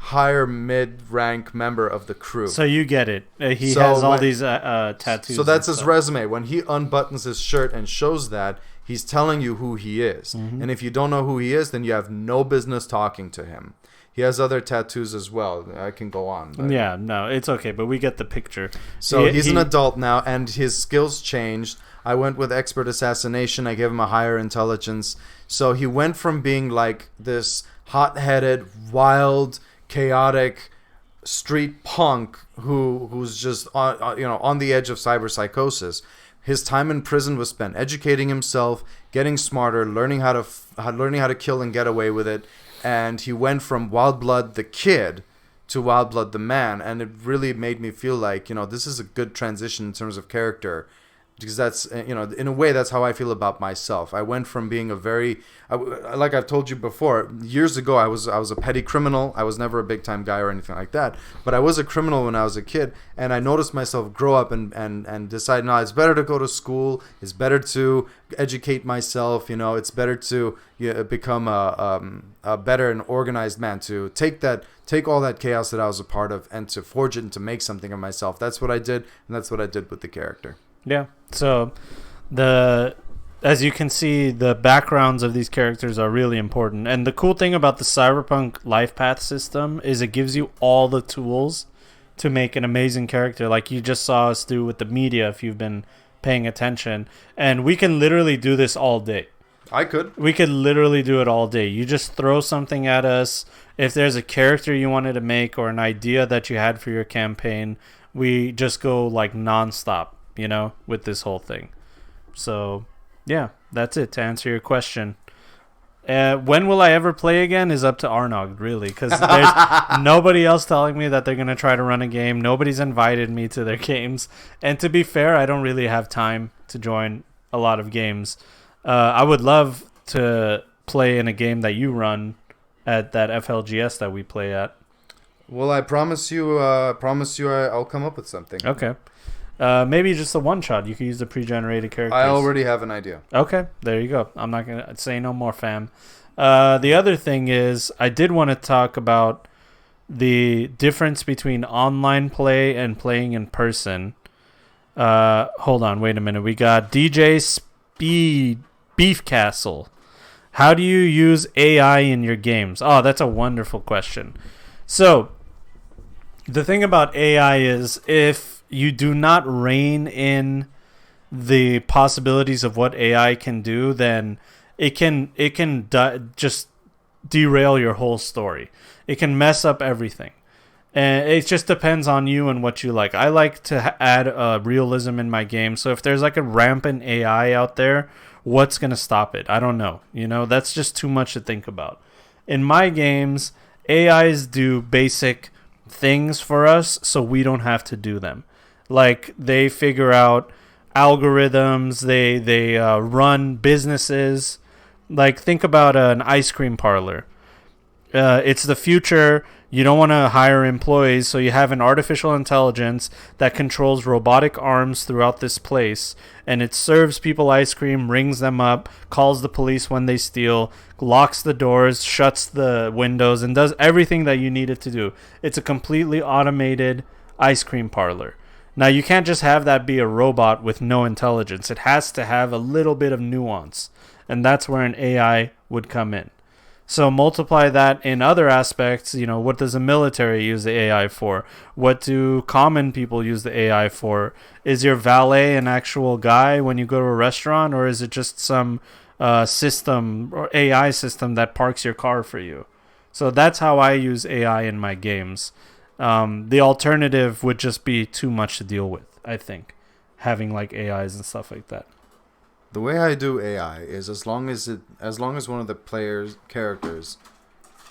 higher mid-rank member of the crew. So you get it. He has all these tattoos. So that's his resume. When he unbuttons his shirt and shows that, he's telling you who he is. Mm-hmm. And if you don't know who he is, then you have no business talking to him. He has other tattoos as well. I can go on. But. Yeah, no, it's okay, but we get the picture. So he's an adult now, and his skills changed. I went with expert assassination. I gave him a higher intelligence. So he went from being like this hot-headed, wild, chaotic street punk who's just on the edge of cyberpsychosis. His time in prison was spent educating himself, getting smarter, learning how to kill and get away with it, and he went from Wildblood the kid to Wildblood the man, and it really made me feel like, this is a good transition in terms of character, because that's, in a way, that's how I feel about myself. I went from being like I've told you before, years ago, I was a petty criminal. I was never a big time guy or anything like that, but I was a criminal when I was a kid, and I noticed myself grow up and decide, no, it's better to go to school. It's better to educate myself. It's better to become a better and organized man, to take all that chaos that I was a part of and to forge it and to make something of myself. That's what I did, and that's what I did with the character. Yeah. So as you can see, the backgrounds of these characters are really important. And the cool thing about the Cyberpunk life path system is it gives you all the tools to make an amazing character, like you just saw us do with the media if you've been paying attention. And we can literally do this all day. We could literally do it all day. You just throw something at us. If there's a character you wanted to make or an idea that you had for your campaign, we just go like nonstop, with this whole thing. So, yeah, that's it to answer your question. When will I ever play again is up to Arnag, really, because there's nobody else telling me that they're going to try to run a game. Nobody's invited me to their games. And to be fair, I don't really have time to join a lot of games. I would love to play in a game that you run at that FLGS that we play at. Well, I promise you I'll come up with something. Okay. Maybe just a one-shot. You could use the pre-generated characters. I already have an idea. Okay, there you go. I'm not going to say no more, fam. The other thing is, I did want to talk about the difference between online play and playing in person. Hold on, wait a minute. We got DJ Speed Beef Castle. How do you use AI in your games? Oh, that's a wonderful question. So, the thing about AI is if you do not rein in the possibilities of what AI can do, then it can just derail your whole story. It can mess up everything. And it just depends on you and what you like. I like to add realism in my game. So if there's like a rampant AI out there, what's going to stop it? I don't know. That's just too much to think about. In my games, AIs do basic things for us so we don't have to do them. Like they figure out algorithms, they run businesses. Like think about an ice cream parlor. It's the future. You don't want to hire employees, so you have an artificial intelligence that controls robotic arms throughout this place, and it serves people ice cream, rings them up, calls the police when they steal, locks the doors, shuts the windows, and does everything that you need it to do. It's a completely automated ice cream parlor. Now, you can't just have that be a robot with no intelligence. It has to have a little bit of nuance, and that's where an AI would come in. So multiply that in other aspects. What does the military use the AI for? What do common people use the AI for? Is your valet an actual guy when you go to a restaurant, or is it just some system or AI system that parks your car for you? So that's how I use AI in my games. The alternative would just be too much to deal with, I think, having like AIs and stuff like that. The way I do AI is as long as one of the players' characters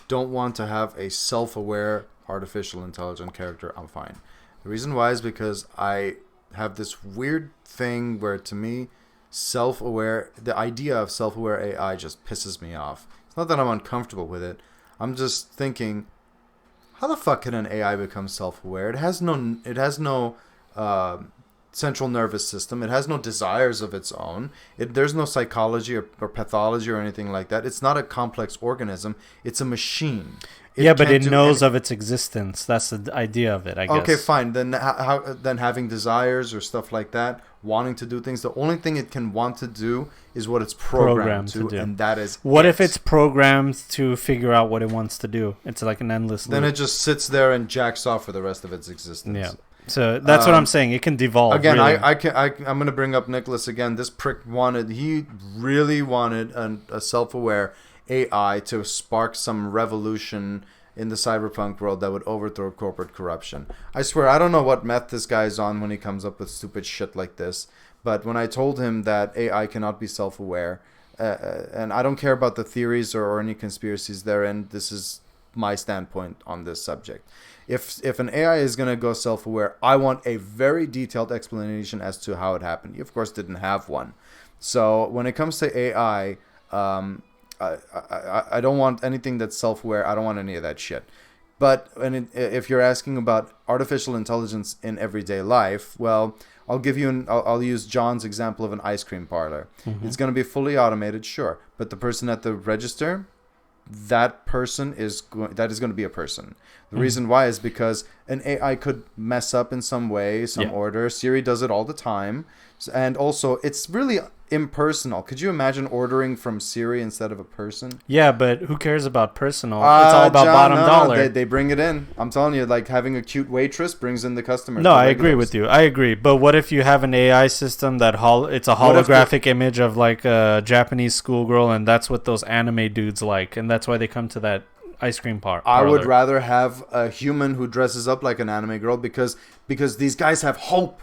don't want to have a self-aware artificial intelligent character, I'm fine. The reason why is because I have this weird thing where, to me, the idea of self-aware AI just pisses me off. It's not that I'm uncomfortable with it. I'm just thinking, how the fuck can an AI become self-aware? It has no central nervous system. It has no desires of its own. There's no psychology or pathology or anything like that. It's not a complex organism. It's a machine. But it knows of its existence. That's the idea of it, I guess. Okay, fine. Then then having desires or stuff like that, wanting to do things, the only thing it can want to do is what it's programmed to do. And that is What if it's programmed to figure out what it wants to do? It's like an endless loop. Then it just sits there and jacks off for the rest of its existence. Yeah. So that's what I'm saying. It can devolve. Again, really. I'm going to bring up Nicholas again. This prick really wanted a self-aware AI to spark some revolution in the cyberpunk world that would overthrow corporate corruption. I swear, I don't know what meth this guy's on when he comes up with stupid shit like this. But when I told him that AI cannot be self-aware, and I don't care about the theories or any conspiracies therein. This is my standpoint on this subject. If an AI is going to go self-aware, I want a very detailed explanation as to how it happened. You, of course, didn't have one. So when it comes to AI, I don't want anything that's self-aware. I don't want any of that shit. But if you're asking about artificial intelligence in everyday life, well, I'll use John's example of an ice cream parlor. Mm-hmm. It's going to be fully automated, sure, but the person at the register, that is going to be a person. The reason why is because an AI could mess up in some way, some order. Siri does it all the time. And also, it's really impersonal. Could you imagine ordering from Siri instead of a person? Yeah, but who cares about personal? It's all about John, dollar. They bring it in. I'm telling you, like having a cute waitress brings in the customer. No, I agree with you. I agree. But what if you have an AI system that it's a holographic image of like a Japanese schoolgirl, and that's what those anime dudes like, and that's why they come to that ice cream parlor. I would rather have a human who dresses up like an anime girl because these guys have hope.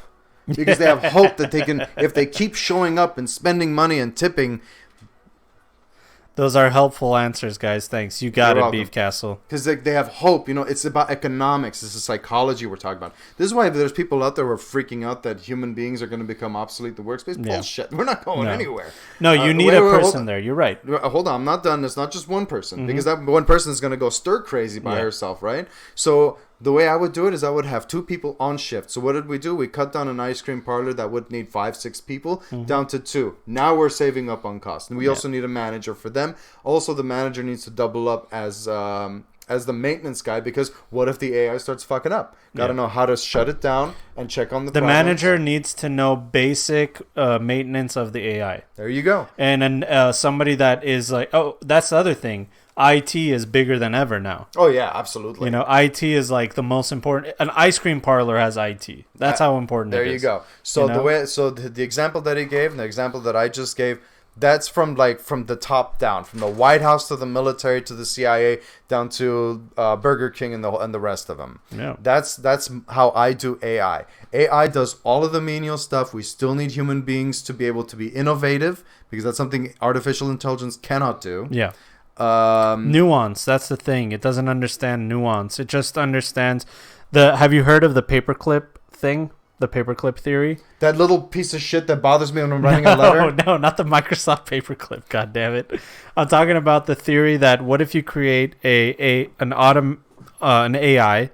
Because they have hope that they can, if they keep showing up and spending money and tipping. Those are helpful answers, guys. Thanks. You got it, Beef Castle. Because they have hope. You know, it's about economics. This is psychology we're talking about. This is why there's people out there who are freaking out that human beings are going to become obsolete in the workspace. Yeah. Bullshit. We're not going anywhere. No, you need a person there. You're right. Hold on. I'm not done. It's not just one person. Because that one person is going to go stir crazy by herself, right? So the way I would do it is I would have 2 people on shift. So what did we do? We cut down an ice cream parlor that would need 5-6 people down to 2. Now we're saving up on cost. And we also need a manager for them. Also, the manager needs to double up as the maintenance guy, because what if the AI starts fucking up? Got to know how to shut it down and check on the problems. Manager needs to know basic maintenance of the AI. There you go. And then somebody that is like, that's the other thing. IT is bigger than ever now. Oh yeah, absolutely. You know, IT is like the most important. An ice cream parlor has IT. That's how important it is. There you go. So the example that he gave and the example that I just gave, that's from the top down, from the White House to the military to the CIA down to Burger King and the rest of them. Yeah. That's how I do AI. AI does all of the menial stuff. We still need human beings to be able to be innovative, because that's something artificial intelligence cannot do. Yeah. Nuance, that's the thing. It doesn't understand nuance. It just understands have you heard of the paperclip thing? The paperclip theory? That little piece of shit that bothers me when I'm writing a letter? No, not the Microsoft paperclip, god damn it. I'm talking about the theory that what if you create an AI,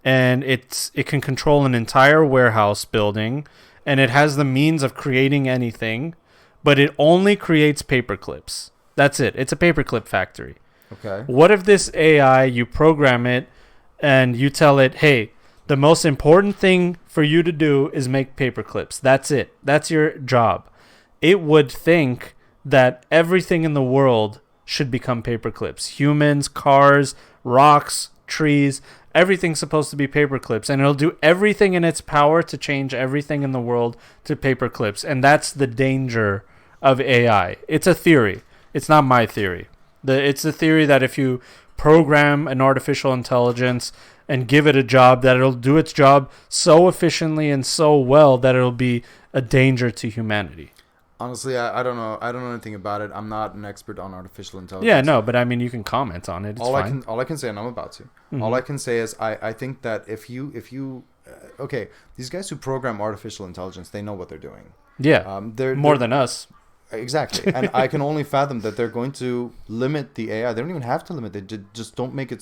and it can control an entire warehouse building, and it has the means of creating anything, but it only creates paperclips. That's it. It's a paperclip factory. Okay. What if this AI, you program it and you tell it, hey, the most important thing for you to do is make paperclips. That's it. That's your job. It would think that everything in the world should become paperclips. Humans, cars, rocks, trees, everything's supposed to be paperclips. And it'll do everything in its power to change everything in the world to paperclips. And that's the danger of AI. It's a theory. It's not my theory. It's the theory that if you program an artificial intelligence and give it a job, that it'll do its job so efficiently and so well that it'll be a danger to humanity. Honestly, I don't know. I don't know anything about it. I'm not an expert on artificial intelligence. Yeah, no, but I mean, you can comment on it. It's fine. All I can say, and I'm about to. All I can say is I think that if you okay, these guys who program artificial intelligence, they know what they're doing. Yeah, they're more than us. Exactly. And I can only fathom that they're going to limit the AI. They don't even have to limit it. Just don't make it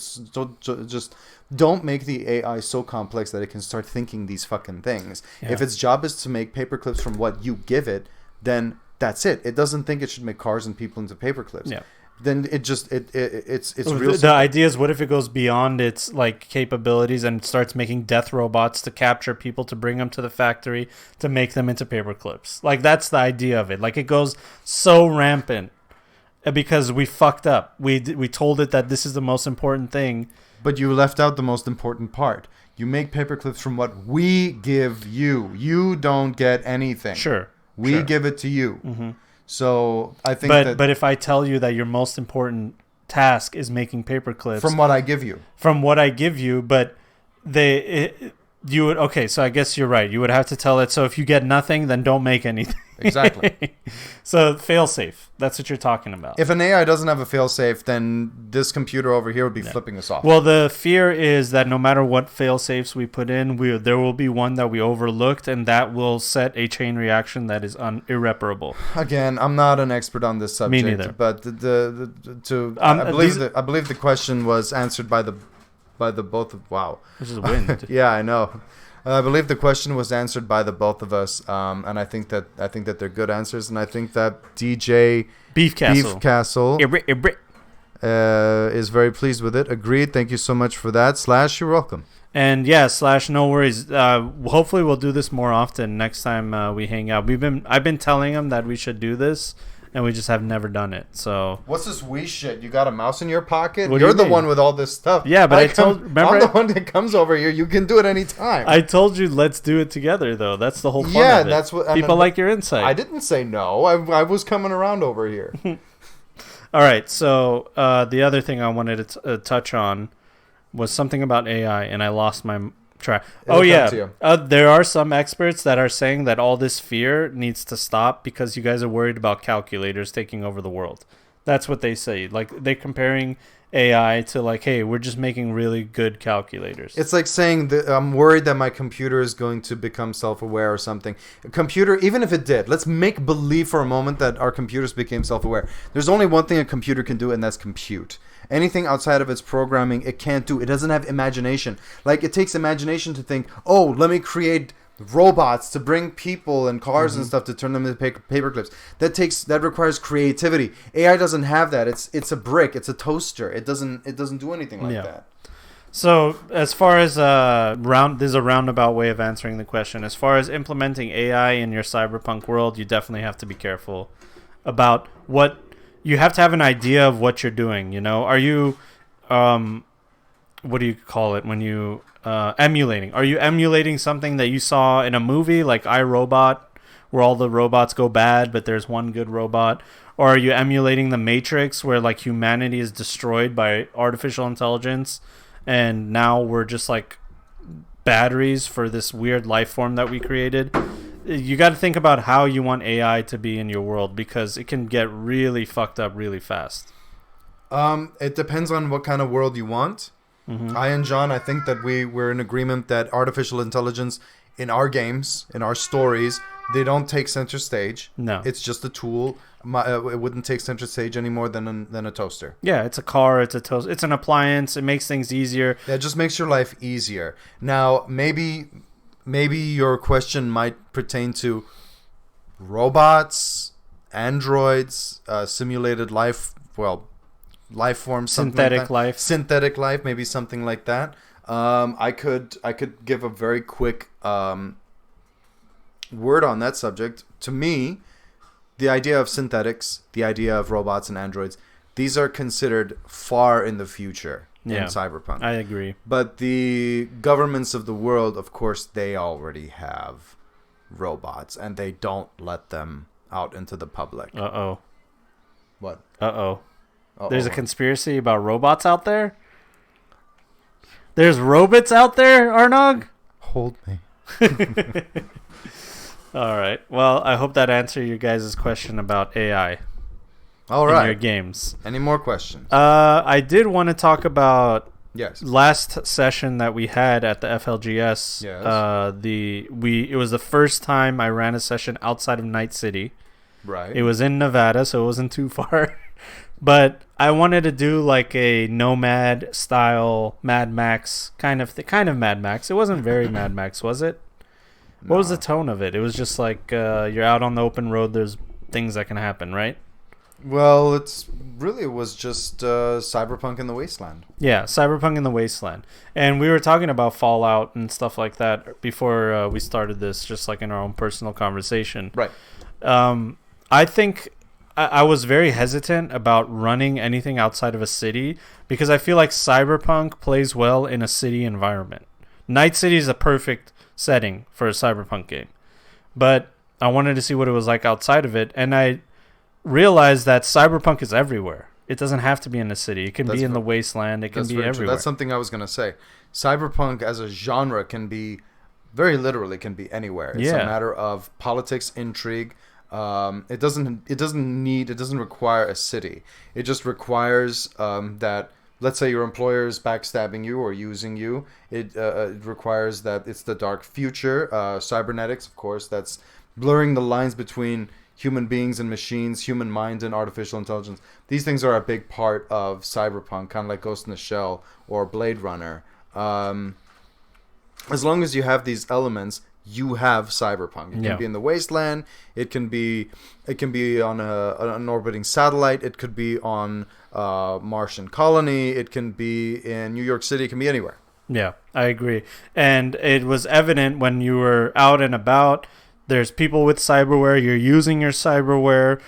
just don't make the AI so complex that it can start thinking these fucking things. Yeah. If its job is to make paperclips from what you give it, then that's it. It doesn't think it should make cars and people into paperclips. Yeah. Then it's real. The idea is, what if it goes beyond its like capabilities and starts making death robots to capture people, to bring them to the factory, to make them into paperclips? Like, that's the idea of it. Like, it goes so rampant because we fucked up. We told it that this is the most important thing, but you left out the most important part. You make paperclips from what we give you. You don't get anything. Sure. We give it to you. Mm-hmm. So I think but if I tell you that your most important task is making paperclips from what I give you, but you would, okay, so I guess you're right. You would have to tell it, so if you get nothing, then don't make anything. Exactly. So fail safe. That's what you're talking about. If an AI doesn't have a failsafe, then this computer over here would be flipping us off. Well, the fear is that no matter what fail safes we put in, there will be one that we overlooked, and that will set a chain reaction that is irreparable. Again, I'm not an expert on this subject. Me neither. But I believe the question was answered by the both of This is wind. Yeah, I know. I believe the question was answered by the both of us, and I think that they're good answers, and I think that DJ Beef Castle is very pleased with it. Agreed. Thank you so much for that. Slash, you're welcome. And yeah, Slash, no worries. Hopefully we'll do this more often next time we hang out. I've been telling him that we should do this, and we just have never done it. So what's this wee shit? You got a mouse in your pocket? What do You're you the mean? one with all this stuff. Yeah, but remember I'm the one that comes over here. You can do it anytime. I told you let's do it together, though. That's the whole fun of it. That's what People like your insight. I didn't say no. I was coming around over here. All right. So the other thing I wanted to touch on was something about AI, and I lost my track. It'll come to you. There are some experts that are saying that all this fear needs to stop because you guys are worried about calculators taking over the world. That's what they say. Like, they're comparing AI to, like, hey, we're just making really good calculators. It's like saying that I'm worried that my computer is going to become self-aware or something. A computer, even if it did, let's make believe for a moment that our computers became self-aware. There's only one thing a computer can do, and that's compute. Anything outside of its programming, it can't do. It doesn't have imagination. Like, it takes imagination to think, oh, let me create robots to bring people and cars and stuff to turn them into paper clips. That requires creativity. AI doesn't have that. It's a brick. It's a toaster. It doesn't do anything like that. So as far as there's a roundabout way of answering the question. As far as implementing AI in your cyberpunk world, you definitely have to be careful about what you have to have an idea of what you're doing. You know, are you what do you call it when you emulating? Are you emulating something that you saw in a movie like iRobot, where all the robots go bad but there's one good robot? Or are you emulating the Matrix, where like humanity is destroyed by artificial intelligence and now we're just like batteries for this weird life form that we created? You got to think about how you want AI to be in your world, because it can get really fucked up really fast. It depends on what kind of world you want. I and John, I think that we're in agreement that artificial intelligence in our games, in our stories, they don't take center stage. No. It's just a tool. It wouldn't take center stage any more than a toaster. Yeah, it's a car, it's a toast, it's an appliance. It makes things easier. Yeah, it just makes your life easier. Now, maybe your question might pertain to robots, androids, simulated life forms, synthetic life, maybe something like that. I could give a very quick word on that subject. To me, the idea of synthetics, the idea of robots and androids, these are considered far in the future in Cyberpunk. I agree. But the governments of the world, of course, they already have robots, and they don't let them out into the public. Uh-oh. What? Uh-oh. There's a conspiracy about robots out there? There's robots out there, Arnag? Hold me. All right. Well, I hope that answered your guys' question about AI. All in right. your games. Any more questions? I did want to talk about last session that we had at the FLGS. Yes. It was the first time I ran a session outside of Night City. Right. It was in Nevada, so it wasn't too far. But I wanted to do like a Nomad style Mad Max kind of Mad Max. It wasn't very Mad Max, was it? What was the tone of it? It was just like you're out on the open road. There's things that can happen, right? Well, it was just Cyberpunk in the Wasteland. Yeah, Cyberpunk in the Wasteland. And we were talking about Fallout and stuff like that before we started this, just like in our own personal conversation. Right. I think I was very hesitant about running anything outside of a city because I feel like Cyberpunk plays well in a city environment. Night City is a perfect setting for a Cyberpunk game. But I wanted to see what it was like outside of it, and I realized that Cyberpunk is everywhere. It doesn't have to be in a city. It can be in the wasteland. It can be everywhere. That's something I was going to say. Cyberpunk as a genre can be, very literally, can be anywhere. It's a matter of politics, intrigue, It doesn't require a city. It just requires that, let's say your employer is backstabbing you or using you. It requires that it's the dark future. Cybernetics, of course, that's blurring the lines between human beings and machines, human mind and artificial intelligence. These things are a big part of Cyberpunk, kind of like Ghost in the Shell or Blade Runner. As long as you have these elements, you have Cyberpunk. It can be in the wasteland. It can be on an orbiting satellite. It could be on a Martian colony. It can be in New York City. It can be anywhere. Yeah, I agree. And it was evident when you were out and about. There's people with cyberware. You're using your cyberware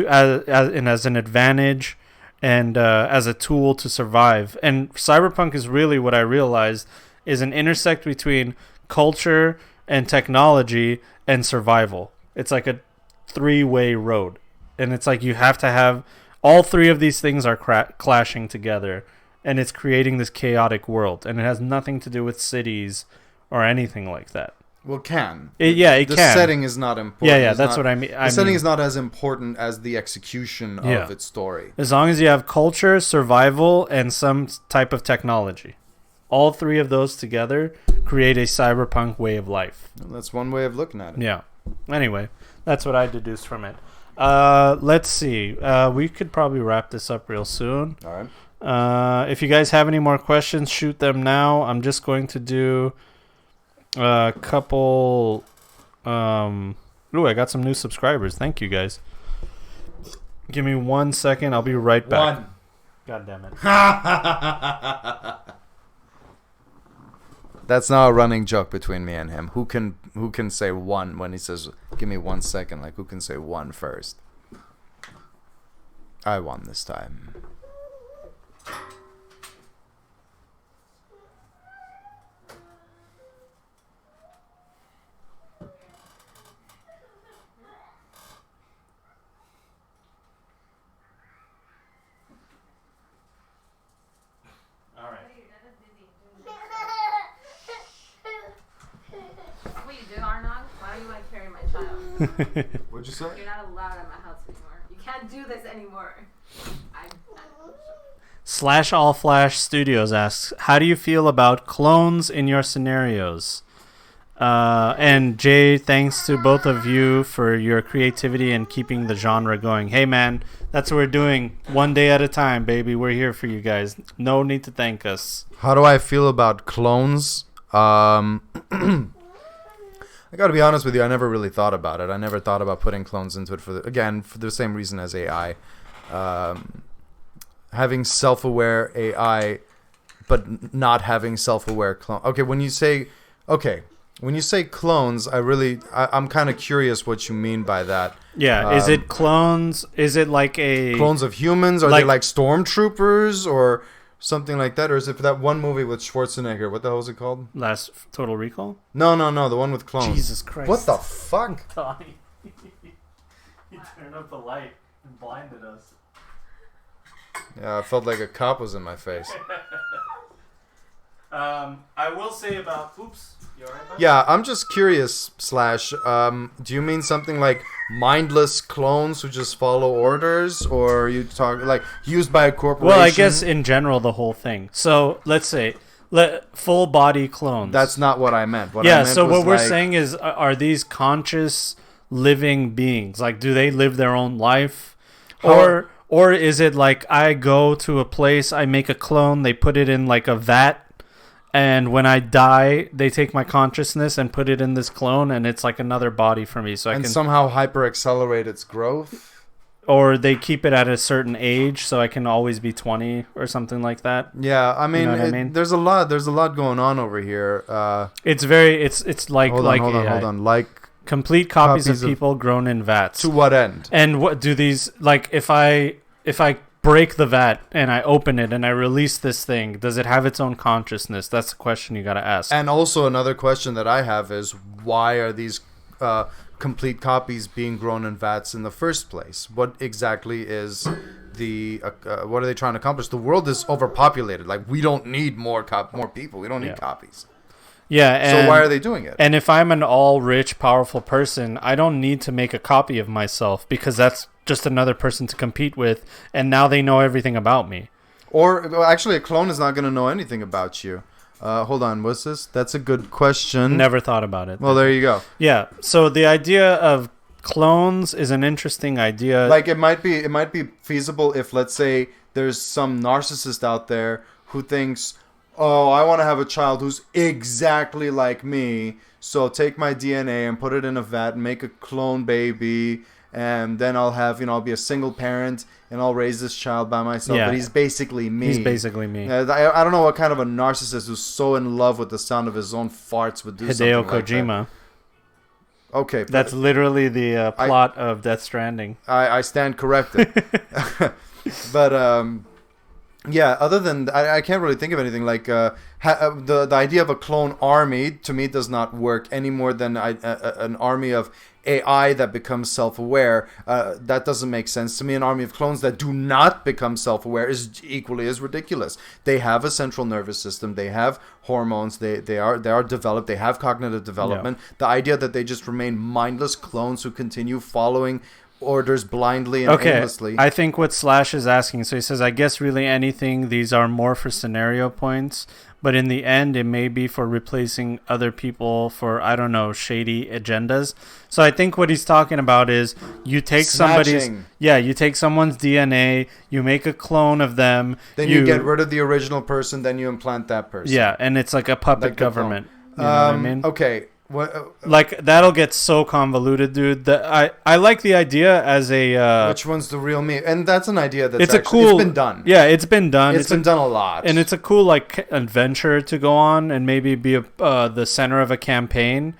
as an advantage and as a tool to survive. And Cyberpunk is really what I realized is an intersect between culture and technology and survival. It's like a three-way road. And it's like you have to have all three of these things are clashing together. And it's creating this chaotic world. And it has nothing to do with cities or anything like that. Well, it can. It the can. setting is not important. Yeah, that's what I mean. The setting is not as important as the execution of its story. As long as you have culture, survival, and some type of technology. All three of those together create a cyberpunk way of life. Well, that's one way of looking at it. Yeah. Anyway, that's what I deduced from it. Let's see. We could probably wrap this up real soon. All right. If you guys have any more questions, shoot them now. I'm just going to do a couple. Ooh, I got some new subscribers. Thank you, guys. Give me 1 second. I'll be right back. God damn it. That's now a running joke between me and him. Who can say one when he says, "Give me 1 second"? Like, who can say one first? I won this time. Wait, you did, Arnag? Why don't you want to carry my child? What'd you say? You're not allowed at my house anymore. You can't do this anymore. Slash All Flash Studios asks, how do you feel about clones in your scenarios? And Jay, thanks to both of you for your creativity and keeping the genre going. Hey man, that's what we're doing. One day at a time, baby. We're here for you guys. No need to thank us. How do I feel about clones? I gotta be honest with you, I never really thought about it. I never thought about putting clones into it for the same reason as AI. Having self-aware AI, but not having self-aware clone. When you say clones, I'm kind of curious what you mean by that. Yeah, is it clones? Is it like clones of humans? Are they like stormtroopers or something like that? Or is it that one movie with Schwarzenegger? What the hell was it called? Last Total Recall? No, the one with clones. Jesus Christ. What the fuck? He turned up the light and blinded us. Yeah, I felt like a cop was in my face. I will say about... Oops. You all right, bud? Yeah, I'm just curious, Slash. Do you mean something like mindless clones who just follow orders? Or you talk like used by a corporation? Well, I guess in general, the whole thing. So, let's say... full body clones. That's not what I meant. What we're saying is, are these conscious living beings? Like, do they live their own life? Or is it like I go to a place, I make a clone, they put it in like a vat, and when I die, they take my consciousness and put it in this clone, and it's like another body for me. So I can somehow hyper accelerate its growth? Or they keep it at a certain age, so I can always be 20 or something like that. Yeah, I mean, there's a lot going on over here. It's like hold on. Like complete copies of people grown in vats. To what end? And what do these, like, if I break the vat and I open it and I release this thing, does it have its own consciousness? That's the question you got to ask. And also another question that I have is, why are these complete copies being grown in vats in the first place? What exactly is what are they trying to accomplish? The world is overpopulated. Like, we don't need more people. We don't need copies. Yeah, and So why are they doing it? And if I'm an all rich, powerful person, I don't need to make a copy of myself because that's just another person to compete with, and now they know everything about me. Or well, actually, a clone is not going to know anything about you. Hold on, what's this? That's a good question. Never thought about it. Well, there you go. Yeah. So the idea of clones is an interesting idea. Like it might be feasible if, let's say, there's some narcissist out there who thinks, oh, I want to have a child who's exactly like me, so take my DNA and put it in a vat and make a clone baby, and then I'll be a single parent and I'll raise this child by myself. Yeah. But he's basically me. I don't know what kind of a narcissist who's so in love with the sound of his own farts would do Hideo something like Kojima. that. Okay. That's literally the plot of Death Stranding. I stand corrected. But yeah, other than I can't really think of anything like the idea of a clone army to me does not work any more than an army of AI that becomes self-aware. That doesn't make sense to me. An army of clones that do not become self-aware is equally as ridiculous. They have a central nervous system. They have hormones. They are developed. They have cognitive development. Yeah. The idea that they just remain mindless clones who continue following orders blindly and aimlessly. I think what Slash is asking, so he says, I guess really anything, these are more for scenario points, but in the end it may be for replacing other people for, I don't know, shady agendas. So I think what he's talking about is you take snatching. you take someone's DNA, you make a clone of them, then you get rid of the original person, then you implant that person. Yeah, and it's like a puppet like government. You know what I mean? Okay. Like that'll get so convoluted, dude. I like the idea as a which one's the real me, and that's an idea that's it's been done. Yeah, it's been done. It's been done a lot, and it's a cool like adventure to go on and maybe be the center of a campaign,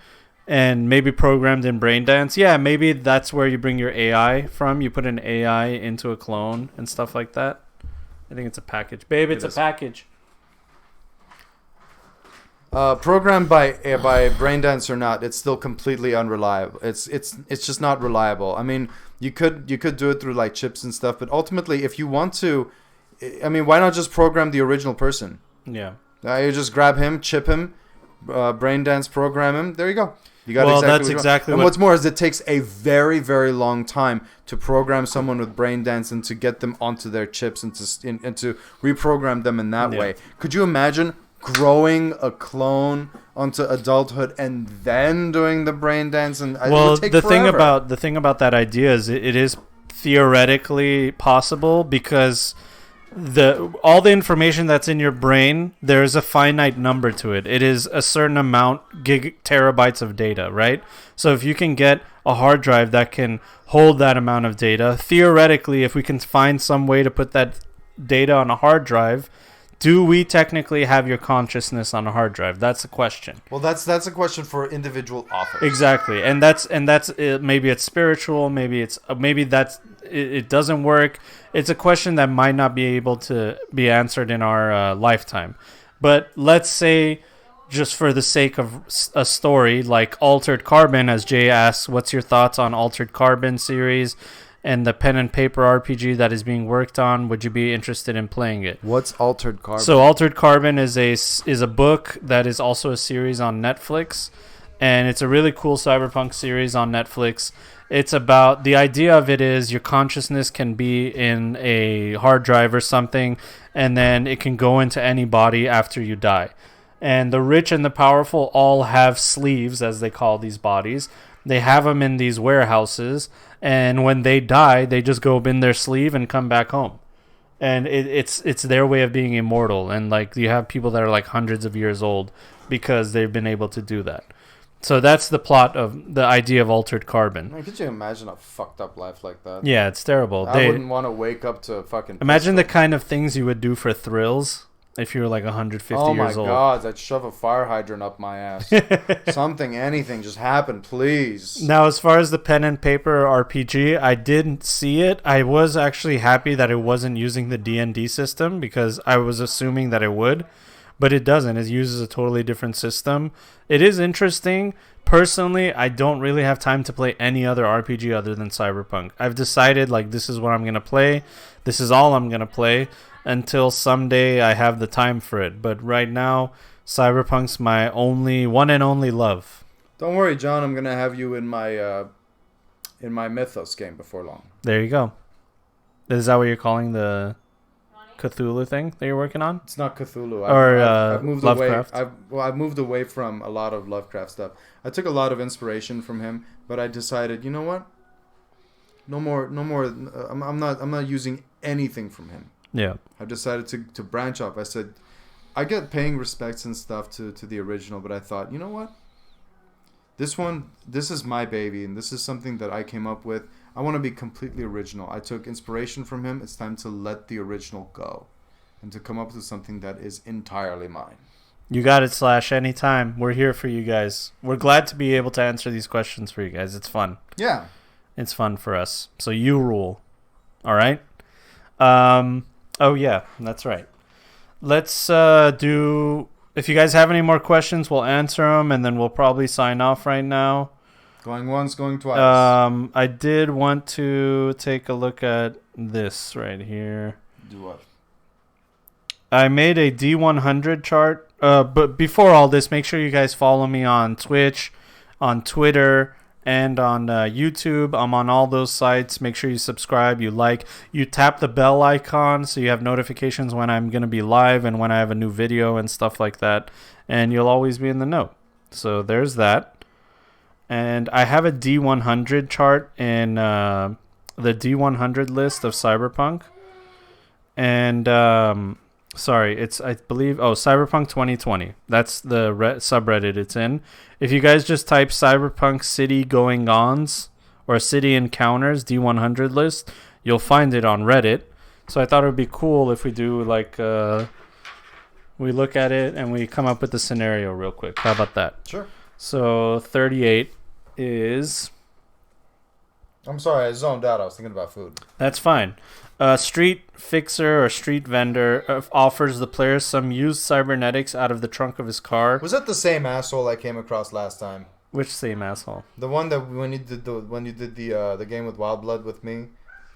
and maybe programmed in Braindance. Yeah, maybe that's where you bring your AI from. You put an AI into a clone and stuff like that. I think it's a package, babe. It's a package. Programmed by Braindance or not, it's still completely unreliable. It's just not reliable. I mean, you could do it through like chips and stuff, but ultimately, if you want to, I mean, why not just program the original person? Yeah. You just grab him, chip him, Braindance program him. There you go. You got exactly. And what's more is it takes a very, very long time to program someone with Braindance and to get them onto their chips and to reprogram them in that way. Could you imagine growing a clone onto adulthood and then doing the Braindance? And it would take forever. The thing about that idea is it is theoretically possible because all the information that's in your brain, there's a finite number to it. It is a certain amount, terabytes of data, right? So if you can get a hard drive that can hold that amount of data, theoretically, if we can find some way to put that data on a hard drive, do we technically have your consciousness on a hard drive? That's a question. Well, that's a question for individual authors. Exactly, and that's maybe it's spiritual, maybe it doesn't work. It's a question that might not be able to be answered in our lifetime. But let's say, just for the sake of a story like Altered Carbon, as Jay asks, what's your thoughts on Altered Carbon series? And the pen and paper RPG that is being worked on, would you be interested in playing it? What's Altered Carbon? So Altered Carbon is a book that is also a series on Netflix, and it's a really cool cyberpunk series on Netflix. It's about, the idea of it is your consciousness can be in a hard drive or something, and then it can go into any body after you die. And the rich and the powerful all have sleeves, as they call these bodies. They have them in these warehouses, and when they die, they just go in their sleeve and come back home. And it's their way of being immortal. And like you have people that are like hundreds of years old because they've been able to do that. So that's the plot of the idea of Altered Carbon. Man, could you imagine a fucked up life like that? Yeah, it's terrible. I wouldn't want to wake up to a fucking... Imagine the kind of things you would do for thrills. If you were like 150 years old. Oh my God, I'd shove a fire hydrant up my ass. Something, anything, just happen, please. Now, as far as the pen and paper RPG, I didn't see it. I was actually happy that it wasn't using the D&D system because I was assuming that it would. But it doesn't. It uses a totally different system. It is interesting. Personally, I don't really have time to play any other RPG other than Cyberpunk. I've decided, like, this is what I'm going to play. This is all I'm going to play until someday I have the time for it. But right now, Cyberpunk's my one and only love. Don't worry, John. I'm gonna have you in my Mythos game before long. There you go. Is that what you're calling the Cthulhu thing that you're working on? It's not Cthulhu. I've moved Lovecraft. away. I've moved away from a lot of Lovecraft stuff. I took a lot of inspiration from him, but I decided, you know what? No more. I'm not using anything from him. Yeah. I've decided to branch off. I said, I get paying respects and stuff to the original, but I thought, you know what? This is my baby, and this is something that I came up with. I want to be completely original. I took inspiration from him. It's time to let the original go and to come up with something that is entirely mine. You got it, Slash. Anytime. We're here for you guys. We're glad to be able to answer these questions for you guys. It's fun. Yeah. It's fun for us. So you rule. All right? Oh, yeah. That's right. Let's do... If you guys have any more questions, we'll answer them, and then we'll probably sign off right now. Going once, going twice. I did want to take a look at this right here. Do what? I made a D100 chart. But before all this, make sure you guys follow me on Twitch, on Twitter, and on YouTube. I'm on all those sites. Make sure you subscribe, you like, you tap the bell icon so you have notifications when I'm going to be live and when I have a new video and stuff like that. And you'll always be in the know. So there's that. And I have a D100 chart in the D100 list of Cyberpunk. And, it's, I believe, Cyberpunk 2020. That's the subreddit it's in. If you guys just type Cyberpunk City Going Ons or City Encounters D100 list, you'll find it on Reddit. So I thought it would be cool if we do, we look at it and we come up with the scenario real quick. How about that? Sure. So 38 is... I'm sorry, I zoned out. I was thinking about food. That's fine. A street fixer or street vendor offers the player some used cybernetics out of the trunk of his car. Was that the same asshole I came across last time? Which same asshole? The one that when you did the game with Wild Blood with me,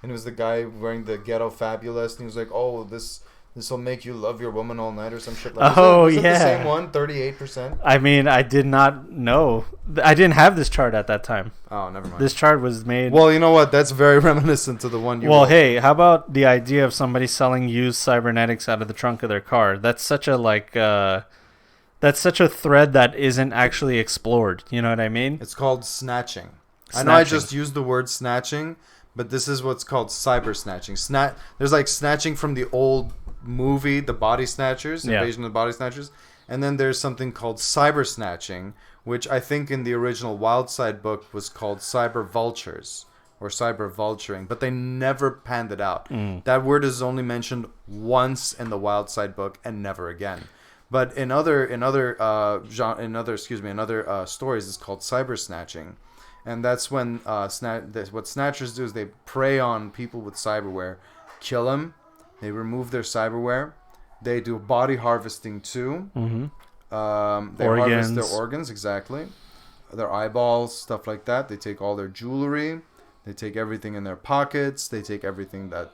and it was the guy wearing the ghetto fabulous, and he was like, "Oh, this will make you love your woman all night," or some shit like that. Was it the same one? 38%. I mean, I did not know. I didn't have this chart at that time. Oh, never mind. This chart was made. Well, you know what? That's very reminiscent to the one you. Well, hey, how about the idea of somebody selling used cybernetics out of the trunk of their car? That's such a that's such a thread that isn't actually explored. You know what I mean? It's called snatching. I know I just used the word snatching, but this is what's called cyber snatching. There's like snatching from the old movie, The Body Snatchers, Invasion of the Body Snatchers, and then there's something called cyber snatching, which I think in the original Wildside book was called cyber vultures or cyber vulturing, but they never panned it out. That word is only mentioned once in the Wildside book and never again. But in other stories, it's called cyber snatching, and that's when what snatchers do is they prey on people with cyberware, kill them, they remove their cyberware, they do body harvesting too. Mm-hmm. They harvest their organs, exactly, their eyeballs, stuff like that. They take all their jewelry, they take everything in their pockets, they take everything that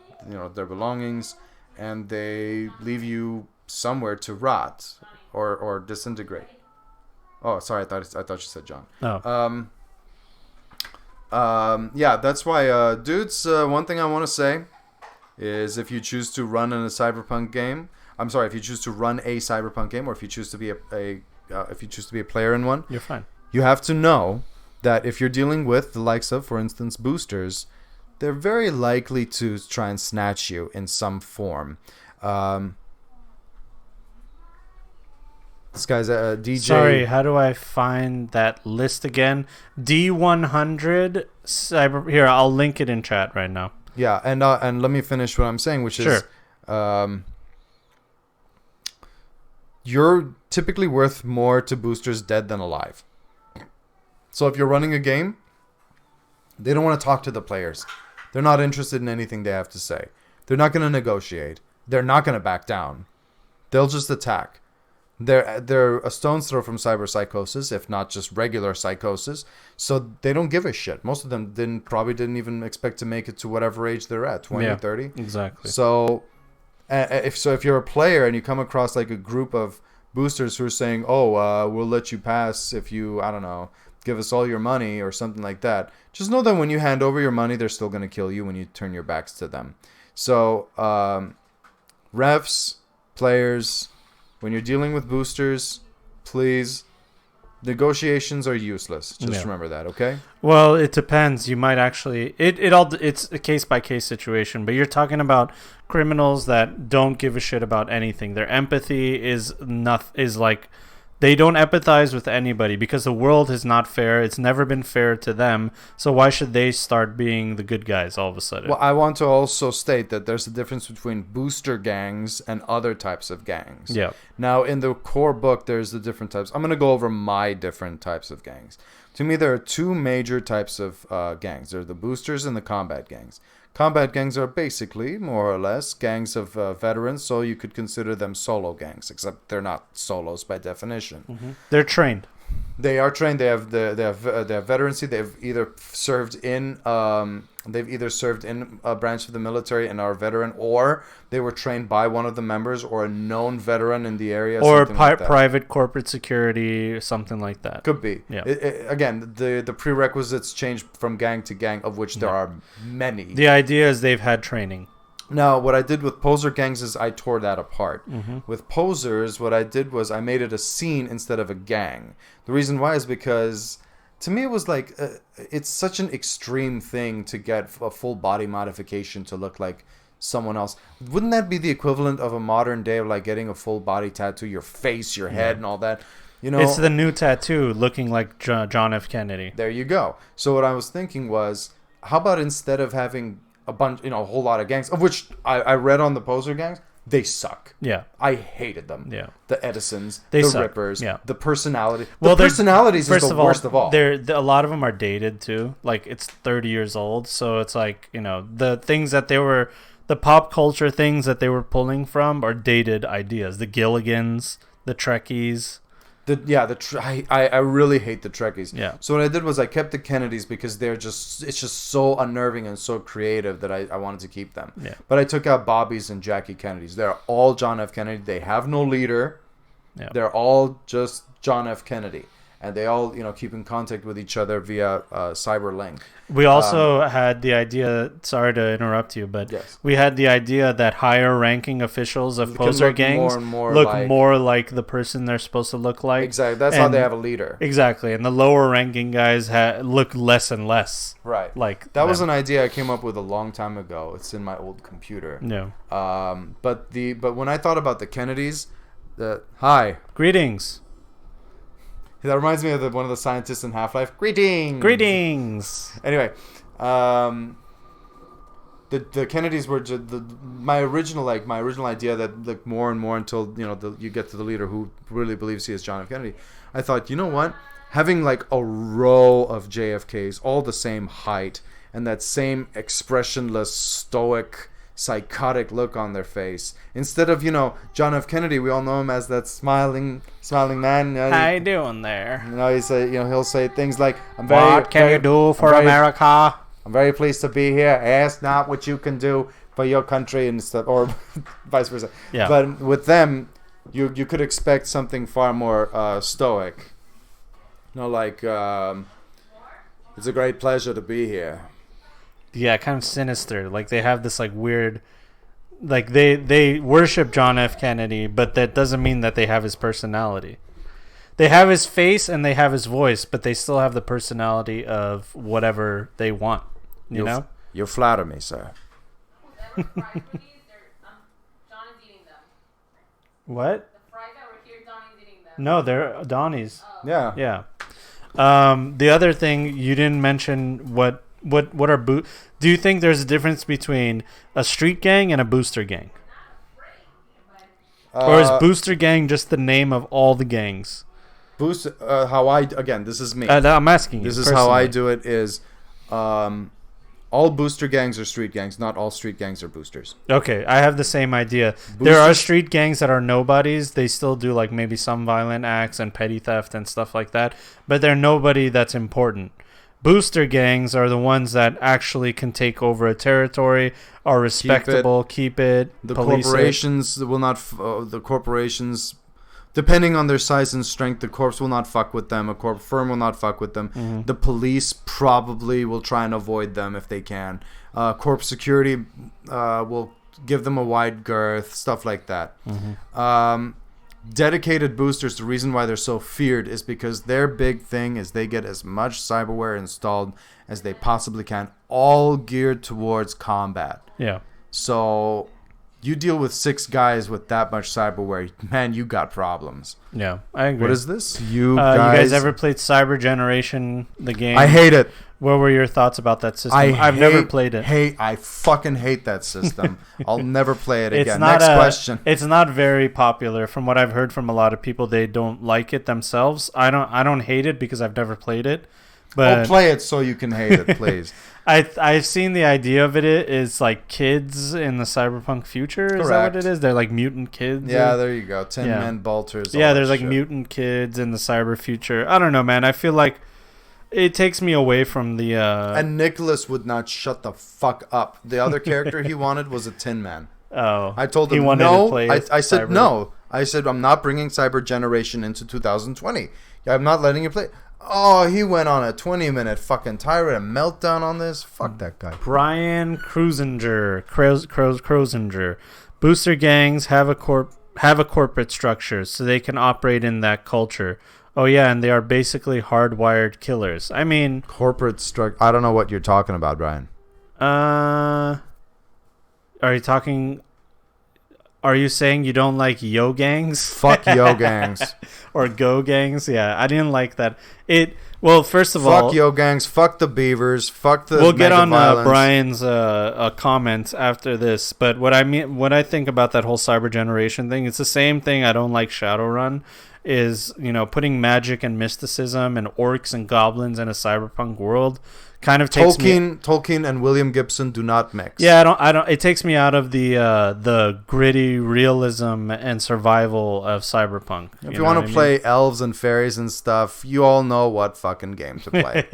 their belongings, and they leave you somewhere to rot or disintegrate. Oh, sorry, I thought you said John. Oh. Yeah, that's why, dudes. One thing I want to say is, if you choose to run in a Cyberpunk game, if you choose to run a Cyberpunk game, or if you choose to be a player in one, you're fine. You have to know that if you're dealing with the likes of, for instance, boosters, they're very likely to try and snatch you in some form. This guy's a DJ. Sorry, how do I find that list again? D100 cyber. Here, I'll link it in chat right now. Yeah, and let me finish what I'm saying, which is, you're typically worth more to boosters dead than alive. So if you're running a game, they don't want to talk to the players. They're not interested in anything they have to say. They're not going to negotiate. They're not going to back down. They'll just attack. They're a stone's throw from cyberpsychosis, if not just regular psychosis. So they don't give a shit. Most of them probably didn't even expect to make it to whatever age they're at, 20, 30. Exactly. So if you're a player and you come across like a group of boosters who are saying, "Oh, we'll let you pass if you, I don't know, give us all your money or something like that." Just know that when you hand over your money, they're still going to kill you when you turn your backs to them. So, refs, players, when you're dealing with boosters, please, negotiations are useless. Just remember that, okay? Well, it depends. You might actually it's a case by case situation, but you're talking about criminals that don't give a shit about anything. Their empathy is like they don't empathize with anybody because the world is not fair. It's never been fair to them. So why should they start being the good guys all of a sudden? Well, I want to also state that there's a difference between booster gangs and other types of gangs. Yeah. Now, in the core book, there's the different types. I'm going to go over my different types of gangs. To me, there are two major types of gangs. There are the boosters and the combat gangs. Combat gangs are basically, more or less, gangs of veterans, so you could consider them solo gangs, except they're not solos by definition. Mm-hmm. They're trained. They are trained. They have veterancy. They've either served in a branch of the military and are a veteran, or they were trained by one of the members or a known veteran in the area, or like private corporate security, or something like that. Could be. Yeah. Again, the prerequisites change from gang to gang, of which there are many. The idea is they've had training. Now, what I did with poser gangs is I tore that apart. Mm-hmm. With posers, what I did was I made it a scene instead of a gang. The reason why is because, to me, it was like, it's such an extreme thing to get a full body modification to look like someone else. Wouldn't that be the equivalent of a modern day of like getting a full body tattoo, your face, your head, and all that? You know, it's the new tattoo looking like John F. Kennedy. There you go. So what I was thinking was, how about instead of having a bunch, a whole lot of gangs, of which I read on the poser gangs, they suck. Yeah. I hated them. Yeah. The Edisons, they the suck. Rippers, yeah. the personality. Well, the personalities is the worst of all. A lot of them are dated too. Like, it's 30 years old. So it's like, the things that the pop culture things that they were pulling from are dated ideas. The Gilligans, the Trekkies. I really hate the Trekkies. Yeah. So what I did was I kept the Kennedys because it's just so unnerving and so creative that I wanted to keep them. Yeah. But I took out Bobby's and Jackie Kennedys. They're all John F. Kennedy. They have no leader. Yeah. They're all just John F. Kennedy. And they all, keep in contact with each other via cyberlink. We also had the idea, sorry to interrupt you, but yes. We had the idea that higher ranking officials of poser gangs more like the person they're supposed to look like. Exactly. That's how they have a leader. Exactly. And the lower ranking guys look less and less. Right. Like that was an idea I came up with a long time ago. It's in my old computer. No. But when I thought about the Kennedys, hi. Greetings. That reminds me of one of the scientists in Half-Life. Greetings. Anyway, the Kennedys were just my original idea that more and more until you get to the leader who really believes he is John F. Kennedy. I thought, you know what, having like a row of JFKs, all the same height and that same expressionless, stoic, psychotic look on their face, instead of John F. Kennedy, we all know him as that smiling man. How you doing there? He'll say things like, "What can you do for America? I'm very pleased to be here. Ask not what you can do for your country," and stuff, or vice versa. Yeah. But with them, you could expect something far more stoic. Like it's a great pleasure to be here. Yeah, kind of sinister. Like they have this like weird, like they worship John F. Kennedy, but that doesn't mean that they have his personality. They have his face and they have his voice, but they still have the personality of whatever they want. You flatter me, sir. John is eating them. What? The fries that were here, John is eating them. No, they're Donnie's. Oh. Yeah. Yeah. The other thing you didn't mention what are do you think there's a difference between a street gang and a booster gang? Or is booster gang just the name of all the gangs? This is me. I'm asking you. This is how I do it is all booster gangs are street gangs. Not all street gangs are boosters. Okay, I have the same idea. There are street gangs that are nobodies. They still do like maybe some violent acts and petty theft and stuff like that, but they're nobody that's important. Booster gangs are the ones that actually can take over a territory, are respectable, keep it. The police corporations will not. The corporations, Depending on their size and strength, the corpse will not fuck with them. A corp firm will not fuck with them. Mm-hmm. The police probably will try and avoid them if they can. Corpse security will give them a wide girth, stuff like that. Mm-hmm. Dedicated boosters, the reason why they're so feared is because their big thing is they get as much cyberware installed as they possibly can, all geared towards combat. Yeah. So you deal with 6 guys with that much cyberware, man, you got problems. Yeah, I agree. What is this? You guys ever played Cyber Generation, the game? I hate it. What were your thoughts about that system? I've never played it. I fucking hate that system. I'll never play it again. It's not Next question. It's not very popular. From what I've heard from a lot of people, they don't like it themselves. I don't hate it because I've never played it. But play it so you can hate it, please. I've seen the idea of it is like kids in the cyberpunk future. Is that what it is? They're like mutant kids. Yeah, there you go. 10 men bolters. Yeah, there's like mutant kids in the cyber future. I don't know, man. I feel like it takes me away from the. And Nicholas would not shut the fuck up. The other character he wanted was a Tin Man. Oh, I told him no. I said no. I said I'm not bringing Cyber Generation into 2020. I'm not letting you play. Oh, he went on a 20-minute fucking tirade and meltdown on this. Fuck that guy. Brian Cruisinger. Booster gangs have a corporate structure, so they can operate in that culture. Oh yeah, and they are basically hardwired killers. I mean, corporate structure. I don't know what you're talking about, Brian. Are you talking? Are you saying you don't like yo gangs? Fuck yo gangs. Or go gangs? Yeah, I didn't like that. Well, first of all, fuck yo gangs. Fuck the beavers. Fuck the. We'll get on Brian's comments after this. But what I think about that whole Cyber Generation thing, it's the same thing. I don't like Shadowrun. Is putting magic and mysticism and orcs and goblins in a cyberpunk world kind of takes Tolkien and William Gibson do not mix. Yeah, I don't. It takes me out of the gritty realism and survival of cyberpunk. If you want to play elves and fairies and stuff, you all know what fucking game to play.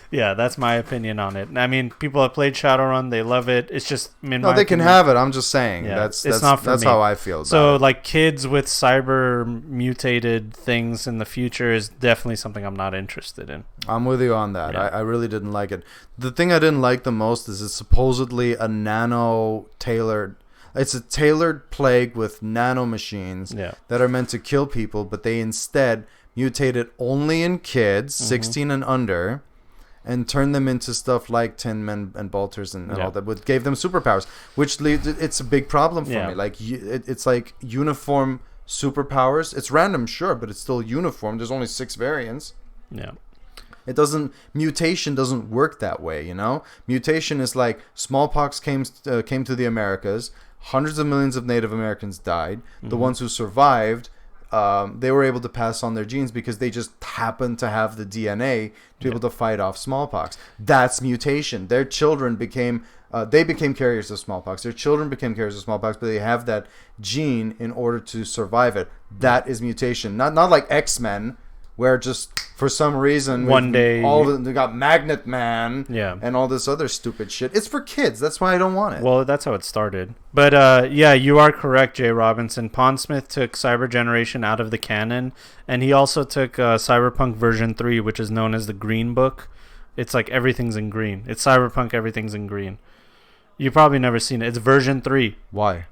Yeah, that's my opinion on it. I mean, people have played Shadowrun; they love it. It's just they can have it. I'm just saying that's not for me. How I feel. So, like kids with cyber mutated things in the future is definitely something I'm not interested in. I'm with you on that. Yeah. I really didn't like it. The thing I didn't like the most is it's supposedly a nano-tailored. It's a tailored plague with nano machines that are meant to kill people, but they instead mutated only in kids, 16 and under. And turn them into stuff like Tin Men and Bolters and all that, which gave them superpowers. Which it's a big problem for me. Like it's like uniform superpowers. It's random, sure, but it's still uniform. There's only 6 variants. Yeah. Mutation doesn't work that way. Mutation is like smallpox came to the Americas. Hundreds of millions of Native Americans died. Mm-hmm. The ones who survived. They were able to pass on their genes because they just happened to have the DNA to be able to fight off smallpox. That's mutation. Their children became carriers of smallpox. Their children became carriers of smallpox, but they have that gene in order to survive it. That is mutation. Not like X-Men, where just for some reason they got Magnet Man and all this other stupid shit. It's for kids. That's why I don't want it. Well, that's how it started. But you are correct, Jay Robinson. Pondsmith took Cyber Generation out of the canon, and he also took Cyberpunk version 3, which is known as the Green Book. It's like everything's in green. It's Cyberpunk, everything's in green. You've probably never seen it. It's version 3. Why?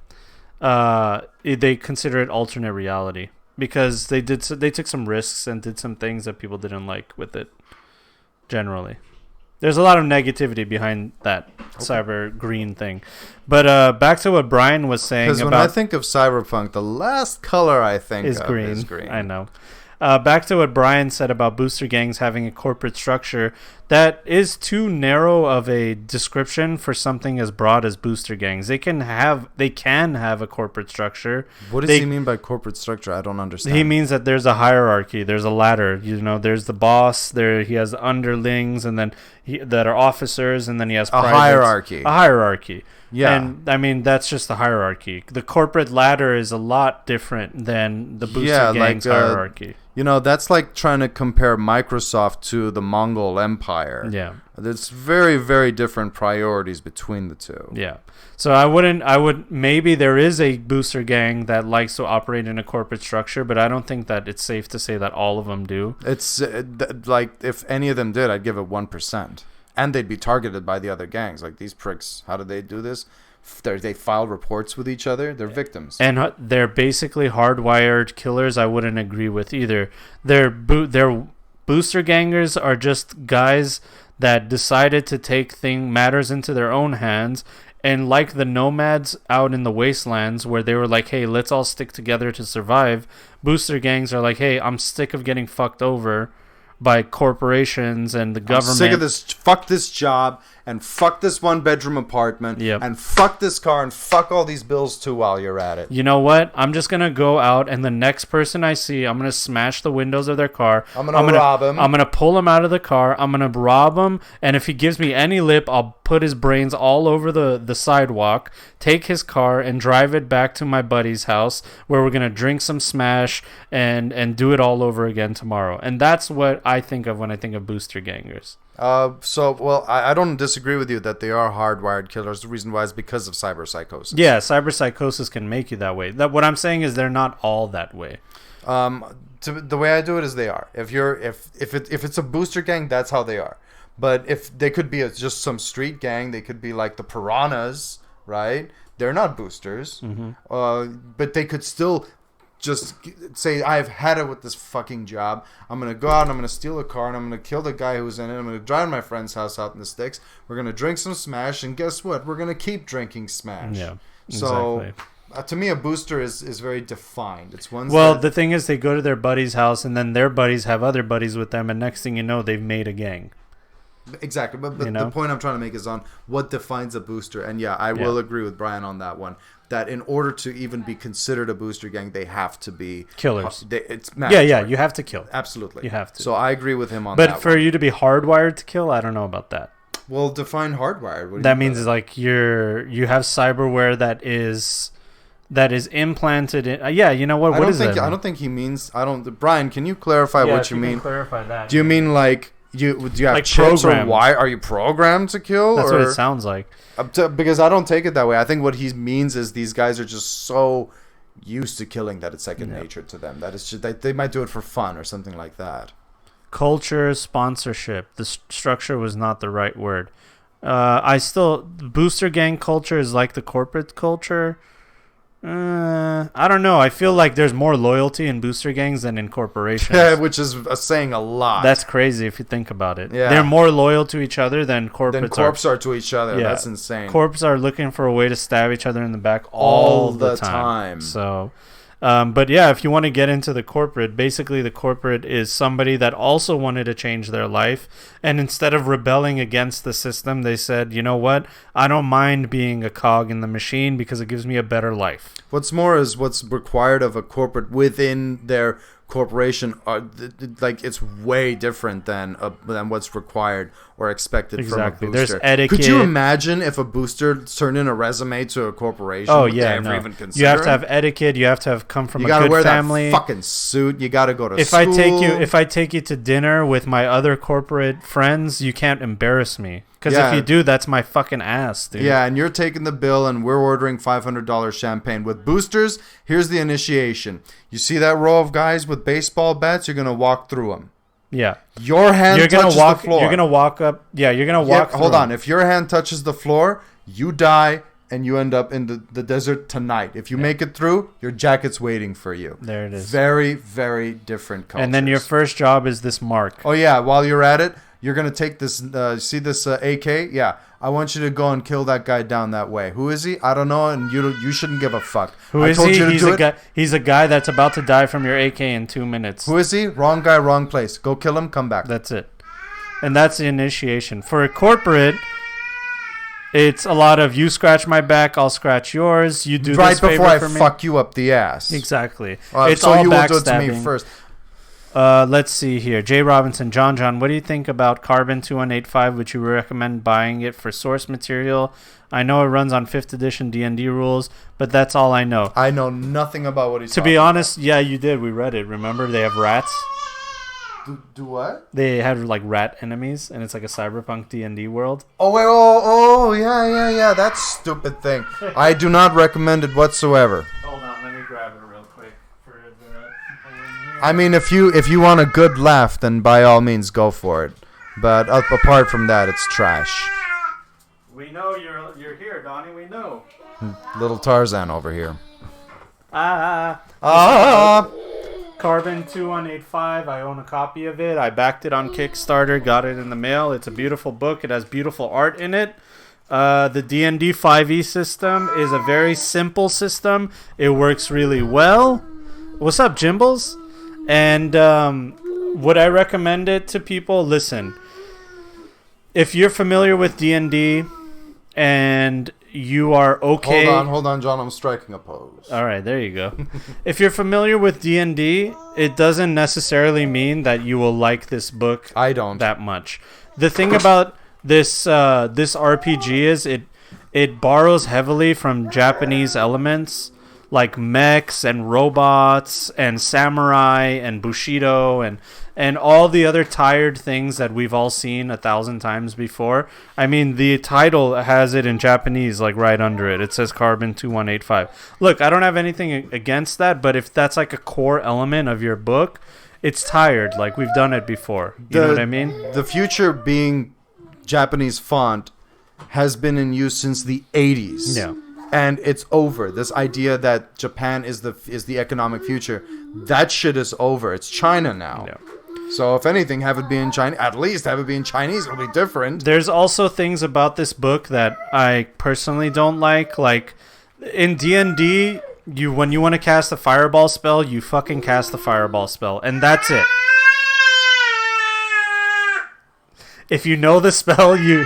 They consider it alternate reality. Because they took some risks and did some things that people didn't like with it. Generally, there's a lot of negativity behind that cyber green thing. But back to what Brian was saying. Because when I think of cyberpunk, the last color I think is green. I know. Back to what Brian said about booster gangs having a corporate structure. That is too narrow of a description for something as broad as booster gangs. They can have a corporate structure. What does he mean by corporate structure? I don't understand. He means that there's a hierarchy. There's a ladder. There's the boss. He has underlings, and then that are officers, and then he has a hierarchy. A hierarchy. Yeah. And I mean, that's just the hierarchy. The corporate ladder is a lot different than the booster gang's hierarchy. You know, that's like trying to compare Microsoft to the Mongol Empire. Yeah. There's very, very different priorities between the two. Yeah. So maybe there is a booster gang that likes to operate in a corporate structure, but I don't think that it's safe to say that all of them do. It's like, if any of them did, I'd give it 1%. And they'd be targeted by the other gangs. Like, these pricks, how do they do this? They file reports with each other. They're victims. And they're basically hardwired killers. I wouldn't agree with either. Their booster gangers are just guys that decided to take matters into their own hands. And like the nomads out in the wastelands where they were like, hey, let's all stick together to survive. Booster gangs are like, hey, I'm sick of getting fucked over by corporations and the government. I'm sick of this. Fuck this job, and fuck this 1-bedroom apartment, and fuck this car, and fuck all these bills too while you're at it. You know what? I'm just going to go out, and the next person I see, I'm going to smash the windows of their car. I'm going to rob him. I'm going to pull him out of the car. I'm going to rob him, and if he gives me any lip, I'll put his brains all over the sidewalk, take his car, and drive it back to my buddy's house, where we're going to drink some smash and do it all over again tomorrow. And that's what I think of when I think of booster gangers. I don't disagree with you that they are hardwired killers. The reason why is because of cyberpsychosis. Yeah, cyberpsychosis can make you that way. What I'm saying is they're not all that way. The way I do it is they are. If it's a booster gang, that's how they are. But if they could be just some street gang, they could be like the Piranhas, right? They're not boosters, but they could still just say, I've had it with this fucking job. I'm going to go out and I'm going to steal a car and I'm going to kill the guy who's in it. I'm going to drive my friend's house out in the sticks. We're going to drink some smash, and guess what? We're going to keep drinking smash. Yeah, exactly. So to me, a booster is very defined. It's one. Well, the thing is, they go to their buddy's house and then their buddies have other buddies with them, and next thing you know, they've made a gang. Exactly, but the point I'm trying to make is on what defines a booster. And I will agree with Brian on that one. That in order to even be considered a booster gang, they have to be killers. It's mandatory. Yeah, you have to kill. Absolutely, you have to. So I agree with him on that. But for you to be hardwired to kill, I don't know about that. Well, define hardwired. That means like you have cyberware that is implanted in. You know what? What is that? I don't think he means. Brian, can you clarify what you mean? Clarify that. Do you mean like? Do you have like chips, or why are you programmed to kill? That's what it sounds like. Because I don't take it that way. I think what he means is these guys are just so used to killing that it's second nature to them. That it's just, they might do it for fun or something like that. Culture, sponsorship. The structure was not the right word. Booster gang culture is like the corporate culture. I don't know. I feel like there's more loyalty in booster gangs than in corporations. Yeah, which is saying a lot. That's crazy if you think about it. Yeah. They're more loyal to each other than corporates are to each other. Yeah. That's insane. Corps are looking for a way to stab each other in the back all the time. So, but if you want to get into the corporate, basically the corporate is somebody that also wanted to change their life. And instead of rebelling against the system, they said, you know what? I don't mind being a cog in the machine because it gives me a better life. What's more is what's required of a corporate within their corporation it's way different than what's required or expected from a booster. There's etiquette. Could you imagine if a booster turned in a resume to a corporation? Even consider you have to have etiquette. You have to have come from a good family. You gotta wear that fucking suit. You gotta go to school. If I take you to dinner with my other corporate friends, you can't embarrass me. Because if you do, that's my fucking ass, dude. Yeah, and you're taking the bill, and we're ordering $500 champagne. With boosters, here's the initiation. You see that row of guys with baseball bats? You're going to walk through them. Yeah. Your hand touches the floor. You're going to walk up. Yeah, you're going to walk through Hold on. If your hand touches the floor, you die, and you end up in the desert tonight. If you make it through, your jacket's waiting for you. There it is. Very, very different cultures. And then your first job is this mark. Oh, yeah. While you're at it, you're going to take this, see this AK? Yeah. I want you to go and kill that guy down that way. Who is he? I don't know, and you shouldn't give a fuck. Who is he? He's a guy that's about to die from your AK in 2 minutes. Who is he? Wrong guy, wrong place. Go kill him, come back. That's it. And that's the initiation. For a corporate, it's a lot of you scratch my back, I'll scratch yours. You do right this favor before I for me. Fuck you up the ass. Exactly. It's so all you will do it to me first. Let's see here. Jay Robinson, John, what do you think about Carbon 2185? Would you recommend buying it for source material? I know it runs on 5th edition D&D rules, but that's all I know. I know nothing about what he's To be honest, yeah, you did. We read it. Remember, they have rats. Do what? They had like rat enemies, and it's like a cyberpunk D&D world. Oh wait, yeah, that stupid thing. I do not recommend it whatsoever. Hold on, let me grab it real quick for the people in here. I mean, if you want a good laugh, then by all means go for it. But apart from that, it's trash. We know you're here, Donnie. We know. Little Tarzan over here. Ah. Carbon 2185. I own a copy of it. I backed it on Kickstarter. Got it in the mail. It's a beautiful book. It has beautiful art in it. The D&D 5e system is a very simple system. It works really well. What's up, Jimbles? And would I recommend it to people? Listen, if you're familiar with D&D and you are okay... Hold on, John. I'm striking a pose. All right, there you go. If you're familiar with D&D, it doesn't necessarily mean that you will like this book I don't. that much. The thing about this RPG is it borrows heavily from Japanese elements like mechs and robots and samurai and bushido and all the other tired things that we've all seen 1,000 times before. I mean, the title has it in Japanese, like right under it. It says Carbon 2185. Look, I don't have anything against that, but if that's like a core element of your book, it's tired. Like, we've done it before. You know what I mean? The future being Japanese font has been in use since the 80s. Yeah. And it's over. This idea that Japan is the economic future, that shit is over. It's China now. Yeah. So if anything, have it be in Chinese. At least have it be in Chinese. It'll be different. There's also things about this book that I personally don't like. Like in D&D, when you want to cast a fireball spell, you fucking cast the fireball spell, and that's it. If you know the spell, you...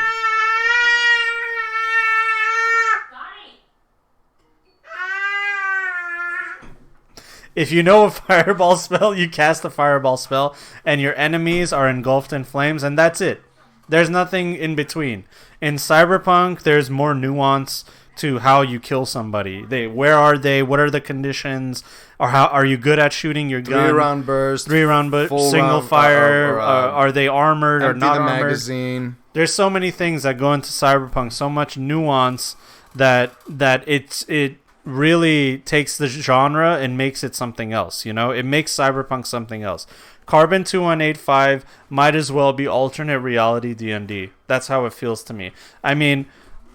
If you know a fireball spell, you cast a fireball spell, and your enemies are engulfed in flames, and that's it. There's nothing in between. In Cyberpunk, there's more nuance to how you kill somebody. Where are they? What are the conditions? Or how are you good at shooting your gun? 3-round burst. 3-round burst. Single round, fire. Are they armored or not armored? Magazine. There's so many things that go into Cyberpunk. So much nuance that it really takes the genre and makes it something else. You know, it makes Cyberpunk something else. Carbon 2185 might as well be alternate reality D&D. That's how it feels to me. I mean,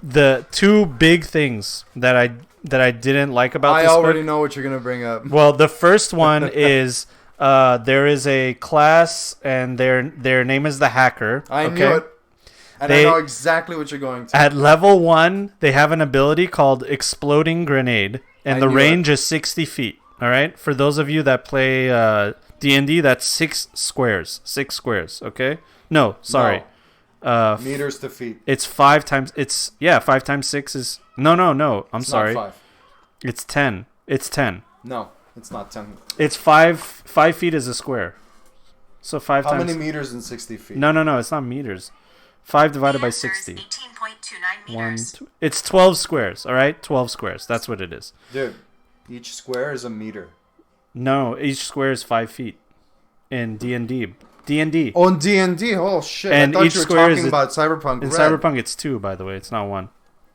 the two big things that I didn't like about this book. I already know what you're gonna bring up. Well, the first one is there is a class and their name is the Hacker. I knew it. And I know exactly what you're going to. At level 1, they have an ability called Exploding Grenade, and the range is 60 feet. All right? For those of you that play D&D, that's 6 squares. 6 squares, okay? No, sorry. No. Meters to feet. It's 5 times... 5 times 6 is... No. I'm sorry. Not 5. It's 10. It's 10. No, it's not 10. It's 5 feet is a square. So 5 times... How many meters in 60 feet? No. It's not meters. 5 divided by 60. 18.29 meters. It's 12 squares, all right? 12 squares. That's what it is. Dude, each square is a meter. No, each square is 5 feet in D&D. D&D. On D&D? Oh, shit. And I thought each you were square talking is about Cyberpunk In Red. Cyberpunk, it's 2, by the way. It's not 1.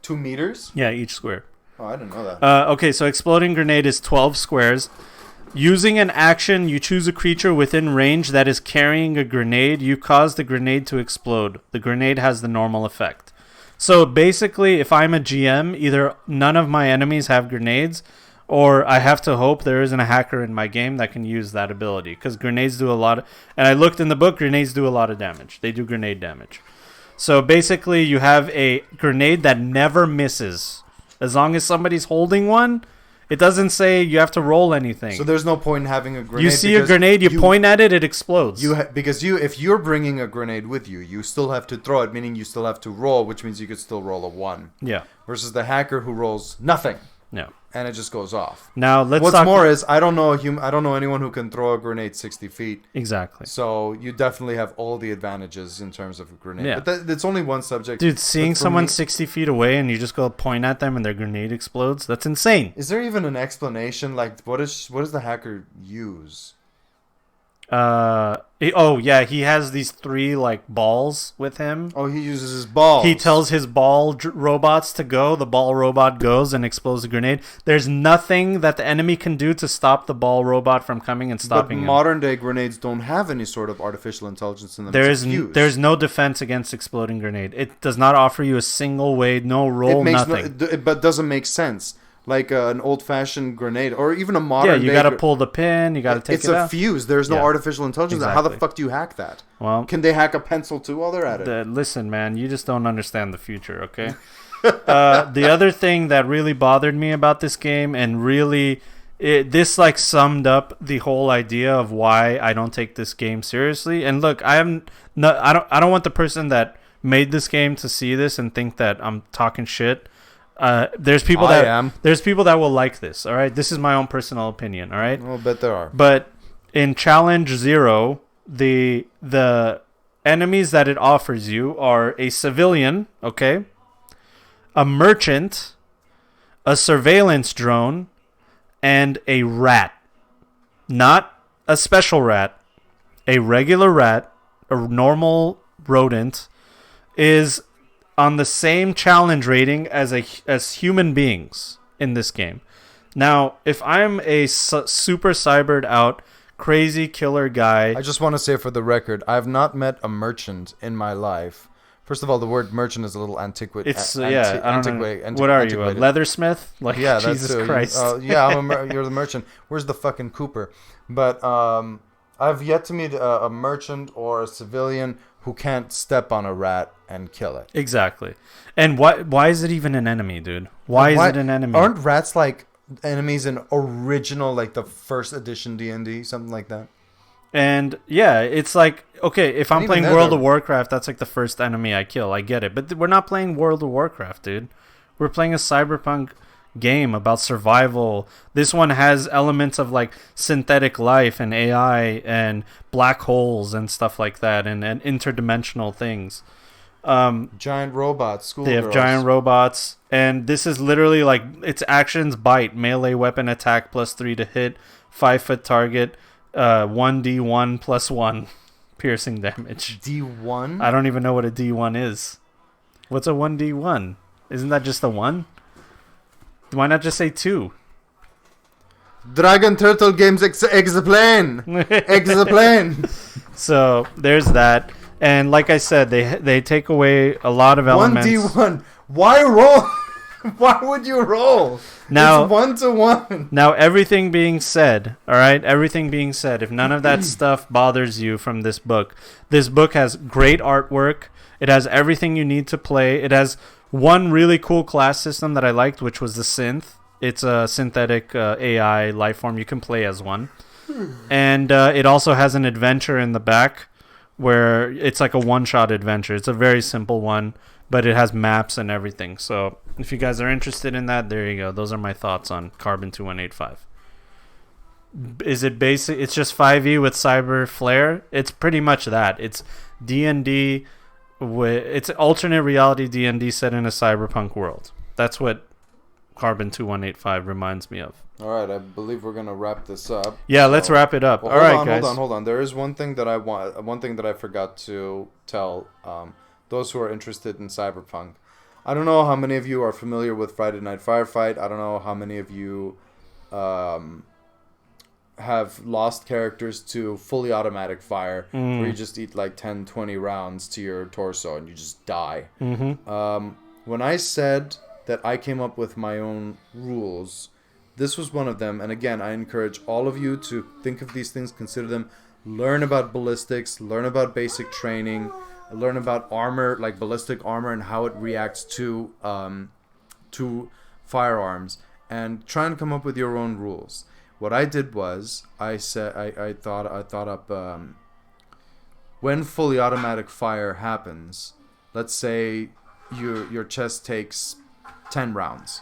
2 meters? Yeah, each square. Oh, I didn't know that. Okay, so Exploding Grenade is 12 squares. Using an action, you choose a creature within range that is carrying a grenade. You cause the grenade to explode. The grenade has the normal effect. So basically, if I'm a GM, either none of my enemies have grenades, or I have to hope there isn't a hacker in my game that can use that ability. Because grenades do a lot of... And I looked in the book, grenades do a lot of damage. They do grenade damage. So basically, you have a grenade that never misses. As long as somebody's holding one... It doesn't say you have to roll anything. So there's no point in having a grenade. You see a grenade, you point at it, it explodes. If you're bringing a grenade with you, you still have to throw it, meaning you still have to roll, which means you could still roll a 1. Yeah. Versus the hacker who rolls nothing. Yeah. and it just goes off. Now let's What's talk. more is I don't know anyone who can throw a grenade 60 feet. Exactly. So you definitely have all the advantages in terms of a grenade. Yeah. But it's only one subject. Dude, seeing But for someone me- 60 feet away and you just go point at them and their grenade explodes, that's insane. Is there even an explanation? Like, what does the hacker use? He has these 3 like balls with him. Oh, he uses his balls. He tells his ball robots to go. The ball robot goes and explodes the grenade. There's nothing that the enemy can do to stop the ball robot from coming and But stopping him. modern day grenades don't have any sort of artificial intelligence in them. It's a fuse. There's no defense against exploding grenade. It does not offer you a single way, no roll, nothing. But doesn't make sense. Like an old-fashioned grenade, or even a modern. Yeah, you got to pull the pin. You got to take it's it out. It's a fuse. There's no artificial intelligence. How the Exactly. fuck do you hack that? Well, Can they hack a pencil too while they're at it? Listen, man, you just don't understand the future, okay? The other thing that really bothered me about this game, and really, this like summed up the whole idea of why I don't take this game seriously. And look, I don't want the person that made this game to see this and think that I'm talking shit. There's people that will like this. All right, this is my own personal opinion. All right, I'll bet there are. but in Challenge 0, the enemies that it offers you are a civilian, okay, a merchant, a surveillance drone, and a rat. Not a special rat, a regular rat, a normal rodent, is on the same challenge rating as human beings in this game. Now, if I'm a super cybered out, crazy killer guy... I just want to say for the record, I've not met a merchant in my life. First of all, the word merchant is a little antiquated. It's, I don't know. What are you, a leathersmith? Like, yeah, Jesus that's Christ. You're the merchant. Where's the fucking Cooper? But I've yet to meet a merchant or a civilian who can't step on a rat and kill it. Exactly. And why is it even an enemy, dude? Why is it an enemy? Aren't rats like enemies in original, like the first edition D&D, something like that? And yeah, it's like, okay, if I'm even playing then, World they're- of Warcraft, that's like the first enemy I kill. I get it. But we're not playing World of Warcraft, dude. We're playing a cyberpunk game about survival. This one has elements of like synthetic life and AI and black holes and stuff like that, and interdimensional things. Giant robots, They have giant robots, and this is literally like its actions: bite, melee weapon attack +3 to hit, 5-foot target, 1d1 +1 piercing damage. D1? I don't even know what a D1 is. What's a 1d1? Isn't that just a 1? Why not just say 2? Dragon Turtle Games explain! Explain! So there's that, and like I said, they take away a lot of elements. 1d1. Why roll? Why would you roll? Now, it's 1-to-1. Now, everything being said, all right, everything being said, if none of that stuff bothers you from this book has great artwork. It has everything you need to play. It has one really cool class system that I liked, which was the synth. It's a synthetic AI life form. You can play as one. And it also has an adventure in the back where it's like a one-shot adventure. It's a very simple one, but it has maps and everything. So if you guys are interested in that, there you go. Those are my thoughts on Carbon 2185. Is it basic? It's just 5e with cyber flair. It's pretty much that. It's D&D. It's alternate reality D&D set in a cyberpunk world. That's what Carbon 2185 reminds me of. All right, I believe we're gonna wrap this up. Yeah, let's wrap it up. Well, All right, guys. Hold on. There is one thing that I forgot to tell those who are interested in Cyberpunk. I don't know how many of you are familiar with Friday Night Firefight. I don't know how many of you have lost characters to fully automatic fire, where you just eat like 10, 20 rounds to your torso and you just die. Mm-hmm. When I said that I came up with my own rules, this was one of them. And again, I encourage all of you to think of these things, consider them, learn about ballistics, learn about basic training, learn about armor, like ballistic armor and how it reacts to firearms, and try and come up with your own rules. What I did was I thought up when fully automatic fire happens. Let's say your chest takes 10 rounds.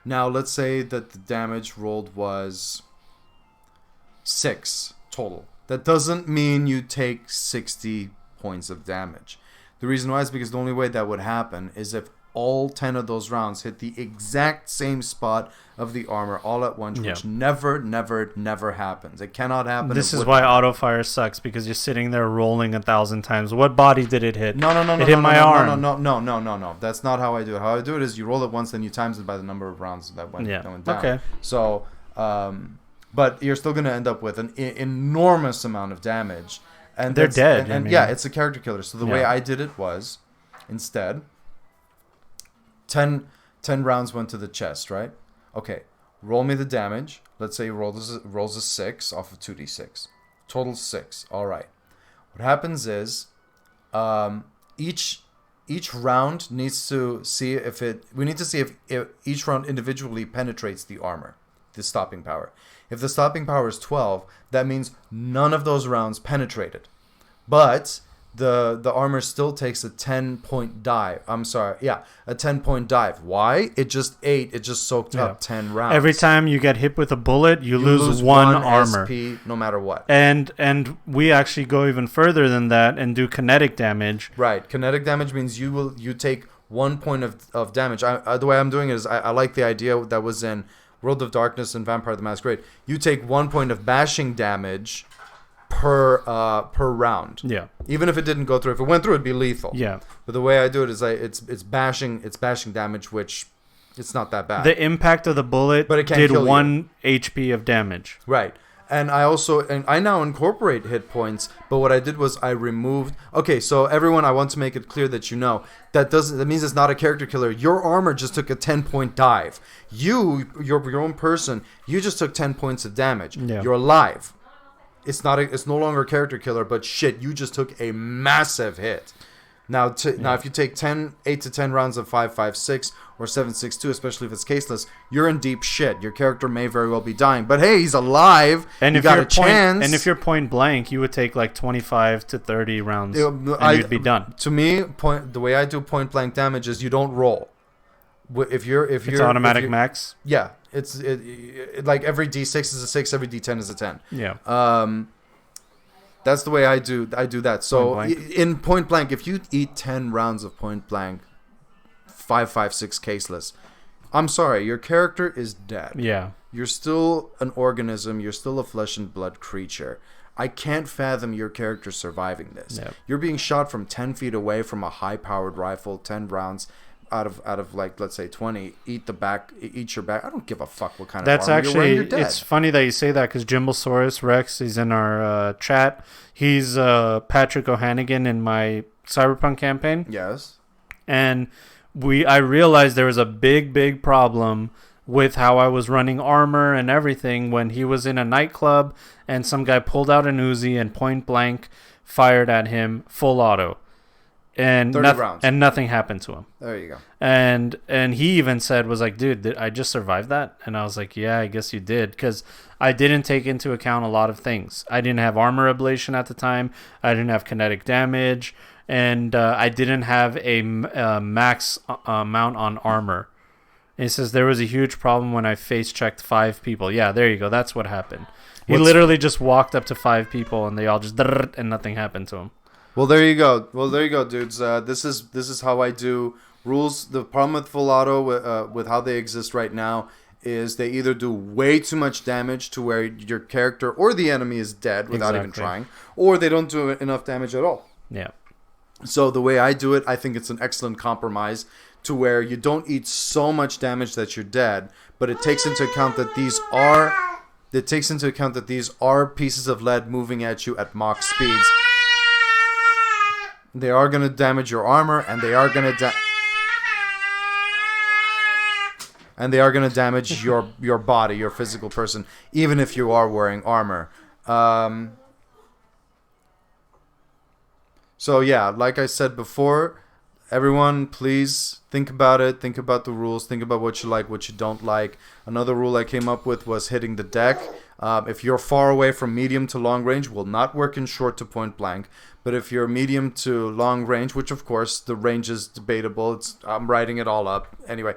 Now, let's say that the damage rolled was 6 total. That doesn't mean you take 60 points of damage. The reason why is because the only way that would happen is if all 10 of those rounds hit the exact same spot of the armor all at once, which never happens. It cannot happen. This is why auto fire sucks, because you're sitting there rolling 1,000 times. What body did it hit? No. It hit my arm. No. That's not how I do it. How I do it is you roll it once, then you times it by the number of rounds that went down. Okay. So, but you're still going to end up with an enormous amount of damage. And they're dead. And yeah, it's a character killer. So the way I did it was, instead, 10 rounds went to the chest, right? Okay, roll me the damage. Let's say he rolls a 6 off of 2d6. Total 6. All right. What happens is, each round needs to see if we need to see if each round individually penetrates the armor, the stopping power. If the stopping power is 12, that means none of those rounds penetrated. But the armor still takes a 10-point dive. A 10-point dive. Why? It just soaked up 10 rounds. Every time you get hit with a bullet, you lose one armor. SP no matter what. And we actually go even further than that and do kinetic damage. Right. Kinetic damage means you take 1 point of damage. The way I'm doing it is I like the idea that was in World of Darkness and Vampire the Masquerade. You take 1 point of bashing damage per round. Yeah. Even if it didn't go through, if it went through, it'd be lethal. Yeah. But the way I do it is it's bashing damage, which it's not that bad. The impact of the bullet did 1 HP of damage. Right. And I now incorporate hit points, but what I did was I removed. Okay, so everyone, I want to make it clear that that means it's not a character killer. Your armor just took a 10-point dive. Your own person, you just took 10 points of damage. Yeah. You're alive. It's no longer a character killer, but shit, you just took a massive hit. Now, if you take 8 to 10 rounds of 5.56 or 7.62, especially if it's caseless, you're in deep shit. Your character may very well be dying, but hey, he's alive. And you got a chance. And if you're point blank, you would take like 25 to 30 rounds, and you'd be done. To me, the way I do point blank damage is you don't roll. It's automatic max. Yeah, it's like every D6 is a 6, every D10 is a 10. Yeah. That's the way I do that. So in point blank, if you eat 10 rounds of point blank, 5.56 caseless, I'm sorry, your character is dead. Yeah. You're still an organism. You're still a flesh and blood creature. I can't fathom your character surviving this. Yep. You're being shot from 10 feet away from a high-powered rifle, 10 rounds out of like, let's say 20. Eat your back. I don't give a fuck what kind of armor you're wearing. You're dead. It's funny that you say that, because Jimbosaurus Rex, he's in our chat. He's Patrick O'Hannigan in my Cyberpunk campaign. Yes. And I realized there was a big problem with how I was running armor and everything when he was in a nightclub and some guy pulled out an Uzi and point blank fired at him full auto. And 30 rounds. And nothing happened to him. There you go. And he even said, was like, dude, did I just survive that? And I was like, yeah, I guess you did, because I didn't take into account a lot of things. I didn't have armor ablation at the time. I didn't have kinetic damage. And I didn't have a max amount on armor. And he says there was a huge problem when I face checked 5 people. Yeah, there you go. That's what happened. He literally just walked up to 5 people and they all just and nothing happened to him. Well, there you go, dudes. This is how I do rules. The problem with full auto with how they exist right now is they either do way too much damage to where your character or the enemy is dead without even trying, or they don't do enough damage at all. Yeah. So the way I do it, I think it's an excellent compromise to where you don't eat so much damage that you're dead, but it takes into account that these are pieces of lead moving at you at Mach speeds. They are going to damage your armor, and they are going to damage your body, your physical person, even if you are wearing armor. So yeah, like I said before, everyone, please think about it. Think about the rules. Think about what you like, what you don't like. Another rule I came up with was hitting the deck. If you're far away from medium to long range, will not work in short to point blank. But if you're medium to long range, which of course the range is debatable, I'm writing it all up. Anyway,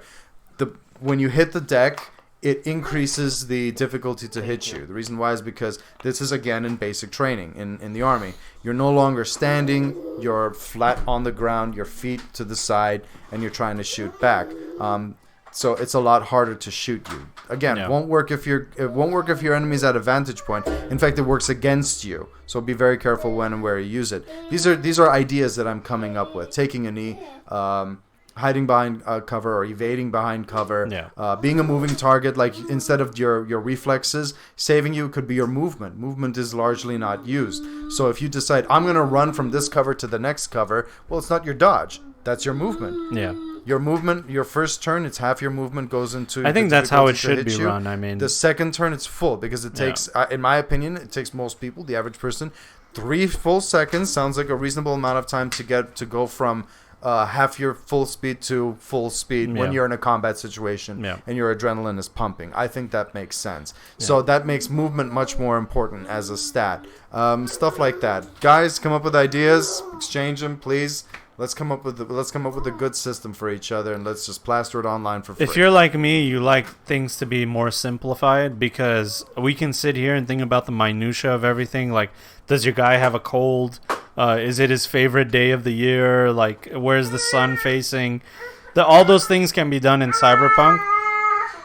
when you hit the deck, it increases the difficulty to hit you. The reason why is because this is, again, in basic training in the Army. You're no longer standing, you're flat on the ground, your feet to the side, and you're trying to shoot back. So it's a lot harder to shoot you. Again, it won't work if your enemy's at a vantage point. In fact, it works against you. So be very careful when and where you use it. These are ideas that I'm coming up with. Taking a knee, hiding behind cover or evading behind cover, being a moving target. Like instead of your reflexes saving you, could be your movement. Movement is largely not used. So if you decide I'm going to run from this cover to the next cover, well, it's not your dodge. That's your movement. Yeah. Your movement, your first turn, it's half your movement goes into. I think that's how it should be run. I mean, the second turn, it's full because it takes, in my opinion, it takes most people, the average person, 3 full seconds. Sounds like a reasonable amount of time to go from half your full speed to full speed when you're in a combat situation and your adrenaline is pumping. I think that makes sense. So that makes movement much more important as a stat. Stuff like that. Guys, come up with ideas, exchange them, please. Let's come up with a good system for each other, and let's just plaster it online for free. If you're like me, you like things to be more simplified because we can sit here and think about the minutia of everything. Like, does your guy have a cold? Is it his favorite day of the year? Like, where's the sun facing? All those things can be done in Cyberpunk,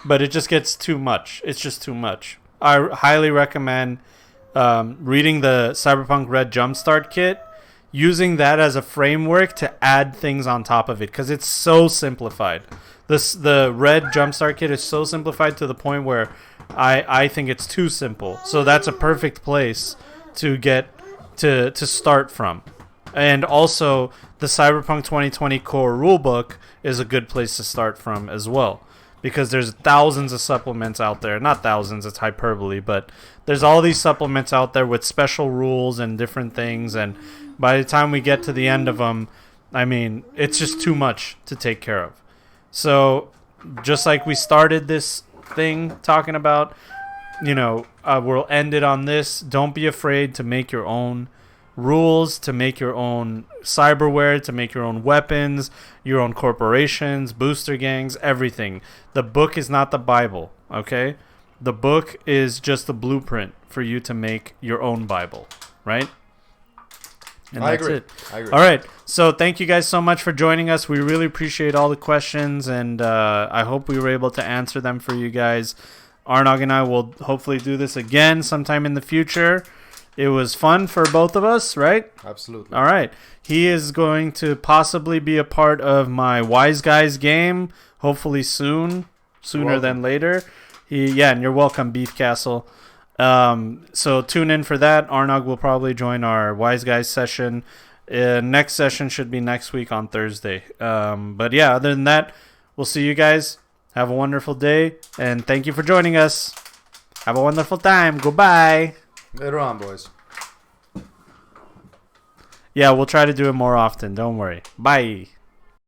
but it just gets too much. It's just too much. I highly recommend reading the Cyberpunk Red Jumpstart Kit, using that as a framework to add things on top of it because it's so simplified. The Red Jumpstart Kit is so simplified to the point where I think it's too simple. So that's a perfect place to get to start from. And also the Cyberpunk 2020 core rulebook is a good place to start from as well, because there's thousands of supplements out there. Not thousands, it's hyperbole, but there's all these supplements out there with special rules and different things, and by the time we get to the end of them, I mean, it's just too much to take care of. So, just like we started this thing talking about, we'll end it on this. Don't be afraid to make your own rules, to make your own cyberware, to make your own weapons, your own corporations, booster gangs, everything. The book is not the Bible, okay? The book is just the blueprint for you to make your own Bible, right? And I that's agree. it. All right. So thank you guys so much for joining us. We really appreciate all the questions, and I hope we were able to answer them for you guys. Arnag and I will hopefully do this again sometime in the future. It was fun for both of us, right? Absolutely. All right. He is going to possibly be a part of my Wise Guys game, hopefully sooner than later. And you're welcome, Beef Castle. So tune in for that. Arnag will probably join our Wise Guys session. Next session should be next week on Thursday. But yeah, other than that, we'll see you guys. Have a wonderful day, and thank you for joining us. Have a wonderful time. Goodbye. Later on, boys. Yeah, we'll try to do it more often. Don't worry. Bye.